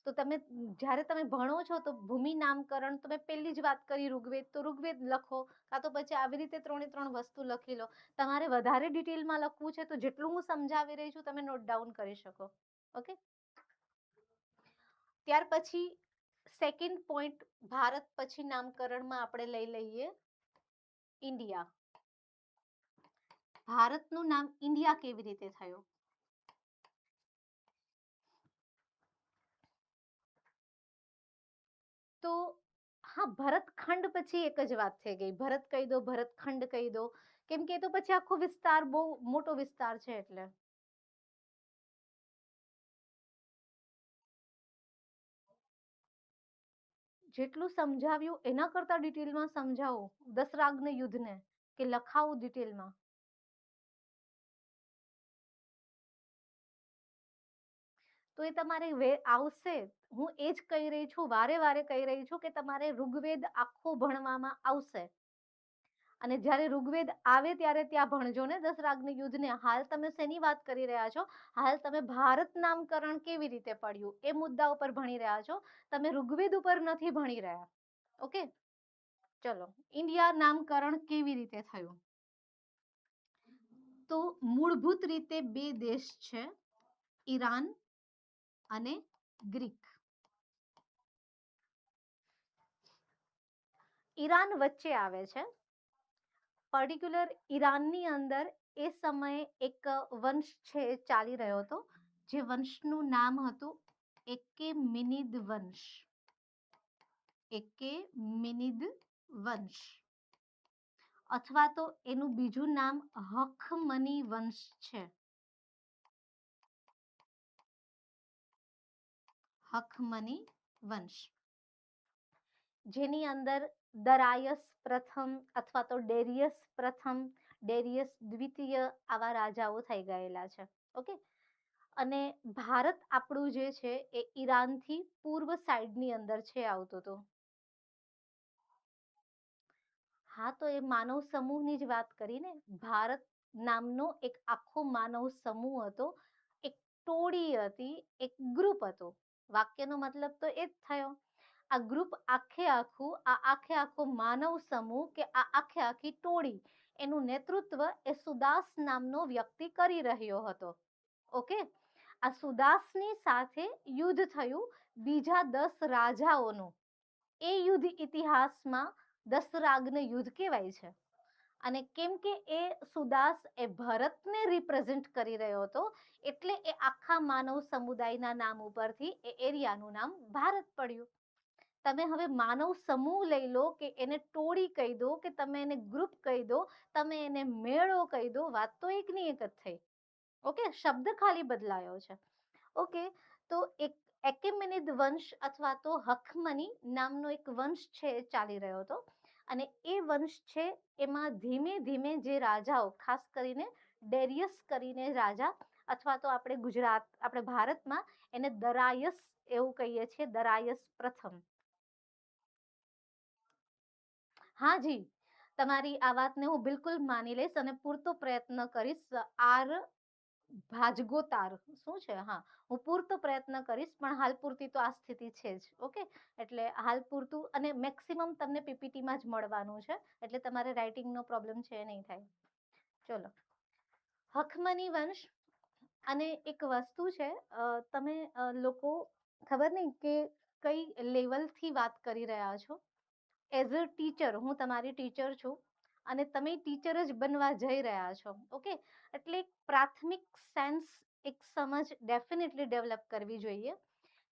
તો તમે જ્યારે તમે ભણો છો તો ભૂમિ નામકરણ, તમે પહેલી જ વાત કરી ઋગ્વેદ, તો ઋગ્વેદ લખો, કાં તો પછી આવી રીતે 3 વસ્તુ લખી લો. તમારે વધારે ડિટેલમાં લખવું છે તો જેટલું હું સમજાવી રહી છું તમે નોટ ડાઉન કરી શકો. ઓકે, ત્યાર પછી સેકન્ડ પોઈન્ટ, ભારત પછી નામકરણમાં આપણે લઈ લઈએ ઇન્ડિયા. ભારતનું નામ ઇન્ડિયા કેવી રીતે થયું? તો હા, ભરતખંડ પછી એક જ વાત થઈ ગઈ. ભરત કહી દો, ભરતખંડ કહી દો, કેમ કે તો પછી આખો વિસ્તાર બહુ મોટો વિસ્તાર છે. એટલે જેટલું સમજાવ્યું એના કરતા ડિટેલમાં સમજાવો 10 રાગના યુદ્ધને, કે લખાવું ડિટેલમાં. તો એ તમારે આવશે. હું એ જ કહી રહી છું, વારે કહી રહી છું કે તમારે ઋગ્વેદ આખો ભણવામાં આવશે. અને જ્યારે ઋગ્વેદ આવે ત્યારે ત્યાં ભણજો ને 10 રાગના યુદ્ધને. હાલ તમે શેની વાત કરી રહ્યા છો? હાલ તમે ભારત નામકરણ કેવી રીતે પડ્યું એ મુદ્દા ઉપર ભણી રહ્યા છો, તમે ઋગ્વેદ ઉપર નથી ભણી રહ્યા. ઓકે, ચલો. ઇન્ડિયા નામકરણ કેવી રીતે થયું? તો મૂળભૂત રીતે 2 દેશ છે, ઈરાન અને ગ્રીક. ઈરાન વચ્ચે આવે છે. પર્ટિક્યુલર ઈરાનની અંદર એ સમયે એક વંશ છે ચાલી રહ્યો હતો, જે વંશનું નામ હતું એકેમિનિદ વંશ. એકેમિનિદ વંશ, અથવા તો એનું બીજું નામ હખમની વંશ છે. હખમની વંશ, જેની અંદર દરાયસ પ્રથમ અથવા તો ડેરિયસ પ્રથમ, ડેરિયસ દ્વિતીય આવા રાજાઓ થઈ ગયેલા છે. ઓકે, અને ભારત આપણું જે છે એ ઈરાનથી પૂર્વ સાઈડની અંદર છે આવતું હતું. હા, તો એ માનવ સમૂહની જ વાત કરીને. ભારત નામનો એક આખો માનવ સમૂહ હતો, એક ટોળી હતી, એક ગ્રુપ હતો. વાક્યનો મતલબ તો એ જ થયો. આ ગ્રુપ આખે આખો માનવ સમૂહ કે આ આખે આખી ટોળી, એનું નેતૃત્વ એ સુદાસ નામનો વ્યક્તિ કરી રહ્યો હતો. ઓકે, આ સુદાસની સાથે યુદ્ધ થયું બીજા 10 રાજાઓનું. એ યુદ્ધ ઇતિહાસમાં દશરાગ્ન યુદ્ધ કહેવાય છે. અને કેમ કે એ સુદાસ એ ભરતને રિપ્રેઝેન્ટ કરી રહ્યો હતો, એટલે એ આખા માનવ સમુદાયના નામ ઉપરથી એ એરિયાનું નામ ભારત પડ્યું. તમે હવે માનવ સમૂહ લઈ લો કે એને ટોળી કહી દો કે તમે એને ગ્રુપ કહી દો, તમે એને મેળો કહી દો, વાત તો એકની એક જ થઈ. ઓકે, શબ્દ ખાલી બદલાયો છે. ઓકે, તો એક એકેમેનિદ વંશ અથવા તો હખમની નામનો એક વંશ છે એ ચાલી રહ્યો હતો. અને એ વંશ છે એમાં ધીમે ધીમે જે રાજાઓ, ખાસ કરીને ડેરિયસ કરીને રાજા, અથવા તો આપણે ભારતમાં એને દરાયસ એવું કહીએ છીએ, દરાયસ પ્રથમ. હા જી, તમારી આ વાતને હું બિલકુલ માની લઈશ અને પૂરતો પ્રયત્ન કરીશ. આર ભાજગોતાર શું છે? હા, હું પૂરતો પ્રયત્ન કરીશ, પણ હાલ પૂરતી તો આ સ્થિતિ છે જ. ઓકે, એટલે હાલ પૂરતું, અને મેક્સિમમ તમને પીપીટીમાં જ મળવાનું છે, એટલે તમારે રાઇટિંગનો પ્રોબ્લેમ છે નહીં થાય. ચલો, હખમની વંશ. અને એક વસ્તુ છે, તમે લોકો ખબર નહીં કે કઈ લેવલથી વાત કરી રહ્યા છો. એઝ અ ટીચર, હું તમારી ટીચર છું અને તમે ટીચર જ બનવા જઈ રહ્યા છો. ઓકે, એટલે પ્રાથમિક સેન્સ, એક સમજ ડેફિનેટલી ડેવલપ કરવી જોઈએ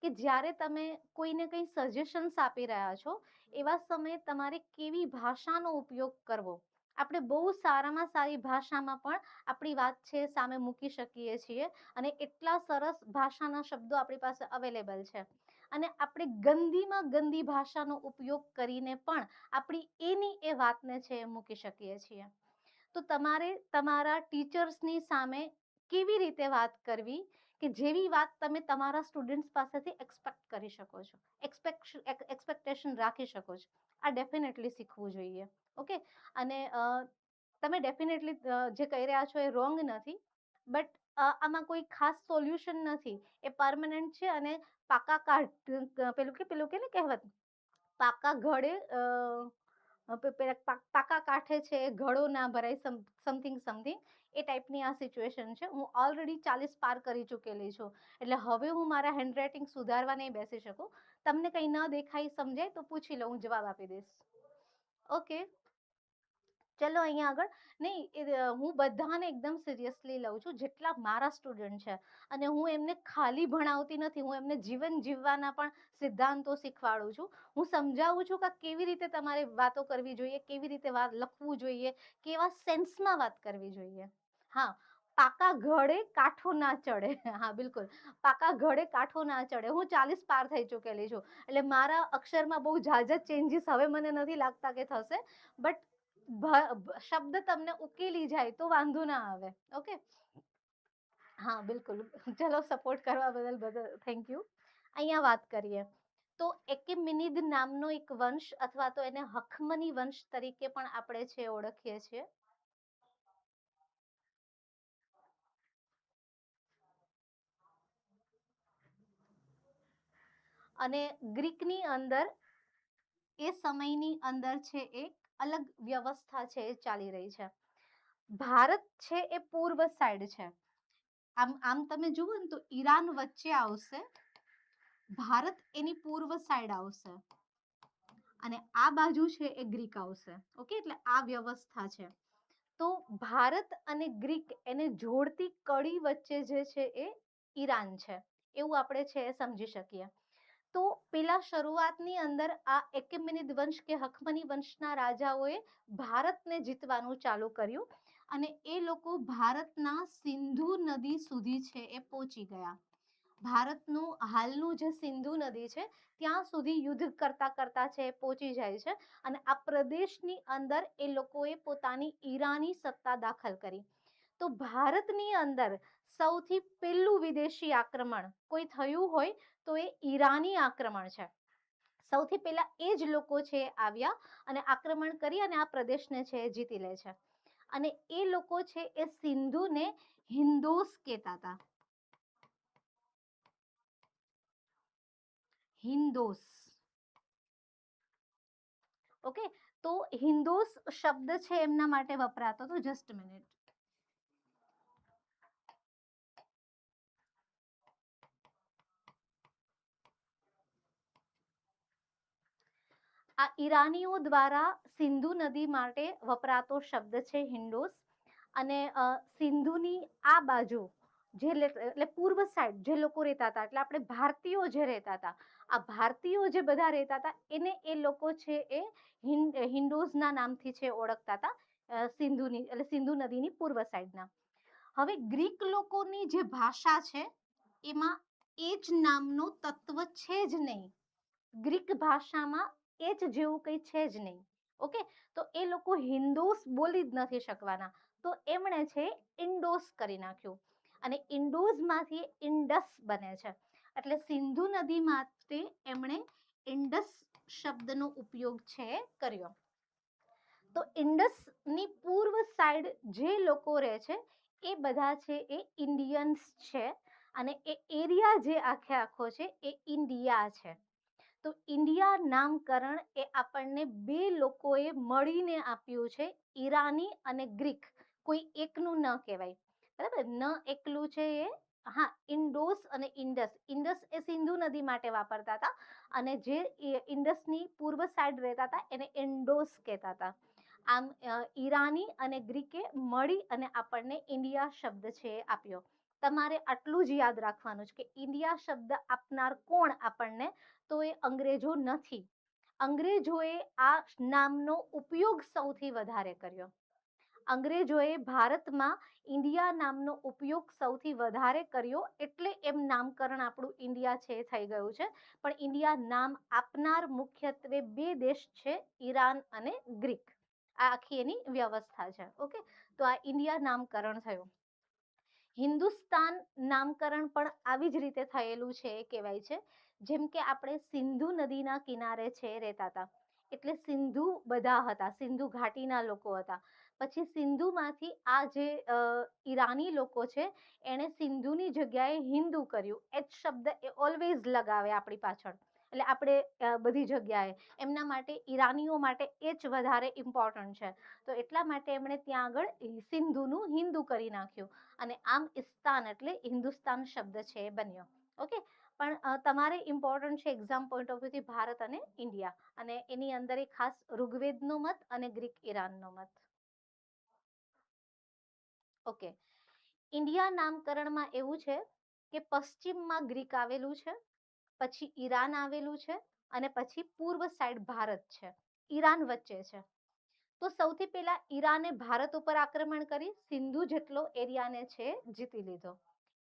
કે જ્યારે તમે કોઈને કંઈ સજેશન્સ આપી રહ્યા છો, એવા સમયે તમારે કેવી ભાષાનો ઉપયોગ કરવો. આપણે બહુ સારામાં સારી ભાષામાં પણ આપણી વાત છે સામે મૂકી શકીએ છીએ, અને એટલા સરસ ભાષાના શબ્દો આપણી પાસે અવેલેબલ છે. અને આપણે ગંદીમાં ગંદી ભાષાનો ઉપયોગ કરીને પણ આપણી એની એ વાતને છે એ મૂકી શકીએ છીએ. તો તમારે તમારા ટીચર્સની સામે કેવી રીતે વાત કરવી કે જેવી વાત તમે તમારા સ્ટુડન્ટ્સ પાસેથી એક્સપેક્ટ કરી શકો છો, એક્સપેક્ટેશન રાખી શકો છો. આ ડેફિનેટલી શીખવું જોઈએ. ઓકે, અને તમે ડેફિનેટલી જે કહી રહ્યા છો એ રોંગ નથી, બટ આમાં કોઈ ખાસ સોલ્યુશન નથી. એ પરમનન્ટ છે, અને પાકા પેલું કે ને કહેવત, પાકા ઘડે પાકા કાંઠે છે ઘડો ના ભરાય, સમથિંગ સમથિંગ એ ટાઈપની આ સિચ્યુએશન છે. હું ઓલરેડી 40 પાર કરી ચૂકેલી છું, એટલે હવે હું મારા હેન્ડરાઇટિંગ સુધારવા નહીં બેસી શકું. તમને કંઈ ન દેખાય, સમજાય તો પૂછી લો, હું જવાબ આપી દઈશ. ઓકે, ચલો અહીંયા આગળ. નહીં, હું બધાને એકદમ સિરિયસલી લઉં છું, જેટલા મારા સ્ટુડન્ટ છે. અને હું એમને ખાલી ભણાવતી નથી, હું એમને જીવન જીવવાના પણ સિદ્ધાંતો શીખવાડું છું. હું સમજાવું છું કે કેવી રીતે તમારે વાતો કરવી જોઈએ, કેવી રીતે વાત લખવું જોઈએ, કેવા સેન્સમાં વાત કરવી જોઈએ. હા, પાકા ઘડે કાઠો ના ચડે. હા બિલકુલ, પાકા ઘડે કાઠો ના ચડે. હું 40 પાર થઈ ચૂકેલી છું, એટલે મારા અક્ષરમાં બહુ ઝાઝા ચેન્જીસ હવે મને નથી લાગતા કે થશે. બટ શબ્દ તમને ઉકેલી જાય તો વાંધો ના આવે. ઓકે, હા બિલકુલ, ચલો, સપોર્ટ કરવા બદલ થેન્ક યુ. અહીંયા વાત કરીએ તો એકેમિનિદ નામનો એક વંશ, અથવા તો એને હખમની વંશ તરીકે પણ આપણે છે ઓળખીએ છીએ. અને ગ્રીકની અંદર એ સમયની અંદર છે એક અલગ વ્યવસ્થા છે એ ચાલી રહી છે. ભારત છે એ પૂર્વ સાઈડ છે. આમ તમે જુઓ ને તો ઈરાન વચ્ચે આવશે, ભારત એની પૂર્વ સાઈડ આવશે, અને આ બાજુ છે એ ગ્રીક આવશે. ઓકે, એટલે આ વ્યવસ્થા છે. તો ભારત અને ગ્રીક એને જોડતી કડી વચ્ચે જે છે એ ઈરાન છે, એવું આપણે છે સમજી શકીએ. તો પેલા શરૂઆતની અંદર આ એકેમેનિદ વંશ કે હખમની વંશના રાજાઓએ ભારતને જીતવાનું ચાલુ કર્યું અને એ લોકો ભારતના સિંધુ નદી સુધી છે એ પહોંચી ગયા. ભારતનું હાલનું જે સિંધુ નદી છે ત્યાં સુધી યુદ્ધ કરતા કરતા છે પહોંચી જાય છે અને આ પ્રદેશની અંદર એ લોકોએ પોતાની ઈરાની સત્તા દાખલ કરી. તો ભારતની અંદર સૌથી પહેલું વિદેશી આક્રમણ કોઈ થયું હોય તો એ ઈરાની આક્રમણ છે. સૌથી પહેલા એ જ લોકો છે આવ્યા અને આક્રમણ કરી અને આ પ્રદેશને છે જીતી લે છે. અને એ લોકો છે એ સિંધુને હિન્દોસ કહેતા હતા. હિન્દોસ. ઓકે, તો હિન્દોસ શબ્દ છે એમના માટે વપરાતો હતો. Just minute. આ ઈરાનીઓ દ્વારા સિંધુ નદી માટે વપરાતો શબ્દ છે હિન્દોસ. અને સિંધુની આ બાજુ જે એટલે પૂર્વ સાઈડ જે લોકો રહેતા હતા, એટલે આપણે ભારતીયો જે રહેતા હતા, આ ભારતીયો જે બધા રહેતા હતા એને એ લોકો છે એ હિન્દોઝના નામથી છે ઓળખતા હતા, સિંધુની એટલે સિંધુ નદીની પૂર્વ સાઈડના. હવે ગ્રીક લોકોની જે ભાષા છે એમાં એ જ નામનો તત્વ છે જ નહીં. ગ્રીક ભાષામાં એ જ જેવું કંઈ છે જ નહીં. ઓકે, તો એ લોકો હિન્દોસ બોલી જ નથી શકવાના, તો એમણે છે ઇન્ડોસ કરી નાખ્યું અને ઇન્ડોઝમાંથી ઇન્ડસ બને છે. એટલે સિંધુ નદી માટે એમણે ઇન્ડસ શબ્દનો ઉપયોગ છે કર્યો. તો ઇન્ડસની પૂર્વ સાઈડ જે લોકો રહે છે એ બધા છે એ ઇન્ડિયન્સ છે અને એ એરિયા જે આખે આખો છે એ ઇન્ડિયા છે. તો ઇન્ડિયા નામકરણ એ આપણને બે લોકોએ મળીને આપ્યું છે, ઈરાની અને ગ્રીક. કોઈ એકનું ન કહેવાય, બરાબર? ન એકલું છે એ, હા, ઇન્ડોસ અને ઇન્ડસ. ઇન્ડસ એ સિંધુ નદી માટે વાપરતા હતા અને જે ઇન્ડસની પૂર્વ સાઈડ રહેતા હતા એને ઇન્ડોસ કહેતા હતા. આમ ઈરાની અને ગ્રીકે મળી અને આપણને ઇન્ડિયા શબ્દ છે આપ્યો. તમારે આટલું જ યાદ રાખવાનું છે કે ઇન્ડિયા શબ્દ આપનાર કોણ આપણને, તો એ અંગ્રેજો નથી. અંગ્રેજોએ આ નામનો ઉપયોગ સૌથી વધારે કર્યો. અંગ્રેજોએ ભારતમાં ઇન્ડિયા નામનો ઉપયોગ સૌથી વધારે કર્યો એટલે એમ નામકરણ આપણું ઇન્ડિયા છે થઈ ગયું છે. પણ ઇન્ડિયા નામ આપનાર મુખ્યત્વે બે દેશ છે, ઈરાન અને ગ્રીક. આ આખી એની વ્યવસ્થા છે. ઓકે, તો આ ઇન્ડિયા નામકરણ થયું. હિન્દુસ્તાન નામકરણ પણ આવી જ રીતે થયેલું છે કહેવાય છે. જેમ કે આપણે સિંધુ નદીના કિનારે છે રહેતા હતા એટલે સિંધુ બધા હતા, સિંધુ ઘાટીના લોકો હતા. પછી સિંધુમાંથી આ જે ઈરાની લોકો છે એણે સિંધુની જગ્યાએ હિન્દુ કર્યું. એચ શબ્દ એ ઓલવેઝ લગાવે આપણી પાછળ, એટલે આપણે બધી જગ્યાએ એમના માટે, ઈરાનીઓ માટે એ જ વધારે ઇમ્પોર્ટન્ટ છે. તો એટલા માટે એમણે ત્યાં આગળ સિંધુનું હિન્દુ કરી નાખ્યું અને આમ ઇસ્તાન એટલે હિન્દુસ્તાન શબ્દ છે બન્યો. ઓકે, પણ તમારે ઇમ્પોર્ટન્ટ છે એક્ઝામ પોઈન્ટ ઓફ વ્યૂથી ભારત અને ઇન્ડિયા, અને એની અંદર એક ખાસ ઋગ્વેદનો મત અને ગ્રીક ઈરાનનો મત. ઓકે, ઇન્ડિયા નામકરણમાં એવું છે કે પશ્ચિમમાં ગ્રીક આવેલું છે, પછી ઈરાન આવેલું છે અને પછી પૂર્વ સાઈડ ભારત છે, ઈરાન વચ્ચે છે. તો સૌથી પહેલા ઈરાને ભારત ઉપર આક્રમણ કરી સિંધુ જેટલો એરિયાને છે જીતી લીધો.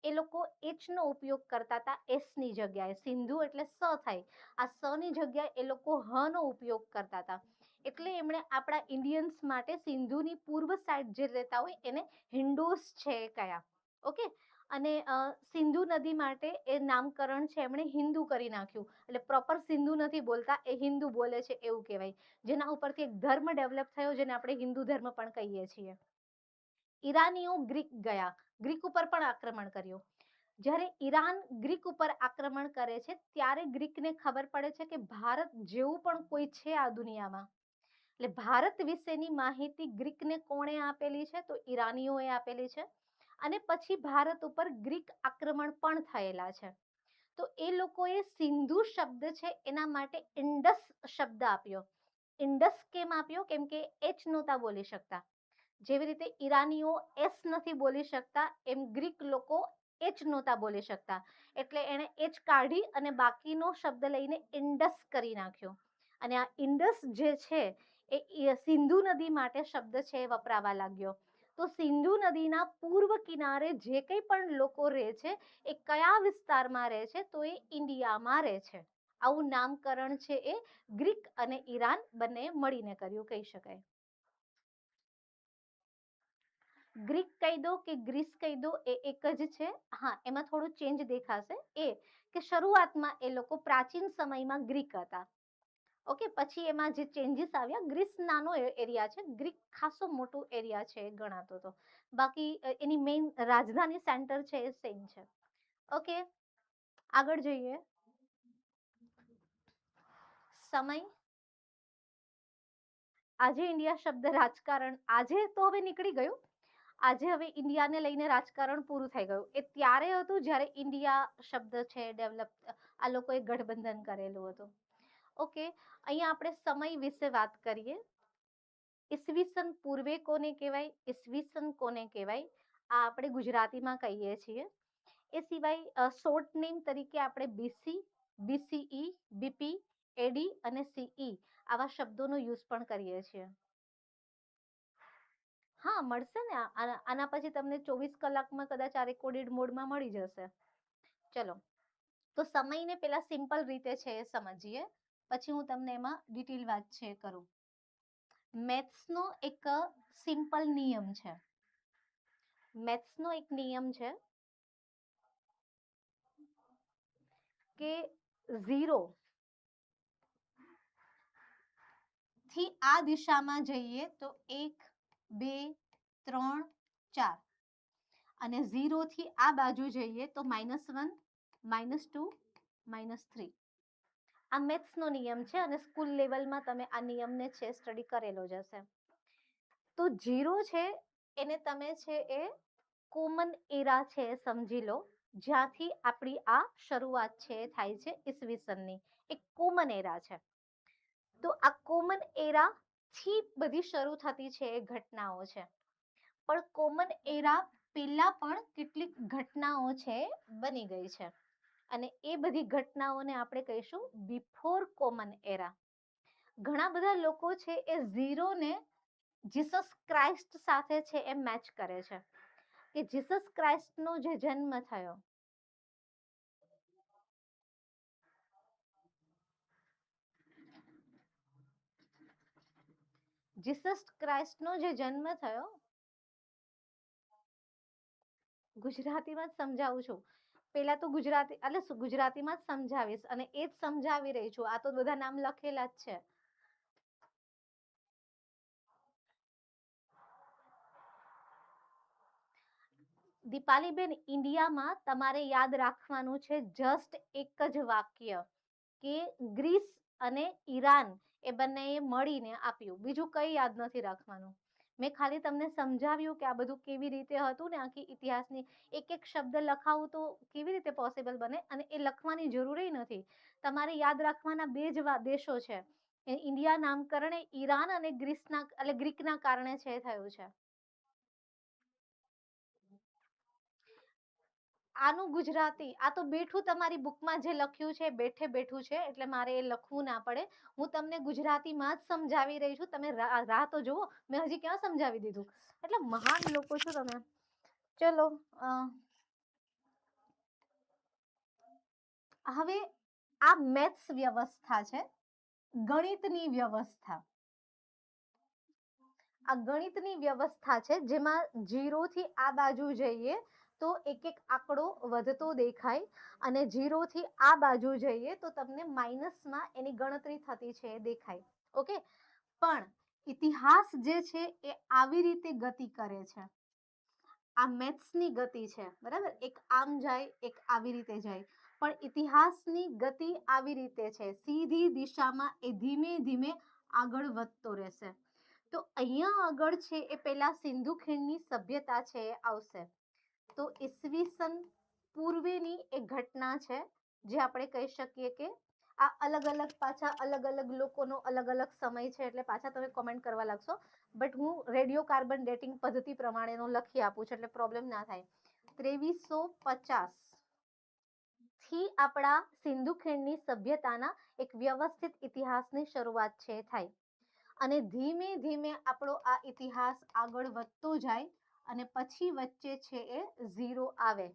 એ લોકો એચ નો ઉપયોગ કરતા હતા એસ ની જગ્યાએ. સિંધુ એટલે સ થાય, આ સ ની જગ્યાએ એ લોકો હ નો ઉપયોગ કરતા હતા. એટલે એમણે આપણા ઇન્ડિયન્સ માટે સિંધુની પૂર્વ સાઈડ જે રહેતા હોય એને હિન્ડોસ છે કયા. ઓકે, અને સિંધુ નદી માટે એ નામકરણ છે એમણે હિન્દુ કરી નાખ્યું. એટલે પ્રોપર સિંધુ નથી બોલતા, એ હિન્દુ બોલે છે એવું કહેવાય. જેના ઉપરથી એક ધર્મ ડેવલપ થયો જેને આપણે હિન્દુ ધર્મ પણ કહીએ છીએ. ઈરાનીઓ ગ્રીક ગયા, ગ્રીક ઉપર પણ આક્રમણ કર્યું. જ્યારે ઈરાન ગ્રીક ઉપર આક્રમણ કરે છે ત્યારે ગ્રીકને ખબર પડે છે કે ભારત જેવું પણ કોઈ છે આ દુનિયામાં. એટલે ભારત વિશેની માહિતી ગ્રીકને કોણે આપેલી છે, તો ઈરાનીઓએ આપેલી છે. અને પછી ભારત ઉપર ગ્રીક આક્રમણ પણ થયેલા છે. તો એ લોકોએ સિંધુ શબ્દ છે એના માટે ઇન્ડસ શબ્દ આપ્યો. ઇન્ડસ કેમ આપ્યો? કેમ કે એચ નહોતા બોલી શકતા. જેવી રીતે ઈરાનીઓ એસ નથી બોલી શકતા, એમ ગ્રીક લોકો એચ નહોતા બોલી શકતા, એટલે એણે એચ કાઢી અને બાકીનો શબ્દ લઈને ઇન્ડસ કરી નાખ્યો. અને આ ઇન્ડસ જે છે એ સિંધુ નદી માટે શબ્દ છે એ વપરાવા લાગ્યો. તો સિંધુ નદીના પૂર્વ કિનારે જે કંઈ પણ લોકો રહે છે એ કયા વિસ્તારમાં રહે છે? તો એ ઇન્ડિયામાં રહે છે. આવું નામકરણ છે એ ગ્રીક અને ઈરાન બંને મળીને કર્યું કહી શકાય. ગ્રીક કહી દો કે ગ્રીસ કહી દો એ એક જ છે. હા, એમાં થોડું ચેન્જ દેખાશે એ કે શરૂઆતમાં એ લોકો પ્રાચીન સમયમાં ગ્રીક હતા. ઓકે, પછી એમાં જે ચેન્જીસ આવ્યા, ગ્રીસ નાનો એરિયા છે, ગ્રીક ખાસો મોટું એરિયા છે ગણાતો તો. બાકી એની મેઇન રાજધાની સેન્ટર છે એ સેમ છે. ઓકે, આગળ જઈએ. સમય. આજે ઇન્ડિયા શબ્દ રાજકારણ આજે તો હવે નીકળી ગયું. આજે હવે ઇન્ડિયાને લઈને રાજકારણ પૂરું થઈ ગયું. એ ત્યારે હતું જ્યારે ઇન્ડિયા શબ્દ છે ડેવલપ આ લોકોએ ગઠબંધન કરેલું હતું. ઓકે, અહીંયા આપણે સમય વિશે વાત કરીએ. ઈસવીસન પૂર્વે કોને કહેવાય, ઈસવીસન કોને કહેવાય, આ આપણે ગુજરાતીમાં કહીએ છીએ. એ સિવાય શોર્ટ નેમ તરીકે આપણે બીસી, બીસીઈ, બીપી, એડી અને સીઈ આવા શબ્દોનો યુઝ પણ કરીએ છીએ. હા, મળશે ને. આના પછી તમને 24 કલાકમાં કદાચ આ રેકોર્ડેડ મોડમાં મળી જશે. ચલો, તો સમયને પેલા સિમ્પલ રીતે છે એ સમજીએ, પછી હું તમને એમાં ડિટેલ વાત છે કરું. મેથ્સનો એક સિમ્પલ નિયમ છે. મેથ્સનો એક નિયમ છે કે 0 થી આ દિશામાં જઈએ તો 1, 2, 3, 4 અને 0 થી આ બાજુ જઈએ તો -1, -2, -3. આ મેથ્સનો નિયમ છે અને સ્કૂલ લેવલમાં તમે આ નિયમને છે સ્ટડી કરેલો જ હશે. તો 0 છે એને તમે છે એ કોમન એરા છે સમજી લો, જ્યાંથી આપણી આ શરૂઆત છે થાય છે ઈસવીસનની. એક કોમન એરા છે. તો આ કોમન એરા થી બધી શરૂ થતી છે એ ઘટનાઓ છે. પણ કોમન એરા પહેલા પણ કેટલીક ઘટનાઓ છે બની ગઈ છે અને એ બધી ઘટનાઓને આપણે કહીશું બિફોર કોમન એરા. ઘણા બધા લોકો છે એ 0 ને જીસસ ક્રાઇસ્ટ સાથે છે એ મેચ કરે છે કે જીસસ ક્રાઇસ્ટનો જે જન્મ થયો, જીસસ ક્રાઇસ્ટનો જે જન્મ થયો, ગુજરાતીમાં જ સમજાવું છું. પેલા તો ગુજરાતી એટલે ગુજરાતીમાં જ સમજાવીશ અને એ જ સમજાવી રહી છું. આ તો બધા નામ લખેલા જ છે. દીપાલીબેન, ઇન્ડિયામાં તમારે યાદ રાખવાનું છે જસ્ટ એક જ વાક્ય કે ગ્રીસ અને ઈરાન એ બંનેએ મળીને આપ્યું. બીજું કંઈ યાદ નથી રાખવાનું. મેં ખાલી તમને સમજાવ્યું કે આ બધું કેવી રીતે હતું ને આખી ઇતિહાસની એક એક શબ્દ લખાવું તો કેવી રીતે પોસિબલ બને, અને એ લખવાની જરૂર નથી. તમારે યાદ રાખવાના બે જ દેશો છે. ઇન્ડિયા નામકરણ ઈરાન અને ગ્રીસના એટલે ગ્રીકના કારણે છે થયું છે. આનું ગુજરાતી આ તો બેઠું તમારી બુકમાં જે લખ્યું છે બેઠે બેઠું છે, એટલે મારે એ લખવું ના પડે. હું તમને ગુજરાતીમાં જ સમજાવી રહી છું. તમે રાહ તો જુઓ, મેં હજી ક્યાં સમજાવી દીધું. એટલે મહાન લોકો છો તમે. ચલો, હવે આ મેથ્સ વ્યવસ્થા છે, ગણિતની વ્યવસ્થા. આ ગણિતની વ્યવસ્થા છે જેમાં 0 થી આ બાજુ જઈએ તો એક એક આંકડો વધતો દેખાય અને 0 થી આ બાજુ જઈએ તો તમને માઇનસમાં એની ગણતરી થતી છે દેખાય. ઓકે, પણ ઇતિહાસ જે છે એ આવી રીતે ગતિ કરે છે. આ મેથ્સની ગતિ છે, બરાબર? એક આમ જાય, એક આવી રીતે જાય, પણ ઇતિહાસની ગતિ આવી રીતે છે, સીધી દિશામાં એ ધીમે ધીમે આગળ વધતો રહેશે. તો અહીંયા આગળ છે એ પેલા સિંધુ ખીણની સભ્યતા છે એ આવશે. તો ઈસવીસન પૂર્વેની એક ઘટના છે જે આપણે કહી શકીએ કે આ અલગ અલગ પાછા અલગ અલગ લોકોનો અલગ અલગ સમય છે, એટલે પાછા તમે કોમેન્ટ કરવા લાગશો. બટ હું રેડિયો કાર્બન ડેટિંગ પદ્ધતિ પ્રમાણેનો લખી આપું છું એટલે પ્રોબ્લેમ ના થાય. 2350 થી આપણા સિંધુ ખીણની સભ્યતાના એક વ્યવસ્થિત ઇતિહાસની શરૂઆત છે થાય. અને ધીમે ધીમે આપણો આ ઇતિહાસ આગળ વધતો જાય અને પછી વચ્ચે છે એ 0 આવે.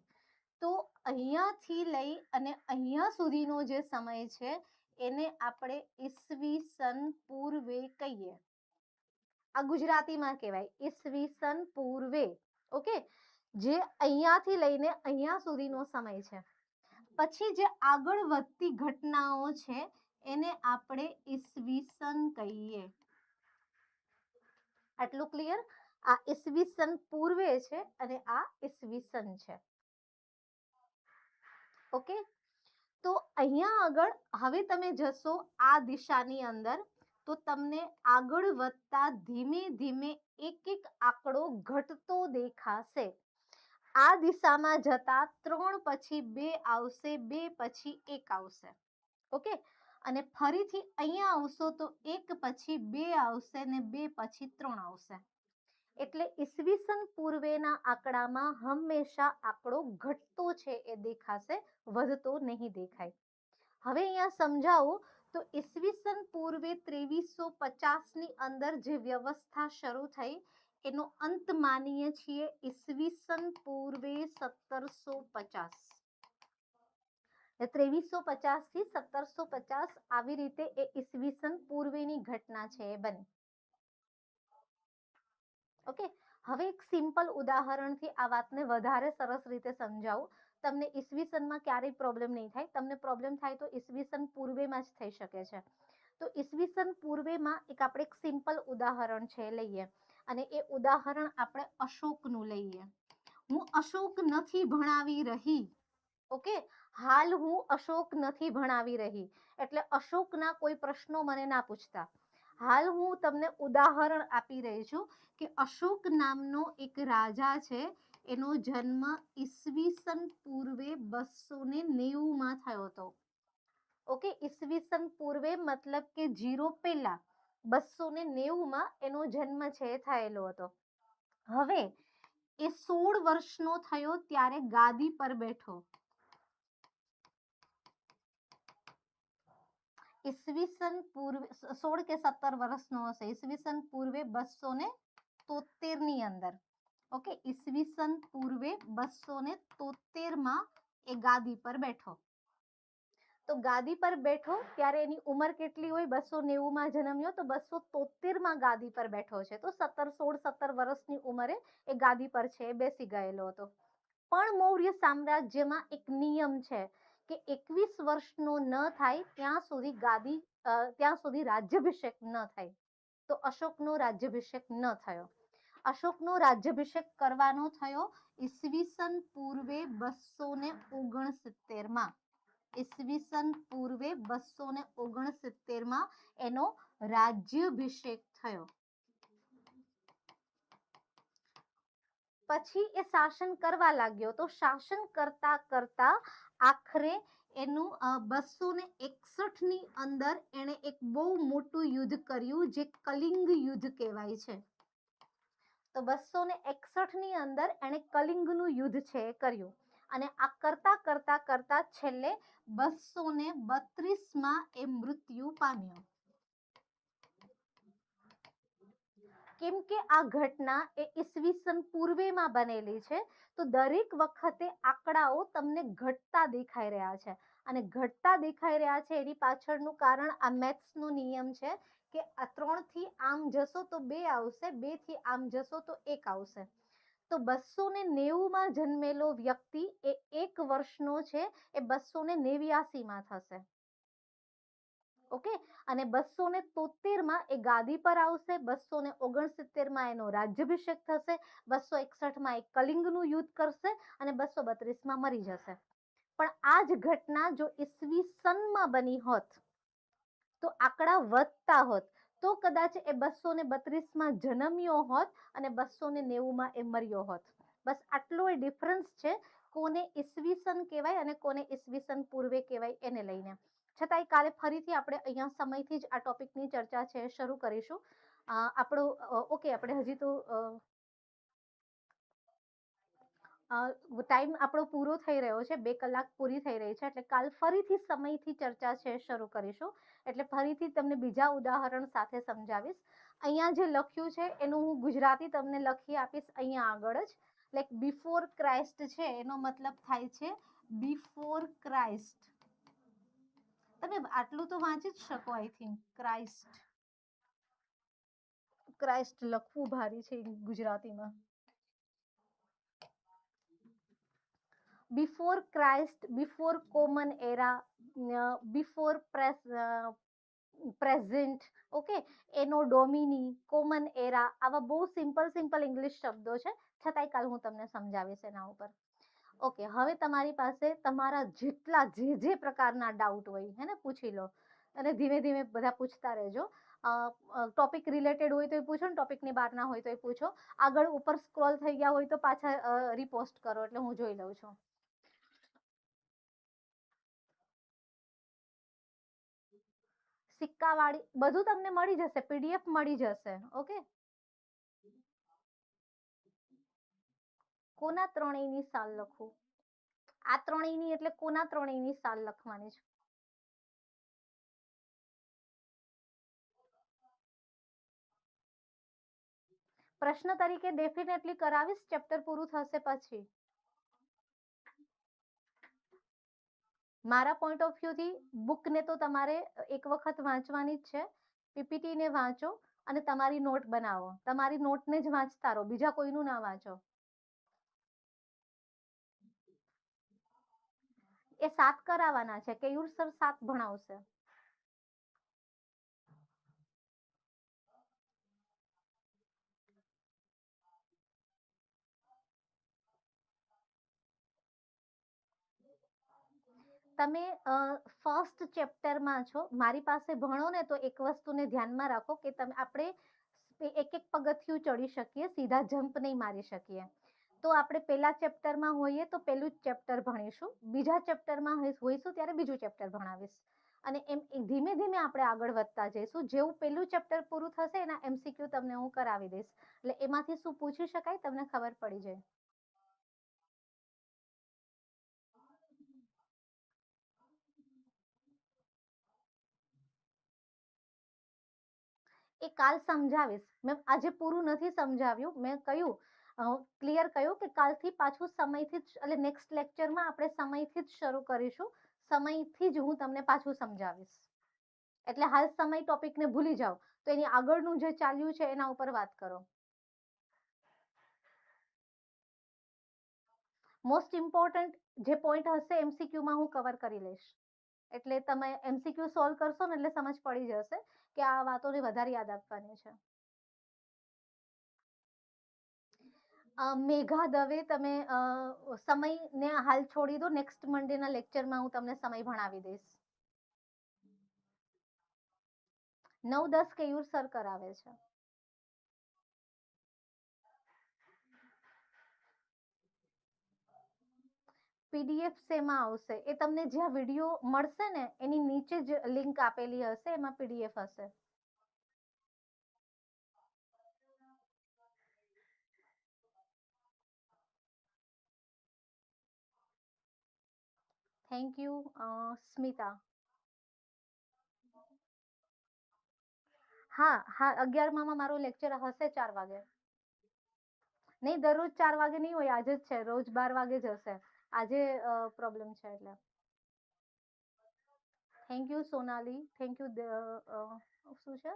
તો અહીંયાથી લઈ અને અહીંયા સુધીનો જે સમય છે એને આપણે ઈસવીસન પૂર્વે કહીએ. આ ગુજરાતીમાં કહેવાય ઈસવીસન પૂર્વે. ઓકે, જે અહીંયાથી લઈને અહીંયા સુધીનો સમય છે. પછી જે આગળ વધતી ઘટનાઓ છે એને આપણે ઈસવીસન કહીએ. આટલું ક્લિયર? આ ઈસવીસન પૂર્વે છે અને આ ઈસવીસન છે. ઓકે, તો અહીંયા આગળ હવે તમે જશો આ દિશાની અંદર તો તમને આગળ વધતા ધીમે ધીમે એક એક આંકડો ઘટતો દેખાશે. આ દિશામાં જતા 3 પછી 2 આવશે, 2 પછી 1 આવશે. ઓકે, અને ફરીથી અહીંયા આવશો તો 1 પછી 2 આવશે ને 2 પછી 3 આવશે. એટલે ઈસવીસન પૂર્વેના આંકડામાં હંમેશા આંકડો ઘટતો છે એ દેખાશે, વધતો નહીં દેખાય. હવે અહીંયા સમજાવું તો ઈસવીસન પૂર્વે 2350 ની અંદર જે વ્યવસ્થા શરૂ થઈ એનો અંત માનીએ છીએ ઈસવીસન પૂર્વે 1750. 2350 થી 1750 આવી રીતે એ ઈસવીસન પૂર્વેની ઘટના છે એ બની. ઓકે, હવે એક સિમ્પલ ઉદાહરણથી આ વાતને વધારે સરસ રીતે સમજાવું. તમને ઈસવીસનમાં ક્યારેય પ્રોબ્લેમ નહીં થાય. તમને પ્રોબ્લેમ થાય તો ઈસવીસન પૂર્વેમાં જ થઈ શકે છે. તો ઈસવીસન પૂર્વેમાં આપણે એક સિમ્પલ ઉદાહરણ છે લઈએ અને એ ઉદાહરણ આપણે અશોકનું લઈએ. હું અશોક નથી ભણાવી રહી. ઓકે, હાલ હું અશોક નથી ભણાવી રહી એટલે અશોકના કોઈ પ્રશ્નો મને ના પૂછતા. હાલ હું તમને ઉદાહરણ આપી રહી છું કે અશોક નામનો એક રાજા છે, એનો જન્મ ઈસવીસન પૂર્વે 290 માં થયો હતો. ઓકે, ઈસવીસન પૂર્વે મતલબ કે 0 પહેલા 290 માં એનો જન્મ છે થયેલો હતો. હવે એ 16 વર્ષનો થયો ત્યારે ગાદી પર બેઠો. ઈસવીસન પૂર્વે 16 કે 17 વર્ષનો હશે. ઈસવીસન પૂર્વે 273 ની અંદર. ઓકે, ઈસવીસન પૂર્વે 273 માં એ ગાદી પર બેઠો. તો ગાદી પર બેઠો ત્યારે એની ઉંમર કેટલી હોય? 290 માં જન્મ્યો તો 273 માં ગાદી પર બેઠો છે. તો 16-17 વર્ષની ઉંમરે એ ગાદી પર છે બેસી ગયેલો હતો. પણ મૌર્ય સામ્રાજ્યમાં એક નિયમ છે કે 21 વર્ષનો ન થાય ત્યાં સુધી રાજ્યાભિષેક ન થાય. તો અશોકનો રાજ્યાભિષેક ન થયો. અશોકનો રાજ્યાભિષેક કરવાનો થયો ઈસવીસન પૂર્વે 269 માં. ઈસવીસન પૂર્વે 269 માં એનો રાજ્યાભિષેક થયો. પછી એ શાસન કરવા લાગ્યો. તો શાસન કરતા કરતા આખરે એનું 261 ની અંદર એને એક બહુ મોટું યુદ્ધ કર્યું જે કલિંગ યુદ્ધ કહેવાય છે. તો 261 ની અંદર એને કલિંગનું યુદ્ધ છે કર્યું અને આ કરતા કરતા કરતા છેલ્લે 232 માં એ મૃત્યુ પામ્યો. કેમ કે આ ઘટના એ ઈસવીસન પૂર્વેમાં બનેલી છે તો દરેક વખતે આંકડાઓ તમને ઘટતા દેખાઈ રહ્યા છે. અને ઘટતા દેખાઈ રહ્યા છે એની પાછળનું કારણ આ મેથ્સનો નિયમ છે કે આ 3 થી આમ જશો તો 2 આવશે, 2 થી આમ જશો તો 1 આવશે. તો 290 માં જન્મેલો વ્યક્તિ એ 1 વર્ષનો છે એ 289 માં થશે. ઓકે, અને 273 માં એ ગાદી પર આવશે. 269 માં એનો રાજ્યાભિષેક થશે. 261 માં એ કલિંગનું યુદ્ધ કરશે અને 232 માં મરી જશે. પણ આ જ ઘટના જો ઈસવીસનમાં બની હોત તો આંકડા વધતા હોત. તો કદાચ એ 232 માં જન્મ્યો હોત અને 290 માં એ મર્યો હોત. બસ આટલો એ ડિફરન્સ છે કોને ઈસવીસન કહેવાય અને કોને ઈસવીસન પૂર્વે કહેવાય એને લઈને. છતાંય કાલે ફરીથી આપણે અહીંયા સમયથી જ આ ટોપિકની ચર્ચા છે શરૂ કરીશું. આપણો ઓકે, આપણે હજી તો ટાઈમ આપણો પૂરો થઈ રહ્યો છે, 2 કલાક પૂરી થઈ રહી છે, એટલે કાલ ફરીથી સમયથી ચર્ચા છે શરૂ કરીશું. એટલે ફરીથી તમને બીજા ઉદાહરણ સાથે સમજાવીશ. અહીંયા જે લખ્યું છે એનું હું ગુજરાતી તમને લખી આપીશ અહીંયા આગળ જ. લાઈક બિફોર ક્રાઇસ્ટ છે એનો મતલબ થાય છે બિફોર ક્રાઇસ્ટ. તમે આટલું તો વાંચી જ શકો આઈ થિંક. ક્રાઇસ્ટ, ક્રાઇસ્ટ લખવું ભારી છે ગુજરાતીમાં. બિફોર ક્રાઇસ્ટ, બિફોર કોમન એરા, બિફોર પ્રેઝન્ટ, ઓકે, એનો ડોમિની, કોમન એરા, આવા બહુ સિમ્પલ સિમ્પલ ઇંગ્લિશ શબ્દો છે, છતાંય કાલ હું તમને સમજાવીશ એના ઉપર. ઓકે, હવે તમારી પાસે તમારા જેટલા જે પ્રકારના ડાઉટ હોય હે ને પૂછી લો, અને ધીમે ધીમે બધા પૂછતા રહેજો. ટોપિક રિલેટેડ હોય તો એ પૂછો, ને ટોપિકની બહારના હોય તો એ પૂછો. આગળ ઉપર સ્ક્રોલ થઈ ગયા હોય તો પાછા રીપોસ્ટ કરો એટલે હું જોઈ લઉં છું. સિક્કા વાળી બધું તમને મળી જશે, પીડીએફ મળી જશે. ઓકે, કોના ત્રણેયની સાલ લખું? આ ત્રણેયની એટલે કોના ત્રણેયની સાલ લખવાની છે? પ્રશ્ન તરીકે ડેફિનેટલી કરાવીશ, ચેપ્ટર પૂરું થશે પછી. મારા પોઈન્ટ ઓફ વ્યૂ થી બુકને તો તમારે એક વખત વાંચવાની જ છે. પીપીટી ને વાંચો અને તમારી નોટ બનાવો. તમારી નોટને જ વાંચતા રહો, બીજા કોઈનું ના વાંચો. એ 7 કરાવવાના છે, કેયુર સર 7 ભણાવશે. તમે ફર્સ્ટ ચેપ્ટરમાં છો, મારી પાસે ભણો ને તો એક વસ્તુને ધ્યાનમાં રાખો કે તમે આપણે એક એક પગથિયું ચડી શકીએ, સીધા જમ્પ નહીં મારી શકીએ. તો આપણે પહેલા ચેપ્ટરમાં હોઈએ તો પહેલું જ ચેપ્ટર ભણીશું, બીજા ચેપ્ટરમાં હોઈશું ત્યારે બીજું ચેપ્ટર ભણાવીશ, અને એમ ધીમે ધીમે આપણે આગળ વધતા જઈશું. જેવું પહેલું ચેપ્ટર પૂરું થશે એના એમસીક્યુ તમને હું કરાવી દઈશ, એટલે એમાંથી શું પૂછી શકાય તમને ખબર પડી જાય. એ કાલ સમજાવીશ. મેં આજે પૂરું નથી સમજાવ્યું, મેં કહ્યું ક્લિયર કહ્યું કે કાલથી પાછું સમયથી જ, એટલે નેક્સ્ટ લેક્ચરમાં આપણે સમયથી જ શરૂ કરીશું. સમયથી જ હું તમને પાછું સમજાવીશ. એટલે હાલ સમય ટોપિકને ભૂલી જાઓ, તો એની આગળનું જે ચાલ્યું છે એના ઉપર વાત કરો. મોસ્ટ ઇમ્પોર્ટન્ટ જે પોઈન્ટ હશે એમસીક્યુમાં હું કવર કરી લઈશ. એટલે તમે એમસીક્યુ સોલ્વ કરશો ને એટલે સમજ પડી જશે કે આ વાતોને વધારે યાદ આપવાની છે. મેઘા દવે, તમે સમયને હાલ છોડી દો, નેક્સ્ટ મંડેના લેક્ચરમાં હું તમને સમય ભણાવી દઈશ. 9-10 કેયુર સર કરાવે છે. પીડીએફ શેમાં આવશે? એ તમને જ્યાં વિડીયો મળશે ને એની નીચે જ લિંક આપેલી હશે, એમાં પીડીએફ હશે. Thank you Smita. હા હા, 11માં મારો લેક્ચર હશે 4 વાગે. નહીં, દરરોજ 4 વાગે નહીં હોય, આજે જ છે, રોજ 12 વાગે જ હશે. આજે પ્રોબ્લેમ છે એટલે. Thank you Sonali, thank you. શું છે?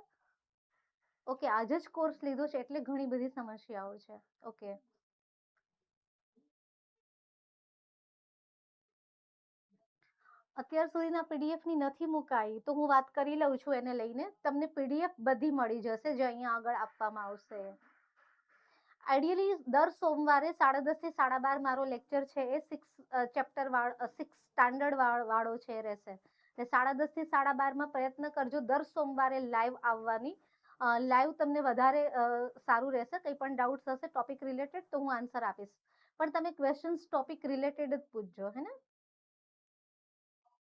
ઓકે, આજે જ કોર્સ લીધો છે એટલે ઘણી બધી સમસ્યાઓ છે. ઓકે, અત્યાર સુધીના પીડીએફ ની નથી મુકાઈ, તો હું વાત કરી લઉં છું એને લઈને. તમને પીડીએફ બધી મળી જશે જે અહીંયા આગળ આપવામાં આવશે. આઈડિયલી દર સોમવારે 10:30 થી 12:30 મારો લેક્ચર છે, એ 6 ચેપ્ટર વાળો, 6 સ્ટાન્ડર્ડ વાળો છે રહેશે. એટલે 10:30 થી 12:30 પ્રયત્ન કરજો દર સોમવારે લાઈવ આવવાની. લાઈવ તમને વધારે સારું રહેશે. કંઈ પણ ડાઉટ્સ હશે ટોપિક રિલેટેડ તો હું આન્સર આપીશ, પણ તમે ક્વેશ્ચન્સ ટોપિક રિલેટેડ જ પૂછજો, હે ને?